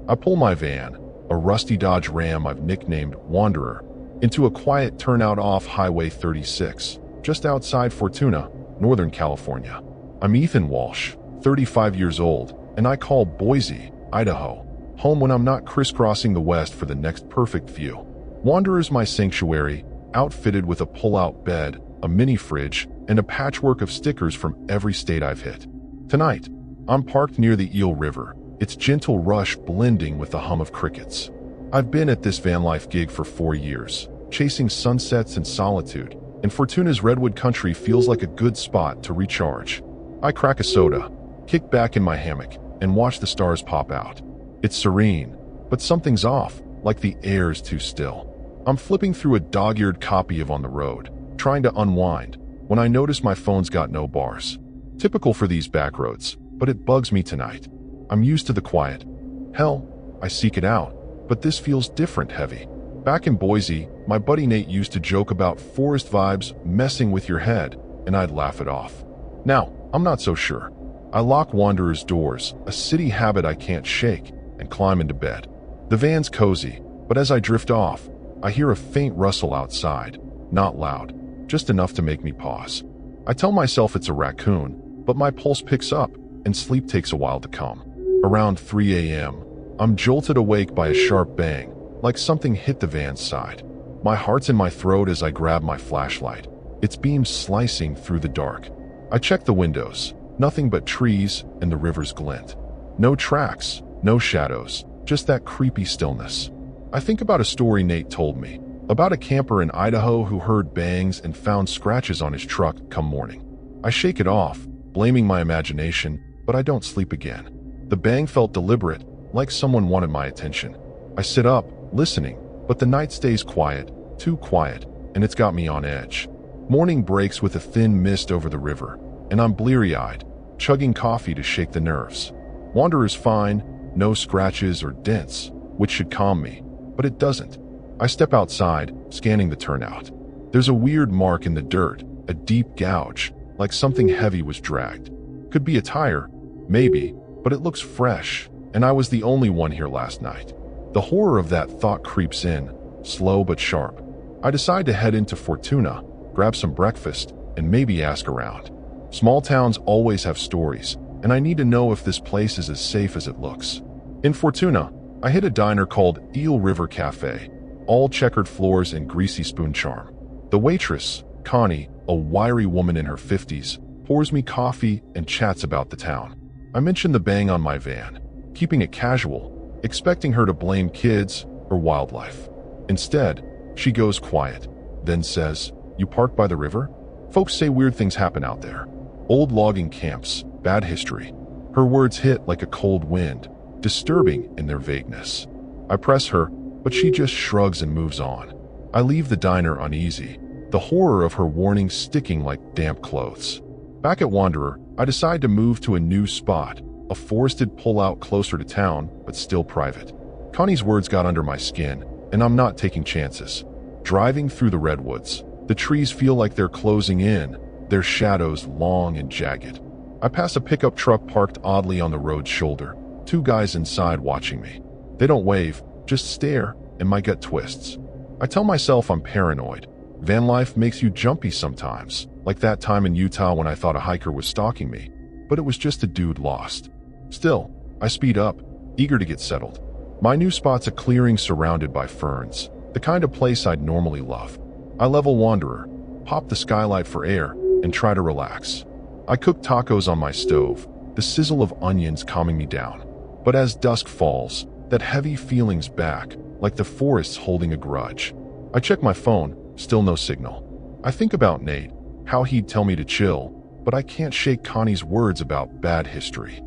I pull my van, a rusty Dodge Ram I've nicknamed Wanderer, into a quiet turnout off Highway 36, just outside Fortuna, Northern California. I'm Ethan Walsh, 35 years old, and I call Boise, Idaho, home when I'm not crisscrossing the West for the next perfect view. Wanderer's my sanctuary, outfitted with a pull-out bed, a mini fridge, and a patchwork of stickers from every state I've hit. Tonight, I'm parked near the Eel River, its gentle rush blending with the hum of crickets. I've been at this Vanlife gig for 4 years, chasing sunsets and solitude, and Fortuna's redwood country feels like a good spot to recharge. I crack a soda, kick back in my hammock, and watch the stars pop out. It's serene, but something's off, like the air's too still. I'm flipping through a dog-eared copy of On the Road, trying to unwind, when I notice my phone's got no bars. Typical for these back roads, but it bugs me tonight. I'm used to the quiet. Hell, I seek it out, but this feels different heavy. Back in Boise, my buddy Nate used to joke about forest vibes messing with your head, and I'd laugh it off. Now, I'm not so sure. I lock Wanderer's doors, a city habit I can't shake, and climb into bed. The van's cozy, But as I drift off, I hear a faint rustle outside, not loud, just enough to make me pause. I tell myself it's a raccoon, but my pulse picks up and sleep takes a while to come. Around 3 a.m., I'm jolted awake by a sharp bang, like something hit the van's side. My heart's in my throat as I grab my flashlight, its beam slicing through the dark. I check the windows, nothing but trees and the river's glint. No tracks, no shadows, just that creepy stillness. I think about a story Nate told me, about a camper in Idaho who heard bangs and found scratches on his truck come morning. I shake it off, blaming my imagination, but I don't sleep again. The bang felt deliberate, like someone wanted my attention. I sit up, listening, but the night stays quiet, too quiet, and it's got me on edge. Morning breaks with a thin mist over the river, and I'm bleary-eyed, chugging coffee to shake the nerves. Wanderer's fine, no scratches or dents, which should calm me, but it doesn't. I step outside, scanning the turnout. There's a weird mark in the dirt, a deep gouge, like something heavy was dragged. Could be a tire, maybe, but it looks fresh, and I was the only one here last night. The horror of that thought creeps in, slow but sharp. I decide to head into Fortuna, grab some breakfast, and maybe ask around. Small towns always have stories, and I need to know if this place is as safe as it looks. In Fortuna, I hit a diner called Eel River Cafe, all checkered floors and greasy spoon charm. The waitress, Connie, a wiry woman in her 50s, pours me coffee and chats about the town. I mention the bang on my van, keeping it casual, expecting her to blame kids or wildlife. Instead, she goes quiet, then says, "You park by the river? Folks say weird things happen out there. Old logging camps, bad history." Her words hit like a cold wind, disturbing in their vagueness. I press her, but she just shrugs and moves on. I leave the diner uneasy, the horror of her warning sticking like damp clothes. Back at Wanderer, I decide to move to a new spot, a forested pullout closer to town, but still private. Connie's words got under my skin, and I'm not taking chances. Driving through the redwoods, the trees feel like they're closing in, their shadows long and jagged. I pass a pickup truck parked oddly on the road's shoulder, two guys inside watching me. They don't wave, just stare, and my gut twists. I tell myself I'm paranoid. Vanlife makes you jumpy sometimes, like that time in Utah when I thought a hiker was stalking me, but it was just a dude lost. Still, I speed up, eager to get settled. My new spot's a clearing surrounded by ferns, the kind of place I'd normally love. I level Wanderer, pop the skylight for air, and try to relax. I cook tacos on my stove, the sizzle of onions calming me down. But as dusk falls, that heavy feeling's back, like the forest's holding a grudge. I check my phone, still no signal. I think about Nate, how he'd tell me to chill, but I can't shake Connie's words about bad history.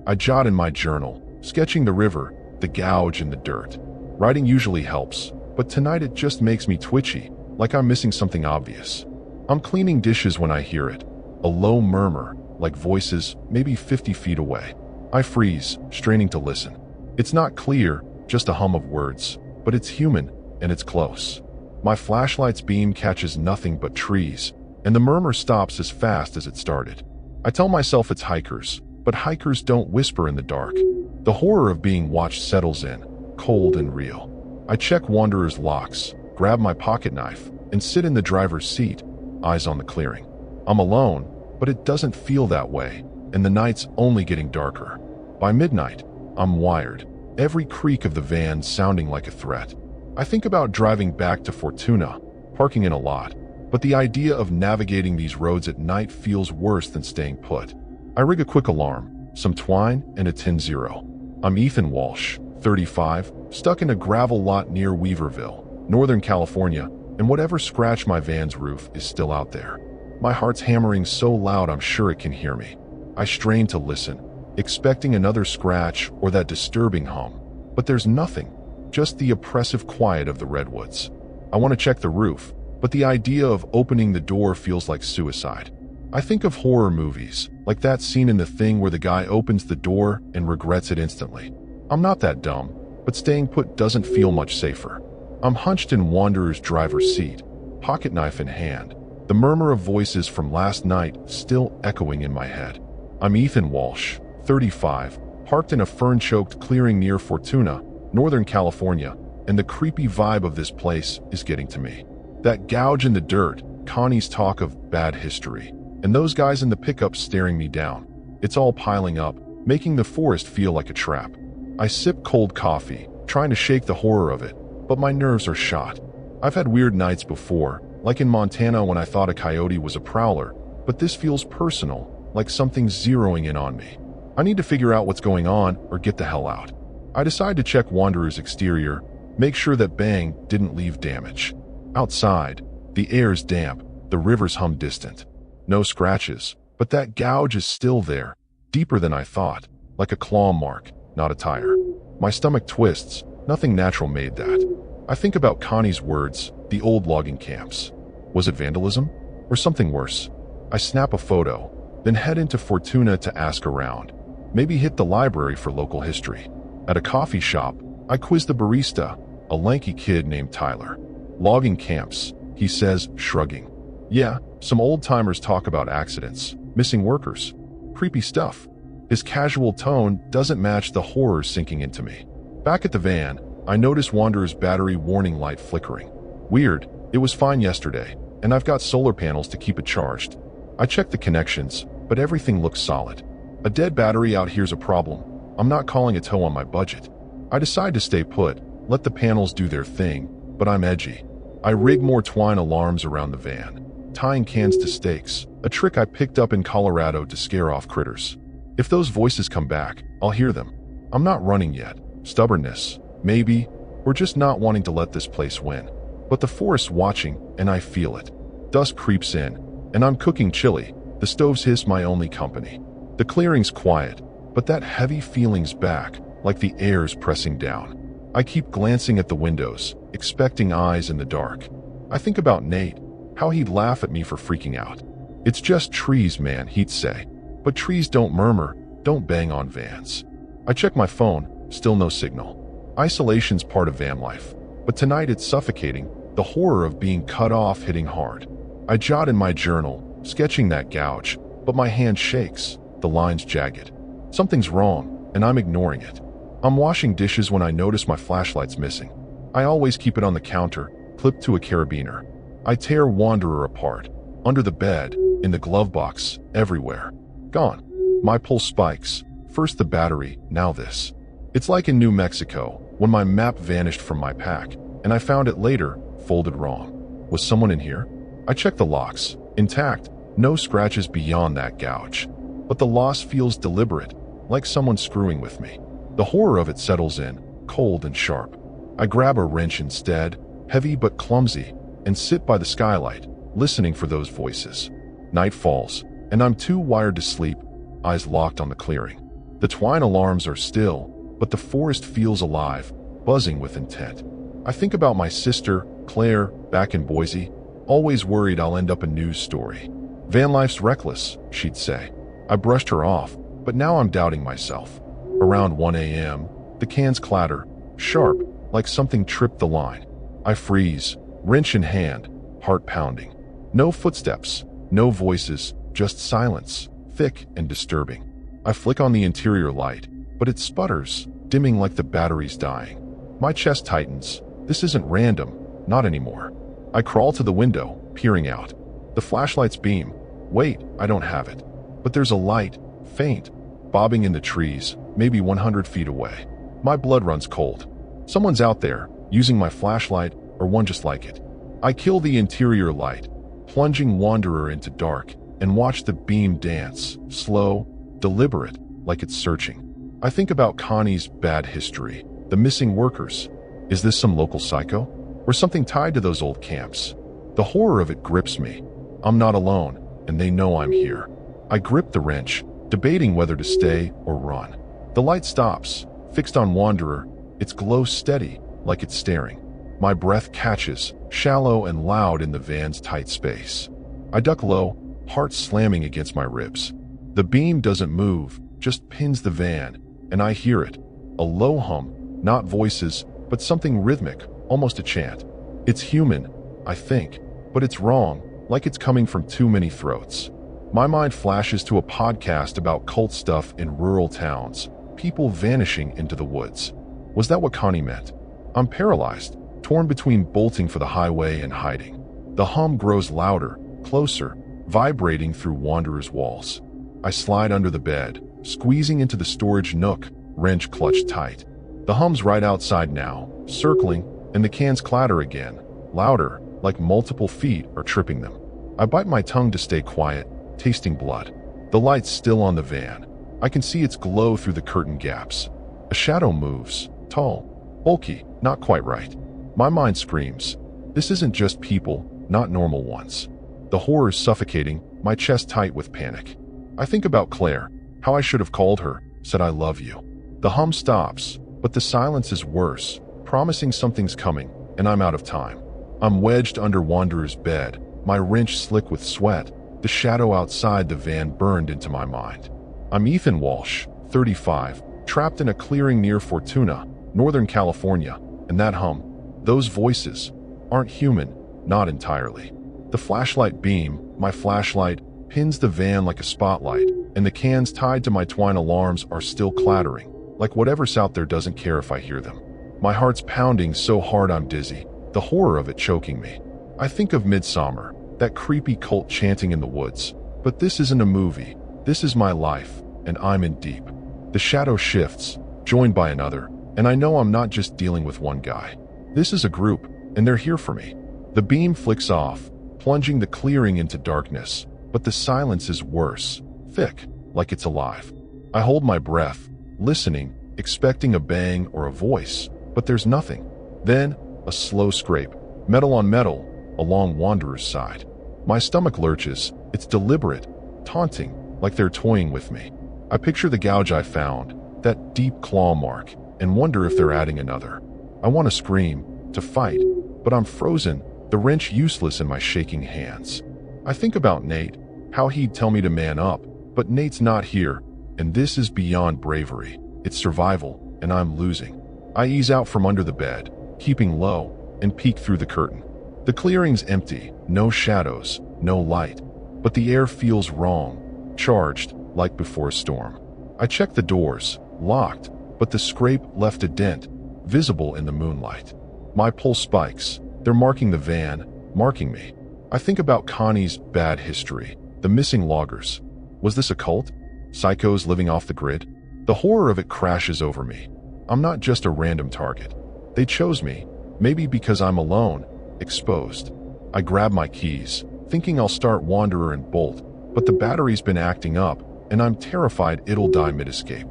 I jot in my journal, sketching the river, the gouge and the dirt. Writing usually helps, but tonight it just makes me twitchy, like I'm missing something obvious. I'm cleaning dishes when I hear it, a low murmur, like voices maybe 50 feet away. I freeze, straining to listen. It's not clear, just a hum of words, but it's human, and it's close. My flashlight's beam catches nothing but trees, and the murmur stops as fast as it started. I tell myself it's hikers, but hikers don't whisper in the dark. The horror of being watched settles in, cold and real. I check Wanderer's locks, grab my pocket knife, and sit in the driver's seat, eyes on the clearing. I'm alone, but it doesn't feel that way, and the night's only getting darker. By midnight, I'm wired, every creak of the van sounding like a threat. I think about driving back to Fortuna, parking in a lot, but the idea of navigating these roads at night feels worse than staying put. I rig a quick alarm, some twine, and a 10-0. I'm Ethan Walsh, 35, stuck in a gravel lot near Weaverville, Northern California, and whatever scratched my van's roof is still out there. My heart's hammering so loud I'm sure it can hear me. I strain to listen, expecting another scratch or that disturbing hum, but there's nothing, just the oppressive quiet of the redwoods. I want to check the roof, but the idea of opening the door feels like suicide. I think of horror movies, like that scene in The Thing where the guy opens the door and regrets it instantly. I'm not that dumb, but staying put doesn't feel much safer. I'm hunched in Wanderer's driver's seat, pocket knife in hand, the murmur of voices from last night still echoing in my head. I'm Ethan Walsh, 35, parked in a fern-choked clearing near Fortuna, Northern California, and the creepy vibe of this place is getting to me. That gouge in the dirt, Connie's talk of bad history, and those guys in the pickup staring me down. It's all piling up, making the forest feel like a trap. I sip cold coffee, trying to shake the horror of it, but my nerves are shot. I've had weird nights before, like in Montana when I thought a coyote was a prowler, but this feels personal, like something's zeroing in on me. I need to figure out what's going on or get the hell out. I decide to check Wanderer's exterior, make sure that Bang didn't leave damage. Outside, the air's damp, the river's hum distant. No scratches, but that gouge is still there, deeper than I thought, like a claw mark, not a tire. My stomach twists, nothing natural made that. I think about Connie's words, the old logging camps. Was it vandalism? Or something worse? I snap a photo, then head into Fortuna to ask around. Maybe hit the library for local history. At a coffee shop, I quiz the barista, a lanky kid named Tyler. Logging camps, he says, shrugging. Yeah, some old-timers talk about accidents, missing workers. Creepy stuff. His casual tone doesn't match the horror sinking into me. Back at the van, I notice Wanderer's battery warning light flickering. Weird, it was fine yesterday, and I've got solar panels to keep it charged. I check the connections, but everything looks solid. A dead battery out here's a problem. I'm not calling a tow on my budget. I decide to stay put, let the panels do their thing, but I'm edgy. I rig more twine alarms around the van, tying cans to stakes, a trick I picked up in Colorado to scare off critters. If those voices come back, I'll hear them. I'm not running yet. Stubbornness, maybe, or just not wanting to let this place win. But the forest's watching, and I feel it. Dusk creeps in, and I'm cooking chili. The stoves hiss my only company. The clearing's quiet, but that heavy feeling's back, like the air's pressing down. I keep glancing at the windows, expecting eyes in the dark. I think about Nate, how he'd laugh at me for freaking out. It's just trees, man, he'd say. But trees don't murmur, don't bang on vans. I check my phone, still no signal. Isolation's part of van life, but tonight it's suffocating, the horror of being cut off hitting hard. I jot in my journal, sketching that gouge, but my hand shakes, the lines jagged. Something's wrong, and I'm ignoring it. I'm washing dishes when I notice my flashlight's missing. I always keep it on the counter, clipped to a carabiner. I tear Wanderer apart, under the bed, in the glove box, everywhere. Gone. My pulse spikes. First the battery, now this. It's like in New Mexico, when my map vanished from my pack, and I found it later, folded wrong. Was someone in here? I check the locks. Intact, no scratches beyond that gouge. But the loss feels deliberate, like someone screwing with me. The horror of it settles in, cold and sharp. I grab a wrench instead, heavy but clumsy, and sit by the skylight, listening for those voices. Night falls, and I'm too wired to sleep, eyes locked on the clearing. The twine alarms are still, but the forest feels alive, buzzing with intent. I think about my sister, Claire, back in Boise, always worried I'll end up a news story. Vanlife's reckless, she'd say. I brushed her off, but now I'm doubting myself. Around 1 a.m., the cans clatter, sharp, like something tripped the line. I freeze, wrench in hand, heart pounding. No footsteps, no voices, just silence, thick and disturbing. I flick on the interior light, but it sputters, dimming like the battery's dying. My chest tightens. This isn't random, not anymore. I crawl to the window, peering out. The flashlight's beam. Wait, I don't have it. But there's a light, faint, bobbing in the trees, maybe 100 feet away. My blood runs cold. Someone's out there, using my flashlight, or one just like it. I kill the interior light, plunging Wanderer into dark, and watch the beam dance, slow, deliberate, like it's searching. I think about Connie's bad history, the missing workers. Is this some local psycho? Or something tied to those old camps? The horror of it grips me. I'm not alone, and they know I'm here. I grip the wrench, debating whether to stay or run. The light stops, fixed on Wanderer, its glow steady, like it's staring. My breath catches, shallow and loud in the van's tight space. I duck low, heart slamming against my ribs. The beam doesn't move, just pins the van, and I hear it. A low hum, not voices, but something rhythmic, almost a chant. It's human, I think, but it's wrong, like it's coming from too many throats. My mind flashes to a podcast about cult stuff in rural towns, people vanishing into the woods. Was that what Connie meant? I'm paralyzed, torn between bolting for the highway and hiding. The hum grows louder, closer, vibrating through Wanderer's walls. I slide under the bed, squeezing into the storage nook, wrench clutched tight. The hum's right outside now, circling, and the cans clatter again, louder, like multiple feet are tripping them. I bite my tongue to stay quiet, tasting blood. The light's still on the van. I can see its glow through the curtain gaps. A shadow moves, tall, bulky, not quite right. My mind screams, this isn't just people, not normal ones. The horror's suffocating, my chest tight with panic. I think about Claire, how I should have called her, said I love you. The hum stops, but the silence is worse, promising something's coming, and I'm out of time. I'm wedged under Wanderer's bed, my wrench slick with sweat. The shadow outside the van burned into my mind. I'm Ethan Walsh, 35, trapped in a clearing near Fortuna, Northern California, and that hum, those voices, aren't human, not entirely. The flashlight beam, my flashlight, pins the van like a spotlight, and the cans tied to my twine alarms are still clattering, like whatever's out there doesn't care if I hear them. My heart's pounding so hard I'm dizzy, the horror of it choking me. I think of Midsummer, that creepy cult chanting in the woods. But this isn't a movie, this is my life, and I'm in deep. The shadow shifts, joined by another, and I know I'm not just dealing with one guy. This is a group, and they're here for me. The beam flicks off, plunging the clearing into darkness, but the silence is worse, thick, like it's alive. I hold my breath, listening, expecting a bang or a voice, but there's nothing. Then, a slow scrape, metal on metal, along Wanderer's side. My stomach lurches, it's deliberate, taunting, like they're toying with me. I picture the gouge I found, that deep claw mark, and wonder if they're adding another. I want to scream, to fight, but I'm frozen, the wrench useless in my shaking hands. I think about Nate, how he'd tell me to man up, but Nate's not here, and this is beyond bravery. It's survival, and I'm losing. I ease out from under the bed, keeping low, and peek through the curtain. The clearing's empty, no shadows, no light, but the air feels wrong, charged, like before a storm. I check the doors, locked, but the scrape left a dent, visible in the moonlight. My pulse spikes. They're marking the van, marking me. I think about Connie's bad history, the missing loggers. Was this a cult? Psychos living off the grid? The horror of it crashes over me. I'm not just a random target. They chose me, maybe because I'm alone, exposed. I grab my keys, thinking I'll start Wanderer and bolt, but the battery's been acting up, and I'm terrified it'll die mid-escape.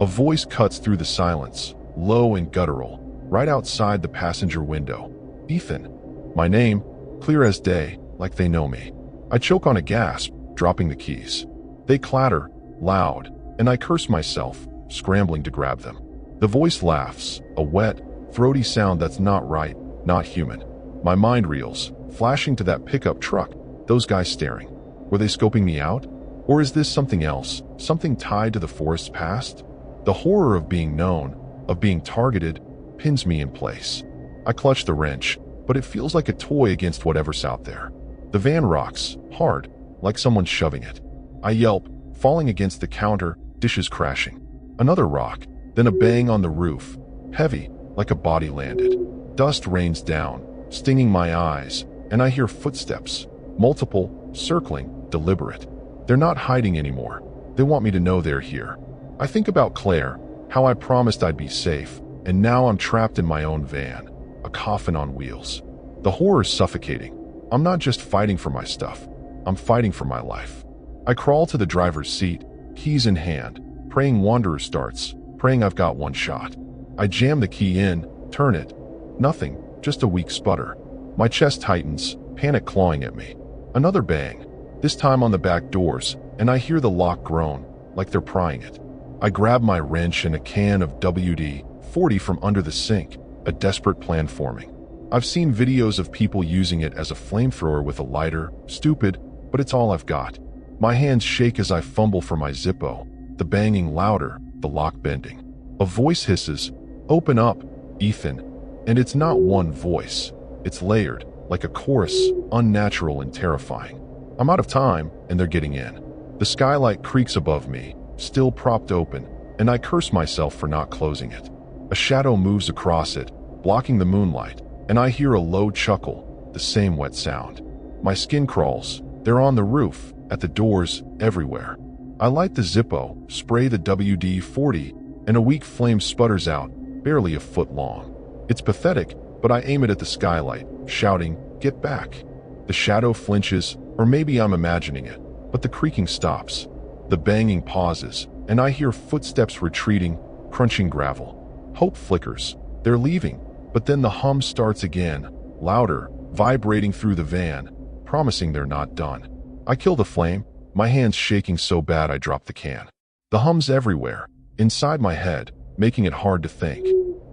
A voice cuts through the silence, low and guttural, right outside the passenger window. Ethan. My name, clear as day, like they know me. I choke on a gasp, dropping the keys. They clatter, loud, and I curse myself, scrambling to grab them. The voice laughs, a wet, throaty sound that's not right, not human. My mind reels, flashing to that pickup truck, those guys staring. Were they scoping me out? Or is this something else, something tied to the forest's past? The horror of being known, of being targeted, pins me in place. I clutch the wrench, but it feels like a toy against whatever's out there. The van rocks, hard, like someone's shoving it. I yelp, falling against the counter, dishes crashing. Another rock, then a bang on the roof, heavy, like a body landed. Dust rains down, stinging my eyes, and I hear footsteps, multiple, circling, deliberate. They're not hiding anymore. They want me to know they're here. I think about Claire, how I promised I'd be safe, and now I'm trapped in my own van, a coffin on wheels. The horror's suffocating. I'm not just fighting for my stuff. I'm fighting for my life. I crawl to the driver's seat, keys in hand, praying Wanderer starts, praying I've got one shot. I jam the key in, turn it. Nothing, just a weak sputter. My chest tightens, panic clawing at me. Another bang, this time on the back doors, and I hear the lock groan, like they're prying it. I grab my wrench and a can of WD-40 from under the sink, a desperate plan forming. I've seen videos of people using it as a flamethrower with a lighter, stupid, but it's all I've got. My hands shake as I fumble for my Zippo, the banging louder, the lock bending. A voice hisses, "Open up, Ethan." And it's not one voice. It's layered, like a chorus, unnatural and terrifying. I'm out of time, and they're getting in. The skylight creaks above me, still propped open, and I curse myself for not closing it. A shadow moves across it, blocking the moonlight, and I hear a low chuckle, the same wet sound. My skin crawls. They're on the roof, at the doors, everywhere. I light the Zippo, spray the WD-40, and a weak flame sputters out, barely a foot long. It's pathetic, but I aim it at the skylight, shouting, "Get back!" The shadow flinches, or maybe I'm imagining it, but the creaking stops. The banging pauses, and I hear footsteps retreating, crunching gravel. Hope flickers. They're leaving, but then the hum starts again, louder, vibrating through the van, promising they're not done. I kill the flame, my hands shaking so bad I drop the can. The hum's everywhere, inside my head, making it hard to think.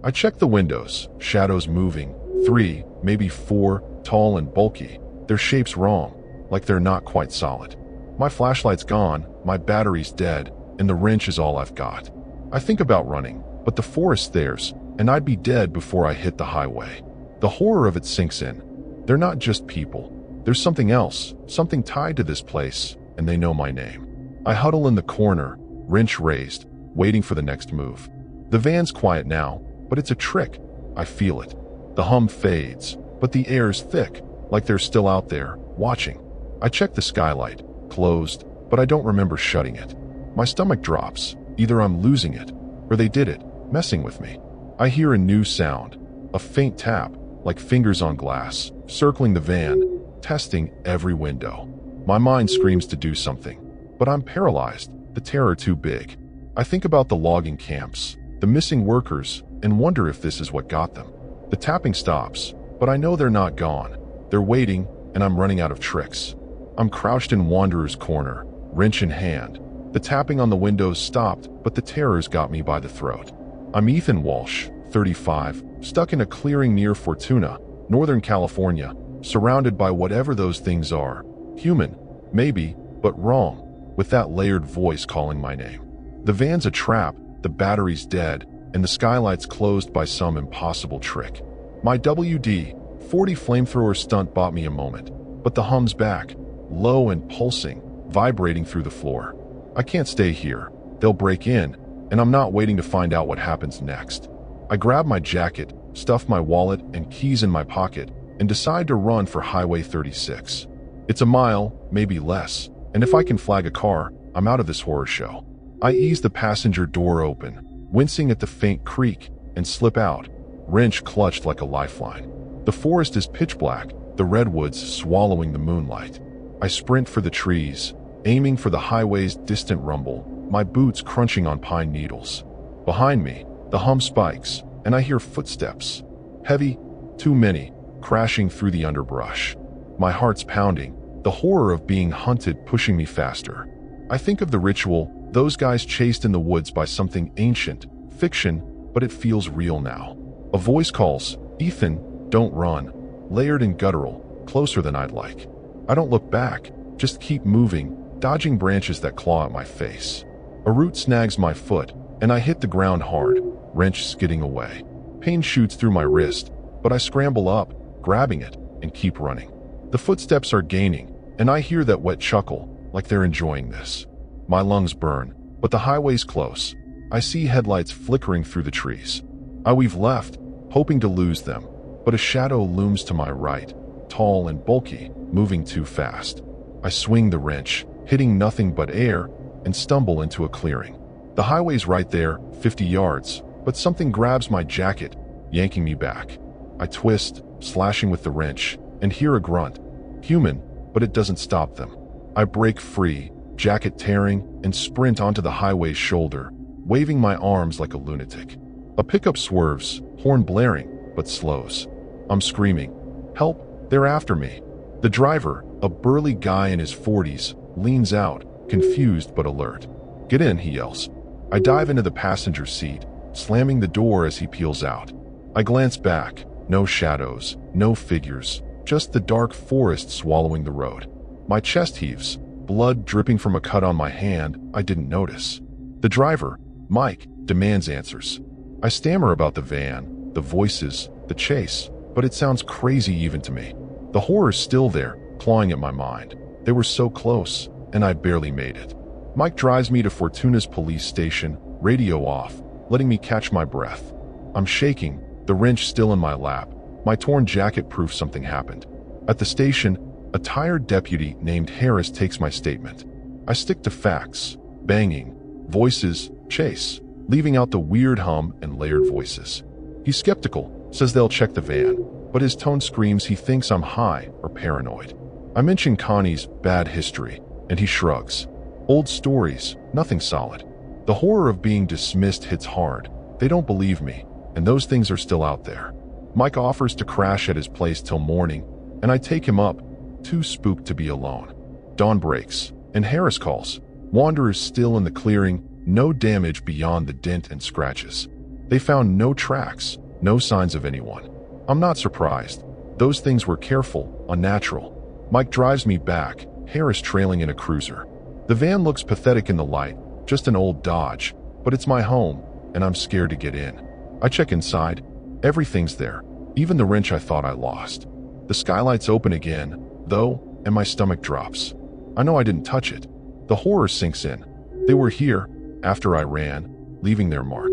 I check the windows, shadows moving, 3, maybe 4, tall and bulky, their shapes wrong, like they're not quite solid. My flashlight's gone, my battery's dead, and the wrench is all I've got. I think about running, but the forest's theirs, and I'd be dead before I hit the highway. The horror of it sinks in. They're not just people. There's something else, something tied to this place, and they know my name. I huddle in the corner, wrench raised, waiting for the next move. The van's quiet now, but it's a trick. I feel it. The hum fades, but the air's thick, like they're still out there, watching. I check the skylight, closed, but I don't remember shutting it. My stomach drops. Either I'm losing it, or they did it, messing with me. I hear a new sound, a faint tap, like fingers on glass, circling the van, testing every window. My mind screams to do something, but I'm paralyzed, the terror too big. I think about the logging camps, the missing workers, and wonder if this is what got them. The tapping stops, but I know they're not gone. They're waiting, and I'm running out of tricks. I'm crouched in Wanderer's corner, wrench in hand. The tapping on the windows stopped, but the terrors got me by the throat. I'm Ethan Walsh, 35, stuck in a clearing near Fortuna, Northern California, surrounded by whatever those things are. Human, maybe, but wrong, with that layered voice calling my name. The van's a trap, the battery's dead, and the skylight's closed by some impossible trick. My WD-40 flamethrower stunt bought me a moment, but the hum's back, low and pulsing, vibrating through the floor. I can't stay here. They'll break in, and I'm not waiting to find out what happens next. I grab my jacket, stuff my wallet and keys in my pocket, and decide to run for Highway 36. It's a mile, maybe less, and if I can flag a car, I'm out of this horror show. I ease the passenger door open, wincing at the faint creak, and slip out, wrench clutched like a lifeline. The forest is pitch black, the redwoods swallowing the moonlight. I sprint for the trees, aiming for the highway's distant rumble, my boots crunching on pine needles. Behind me, the hum spikes, and I hear footsteps. Heavy, too many, crashing through the underbrush. My heart's pounding, the horror of being hunted pushing me faster. I think of the ritual, those guys chased in the woods by something ancient, fiction, but it feels real now. A voice calls, "Ethan, don't run," layered and guttural, closer than I'd like. I don't look back, just keep moving, dodging branches that claw at my face. A root snags my foot, and I hit the ground hard, wrench skidding away. Pain shoots through my wrist, but I scramble up, grabbing it, and keep running. The footsteps are gaining, and I hear that wet chuckle, like they're enjoying this. My lungs burn, but the highway's close. I see headlights flickering through the trees. I weave left, hoping to lose them, but a shadow looms to my right, tall and bulky, moving too fast. I swing the wrench, hitting nothing but air, and stumble into a clearing. The highway's right there, 50 yards, but something grabs my jacket, yanking me back. I twist, slashing with the wrench, and hear a grunt. Human, but it doesn't stop them. I break free, jacket tearing, and sprint onto the highway's shoulder, waving my arms like a lunatic. A pickup swerves, horn blaring, but slows. I'm screaming, "Help, they're after me." The driver, a burly guy in his 40s, leans out, confused but alert. "Get in," he yells. I dive into the passenger seat, slamming the door as he peels out. I glance back, no shadows, no figures, just the dark forest swallowing the road. My chest heaves, blood dripping from a cut on my hand I didn't notice. The driver, Mike, demands answers. I stammer about the van, the voices, the chase, but it sounds crazy even to me. The horror's still there, clawing at my mind. They were so close, and I barely made it. Mike drives me to Fortuna's police station, radio off, letting me catch my breath. I'm shaking, the wrench still in my lap. My torn jacket proves something happened. At the station, a tired deputy named Harris takes my statement. I stick to facts, banging, voices, chase, leaving out the weird hum and layered voices. He's skeptical, says they'll check the van, but his tone screams he thinks I'm high or paranoid. I mention Connie's bad history, and he shrugs. Old stories, nothing solid. The horror of being dismissed hits hard. They don't believe me, and those things are still out there. Mike offers to crash at his place till morning, and I take him up, too spooked to be alone. Dawn breaks, and Harris calls. Wanderers still in the clearing, no damage beyond the dent and scratches. They found no tracks, no signs of anyone. I'm not surprised. Those things were careful, unnatural. Mike drives me back, Harris trailing in a cruiser. The van looks pathetic in the light, just an old Dodge, but it's my home, and I'm scared to get in. I check inside. Everything's there, even the wrench I thought I lost. The skylight's open again, though, and my stomach drops. I know I didn't touch it. The horror sinks in. They were here, after I ran, leaving their mark.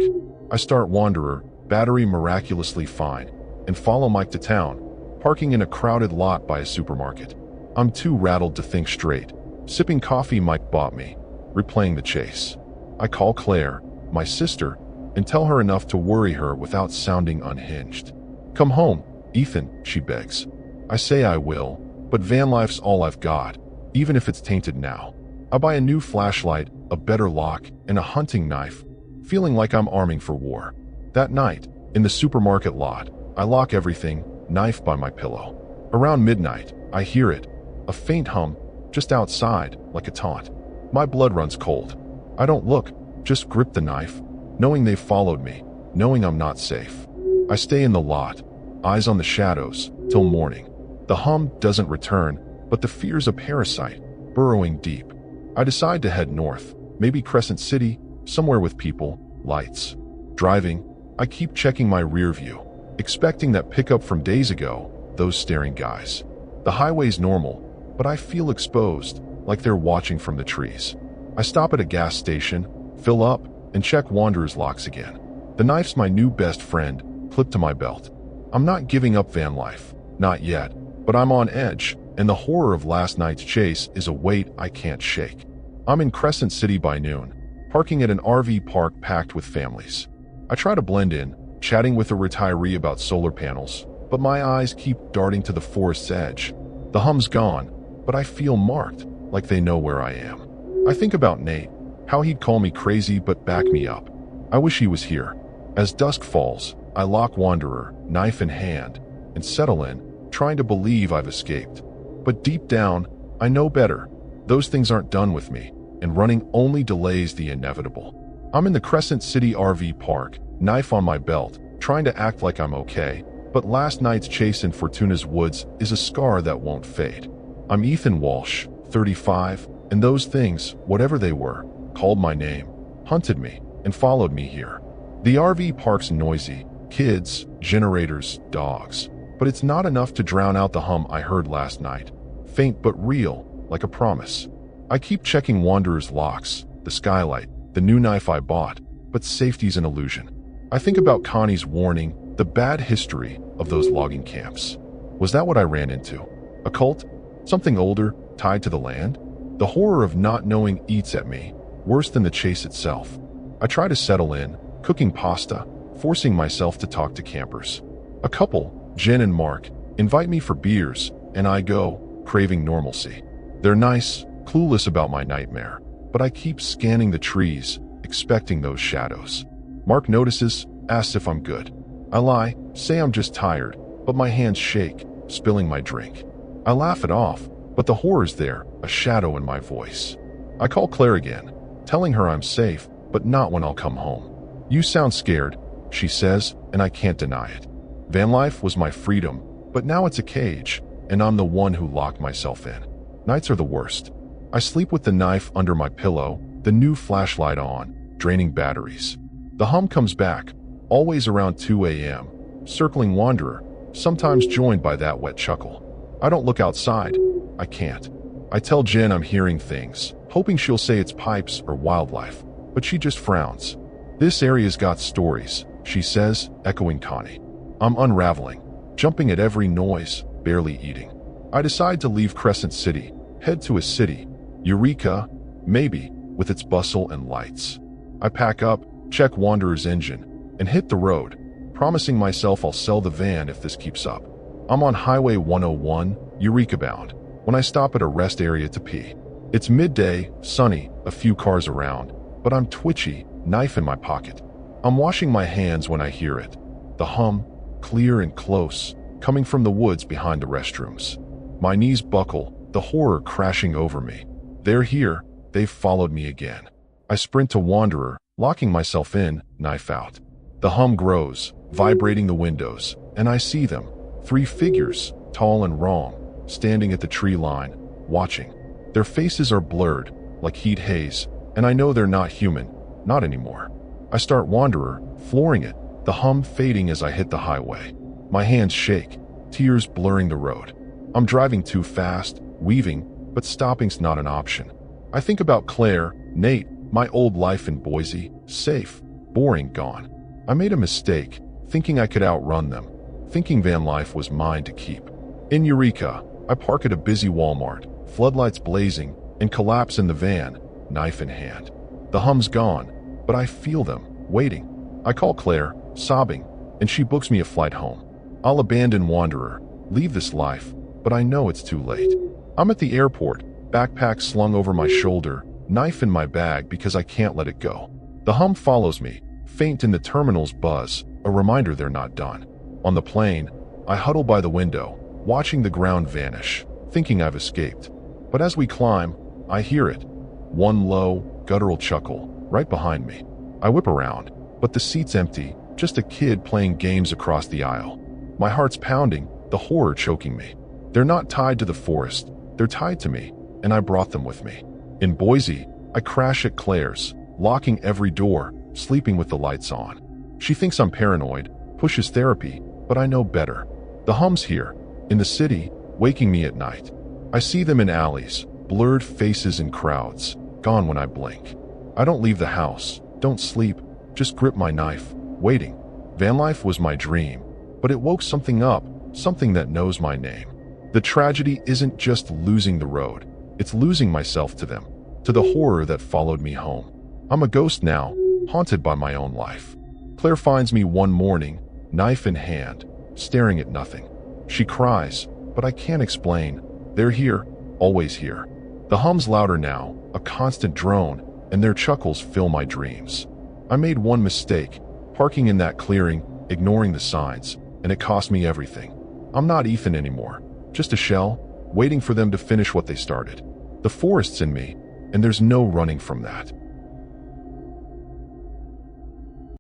I start Wanderer, battery miraculously fine, and follow Mike to town, parking in a crowded lot by a supermarket. I'm too rattled to think straight. Sipping coffee Mike bought me, replaying the chase. I call Claire, my sister, and tell her enough to worry her without sounding unhinged. Come home, Ethan, she begs. I say I will, but Vanlife's all I've got, even if it's tainted now. I buy a new flashlight, a better lock, and a hunting knife, feeling like I'm arming for war. That night, in the supermarket lot, I lock everything, knife by my pillow. Around midnight, I hear it, a faint hum, just outside, like a taunt. My blood runs cold. I don't look, just grip the knife, knowing they've followed me, knowing I'm not safe. I stay in the lot, eyes on the shadows, till morning. The hum doesn't return, but the fear's a parasite, burrowing deep. I decide to head north, maybe Crescent City, somewhere with people, lights. Driving, I keep checking my rear view, expecting that pickup from days ago, those staring guys. The highway's normal, but I feel exposed, like they're watching from the trees. I stop at a gas station, fill up, and check Wanderer's locks again. The knife's my new best friend, clipped to my belt. I'm not giving up Vanlife, not yet, but I'm on edge, and the horror of last night's chase is a weight I can't shake. I'm in Crescent City by noon, parking at an RV park packed with families. I try to blend in, chatting with a retiree about solar panels, but my eyes keep darting to the forest's edge. The hum's gone, but I feel marked, like they know where I am. I think about Nate, how he'd call me crazy but back me up. I wish he was here. As dusk falls, I lock Wanderer, knife in hand, and settle in, trying to believe I've escaped. But deep down, I know better. Those things aren't done with me, and running only delays the inevitable. I'm in the Crescent City RV park, knife on my belt, trying to act like I'm okay, but last night's chase in Fortuna's woods is a scar that won't fade. I'm Ethan Walsh, 35, and those things, whatever they were, called my name, hunted me, and followed me here. The RV park's noisy, kids, generators, dogs, but it's not enough to drown out the hum I heard last night, faint but real, like a promise. I keep checking Wanderer's locks, the skylight, the new knife I bought, but safety's an illusion. I think about Connie's warning, the bad history of those logging camps. Was that what I ran into? A cult? Something older, tied to the land? The horror of not knowing eats at me, worse than the chase itself. I try to settle in, cooking pasta, forcing myself to talk to campers. A couple, Jen and Mark, invite me for beers, and I go, craving normalcy. They're nice, clueless about my nightmare, but I keep scanning the trees, expecting those shadows. Mark notices, asks if I'm good. I lie, say I'm just tired, but my hands shake, spilling my drink. I laugh it off, but the horror's there, a shadow in my voice. I call Claire again, telling her I'm safe, but not when I'll come home. You sound scared, she says, and I can't deny it. Vanlife was my freedom, but now it's a cage, and I'm the one who locked myself in. Nights are the worst. I sleep with the knife under my pillow, the new flashlight on, draining batteries. The hum comes back, always around 2 a.m., circling Wanderer, sometimes joined by that wet chuckle. I don't look outside. I can't. I tell Jen I'm hearing things, hoping she'll say it's pipes or wildlife, but she just frowns. This area's got stories, she says, echoing Connie. I'm unraveling, jumping at every noise, barely eating. I decide to leave Crescent City, head to a city, Eureka, maybe, with its bustle and lights. I pack up, check Wanderer's engine, and hit the road, promising myself I'll sell the van if this keeps up. I'm on Highway 101, Eureka bound, when I stop at a rest area to pee. It's midday, sunny, a few cars around, but I'm twitchy, knife in my pocket. I'm washing my hands when I hear it. The hum, clear and close, coming from the woods behind the restrooms. My knees buckle, the horror crashing over me. They're here, they've followed me again. I sprint to Wanderer, locking myself in, knife out. The hum grows, vibrating the windows, and I see them. 3 figures, tall and wrong, standing at the tree line, watching. Their faces are blurred, like heat haze, and I know they're not human, not anymore. I start Wanderer, flooring it, the hum fading as I hit the highway. My hands shake, tears blurring the road. I'm driving too fast, weaving, but stopping's not an option. I think about Claire, Nate, my old life in Boise, safe, boring, gone. I made a mistake, thinking I could outrun them, thinking Vanlife was mine to keep. In Eureka, I park at a busy Walmart, floodlights blazing, and collapse in the van, knife in hand. The hum's gone, but I feel them, waiting. I call Claire, sobbing, and she books me a flight home. I'll abandon Wanderer, leave this life, but I know it's too late. I'm at the airport, backpack slung over my shoulder, knife in my bag because I can't let it go. The hum follows me, faint in the terminal's buzz, a reminder they're not done. On the plane, I huddle by the window, watching the ground vanish, thinking I've escaped. But as we climb, I hear it. One low, guttural chuckle, right behind me. I whip around, but the seat's empty, just a kid playing games across the aisle. My heart's pounding, the horror choking me. They're not tied to the forest, they're tied to me, and I brought them with me. In Boise, I crash at Claire's, locking every door, sleeping with the lights on. She thinks I'm paranoid, pushes therapy, but I know better. The hum's here, in the city, waking me at night. I see them in alleys, blurred faces in crowds, gone when I blink. I don't leave the house, don't sleep, just grip my knife, waiting. Vanlife was my dream, but it woke something up, something that knows my name. The tragedy isn't just losing the road, it's losing myself to them, to the horror that followed me home. I'm a ghost now, haunted by my own life. Claire finds me one morning, knife in hand, staring at nothing. She cries, but I can't explain. They're here, always here. The hum's louder now, a constant drone, and their chuckles fill my dreams. I made one mistake, parking in that clearing, ignoring the signs, and it cost me everything. I'm not Ethan anymore, just a shell, waiting for them to finish what they started. The forest's in me, and there's no running from that.